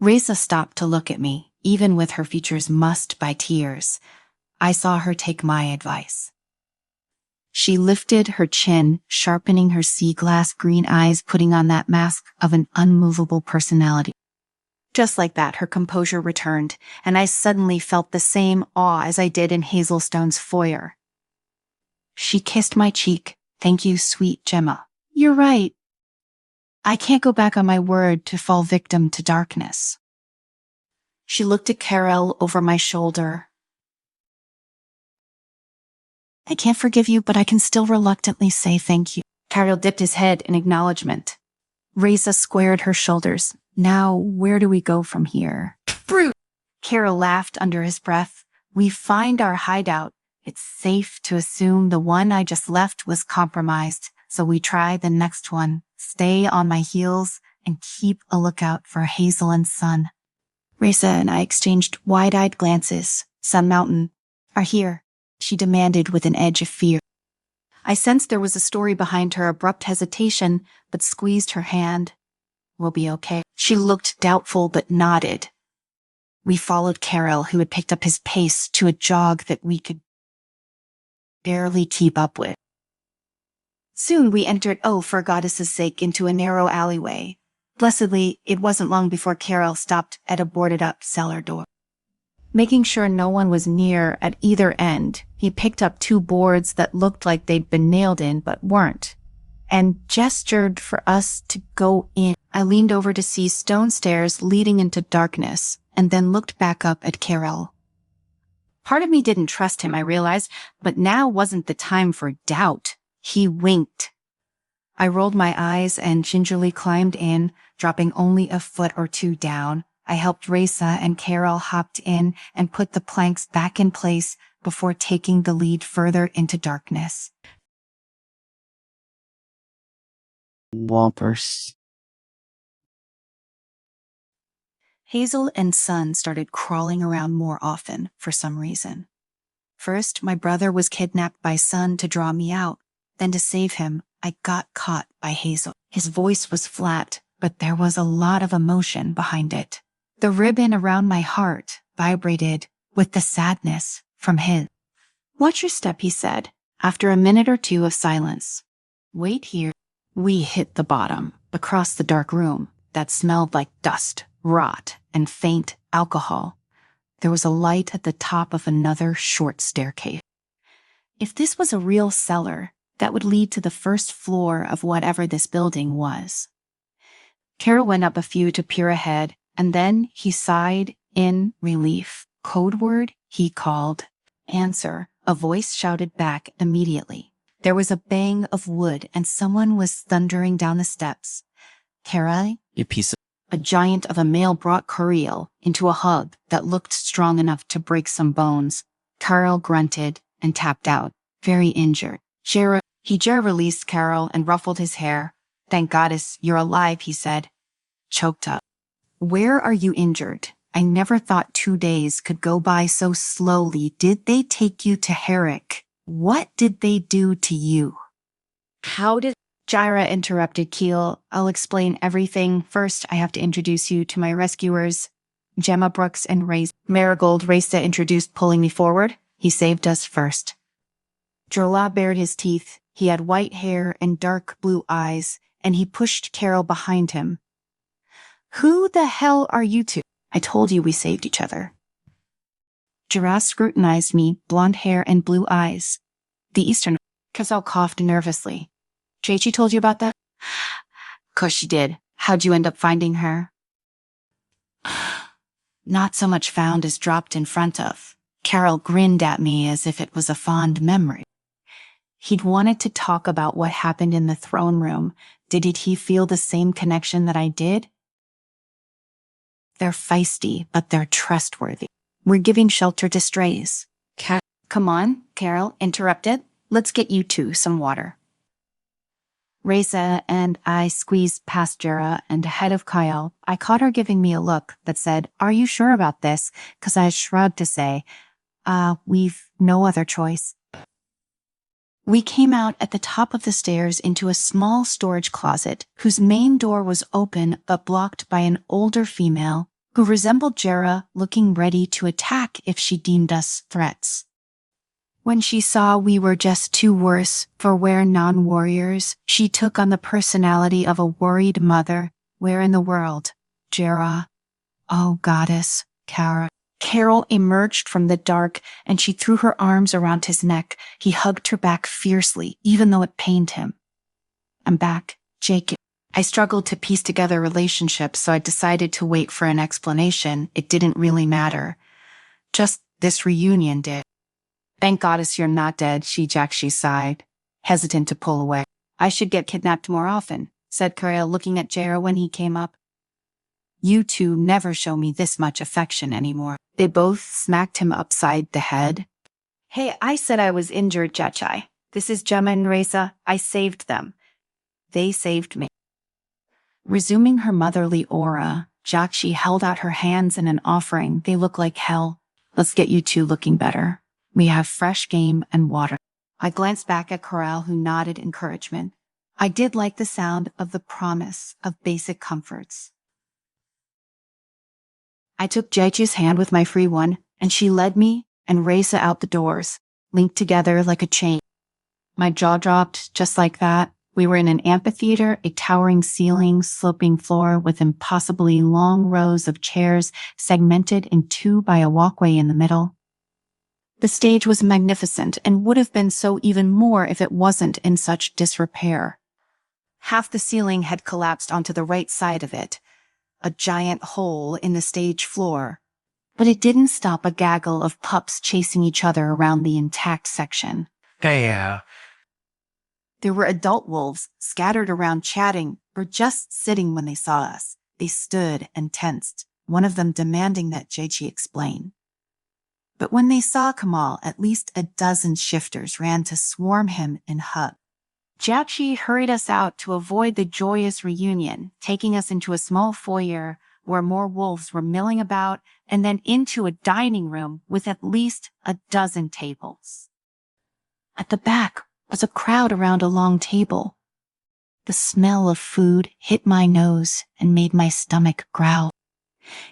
Raisa stopped to look at me, even with her features mussed by tears. I saw her take my advice. She lifted her chin, sharpening her sea-glass green eyes, putting on that mask of an unmovable personality. Just like that, her composure returned, and I suddenly felt the same awe as I did in Hazelstone's foyer. She kissed my cheek. Thank you, sweet Gemma. You're right. I can't go back on my word to fall victim to darkness. She looked at Kael over my shoulder. I can't forgive you, but I can still reluctantly say thank you. Kael dipped his head in acknowledgement. Raisa squared her shoulders. Now, where do we go from here? Brute! Kael laughed under his breath. We find our hideout. It's safe to assume the one I just left was compromised, so we try the next one. Stay on my heels and keep a lookout for Hazel and Sun. Raisa and I exchanged wide-eyed glances. Sun Mountain are here, she demanded with an edge of fear. I sensed there was a story behind her abrupt hesitation, but squeezed her hand. We'll be okay. She looked doubtful but nodded. We followed Kael, who had picked up his pace to a jog that we could barely keep up with. Soon we entered, for goddess's sake, into a narrow alleyway. Blessedly, it wasn't long before Kael stopped at a boarded-up cellar door. Making sure no one was near at either end, he picked up two boards that looked like they'd been nailed in but weren't, and gestured for us to go in. I leaned over to see stone stairs leading into darkness, and then looked back up at Kael. Part of me didn't trust him, I realized, but now wasn't the time for doubt. He winked. I rolled my eyes and gingerly climbed in, dropping only a foot or two down. I helped Raisa, and Kael hopped in and put the planks back in place before taking the lead further into darkness. Whoppers. Hazel and Sun started crawling around more often for some reason. First, my brother was kidnapped by Sun to draw me out. Then to save him, I got caught by Hazel. His voice was flat, but there was a lot of emotion behind it. The ribbon around my heart vibrated with the sadness from his. Watch your step, he said, after a minute or two of silence. Wait here. We hit the bottom, across the dark room that smelled like dust, rot, and faint alcohol. There was a light at the top of another short staircase. If this was a real cellar, that would lead to the first floor of whatever this building was. Kael went up a few to peer ahead, and then he sighed in relief. Code word, he called. Answer, a voice shouted back immediately. There was a bang of wood, and someone was thundering down the steps. Kael, You piece of... a giant of a male brought Kael into a hug that looked strong enough to break some bones. Kael grunted and tapped out, very injured. He released Kael and ruffled his hair. Thank goddess you're alive, he said. Choked up. Where are you injured? I never thought 2 days could go by so slowly. Did they take you to Herrick? What did they do to you? How did... Jira interrupted Kael. I'll explain everything. First, I have to introduce you to my rescuers, Gemma, Brooks, and Marigold. Raisa introduced, pulling me forward. He saved us first. Jorla bared his teeth. He had white hair and dark blue eyes, and he pushed Kael behind him. Who the hell are you two? I told you we saved each other. Jira scrutinized me, blonde hair and blue eyes. The Eastern. Kael coughed nervously. Jaichi told you about that? 'Cause she did. How'd you end up finding her? Not so much found as dropped in front of. Kael grinned at me as if it was a fond memory. He'd wanted to talk about what happened in the throne room. Did he feel the same connection that I did? They're feisty, but they're trustworthy. We're giving shelter to strays. Come on, Kael interrupted. Let's get you two some water. Reza and I squeezed past Jira, and ahead of Kael, I caught her giving me a look that said, "Are you sure about this?" 'Cause I shrugged to say, we've no other choice. We came out at the top of the stairs into a small storage closet whose main door was open but blocked by an older female who resembled Jira, looking ready to attack if she deemed us threats. When she saw we were just too worse for wear non-warriors, she took on the personality of a worried mother. Where in the world? Jira. Oh, goddess, Kara. Kael emerged from the dark and she threw her arms around his neck. He hugged her back fiercely, even though it pained him. I'm back, Jake. I struggled to piece together relationships, so I decided to wait for an explanation. It didn't really matter. Just this reunion did. Thank goddess you're not dead, she sighed, hesitant to pull away. I should get kidnapped more often, said Kael, looking at Jira when he came up. You two never show me this much affection anymore. They both smacked him upside the head. Hey, I said I was injured, Jachai. This is Gemma and Reza. I saved them. They saved me. Resuming her motherly aura, Jakshi held out her hands in an offering. They look like hell. Let's get you two looking better. We have fresh game and water. I glanced back at Kael, who nodded encouragement. I did like the sound of the promise of basic comforts. I took Jaichi's hand with my free one, and she led me and Reza out the doors, linked together like a chain. My jaw dropped just like that. We were in an amphitheater, a towering ceiling, sloping floor with impossibly long rows of chairs segmented in two by a walkway in the middle. The stage was magnificent and would have been so even more if it wasn't in such disrepair. Half the ceiling had collapsed onto the right side of it, a giant hole in the stage floor. But it didn't stop a gaggle of pups chasing each other around the intact section. Yeah. There were adult wolves scattered around chatting or just sitting when they saw us. They stood and tensed, one of them demanding that Jaichi explain. But when they saw Kamal, at least a dozen shifters ran to swarm him and hug. Jaichi hurried us out to avoid the joyous reunion, taking us into a small foyer where more wolves were milling about, and then into a dining room with at least a dozen tables. At the back was a crowd around a long table. The smell of food hit my nose and made my stomach growl.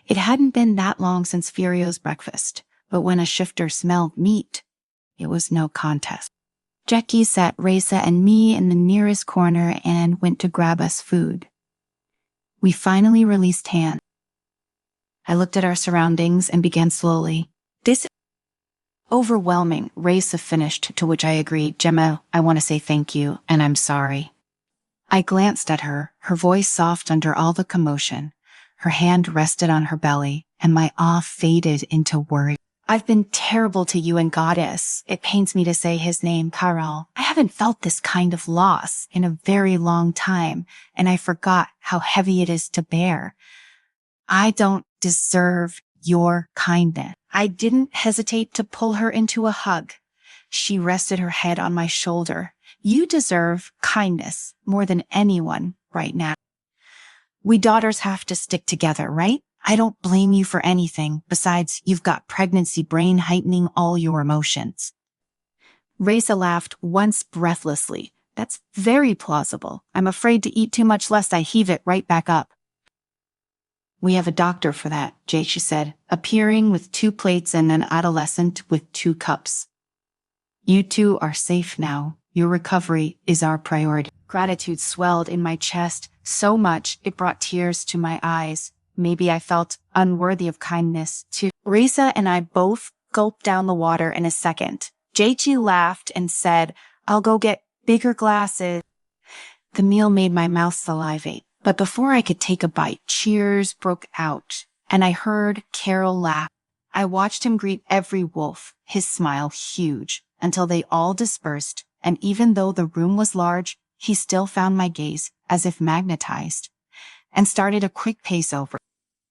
It hadn't been that long since Furio's breakfast, but when a shifter smelled meat, it was no contest. Jackie sat Reza and me in the nearest corner and went to grab us food. We finally released hands. I looked at our surroundings and began slowly. This is overwhelming, Reza finished, to which I agreed. Gemma, I want to say thank you, and I'm sorry. I glanced at her, her voice soft under all the commotion. Her hand rested on her belly, and my awe faded into worry. I've been terrible to you and Goddess. It pains me to say his name, Kael. I haven't felt this kind of loss in a very long time, and I forgot how heavy it is to bear. I don't deserve your kindness. I didn't hesitate to pull her into a hug. She rested her head on my shoulder. You deserve kindness more than anyone right now. We daughters have to stick together, right? I don't blame you for anything. Besides, you've got pregnancy brain heightening all your emotions. Reza laughed once breathlessly. That's very plausible. I'm afraid to eat too much lest I heave it right back up. We have a doctor for that, Jaichi said, appearing with 2 plates and an adolescent with 2 cups. You two are safe now. Your recovery is our priority. Gratitude swelled in my chest so much it brought tears to my eyes. Maybe I felt unworthy of kindness too. Reza and I both gulped down the water in a second. JG laughed and said, "I'll go get bigger glasses." The meal made my mouth salivate, but before I could take a bite, cheers broke out, and I heard Carol laugh. I watched him greet every wolf, his smile huge, until they all dispersed, and even though the room was large, he still found my gaze as if magnetized, and started a quick pace over.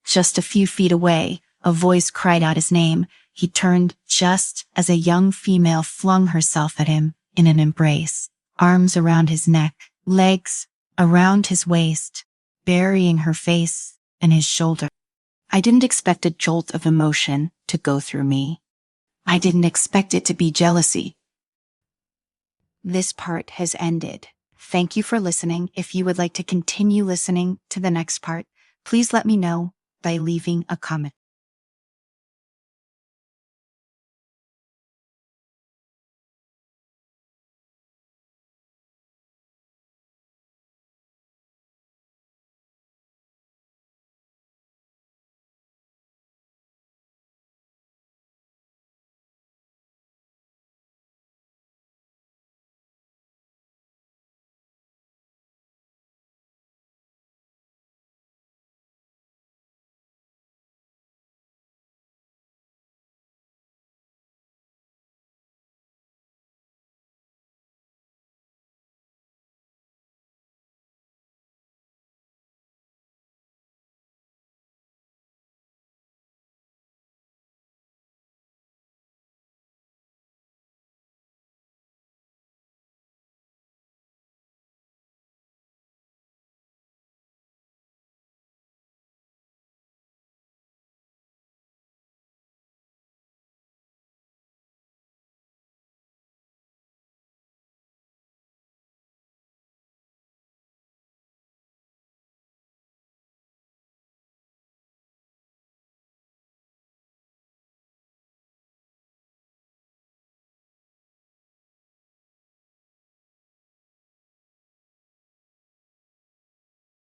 Just a few feet away, a voice cried out his name. He turned just as a young female flung herself at him in an embrace, arms around his neck, legs around his waist, burying her face in his shoulder. I didn't expect a jolt of emotion to go through me. I didn't expect it to be jealousy. This part has ended. Thank you for listening. If you would like to continue listening to the next part, please let me know by leaving a comment.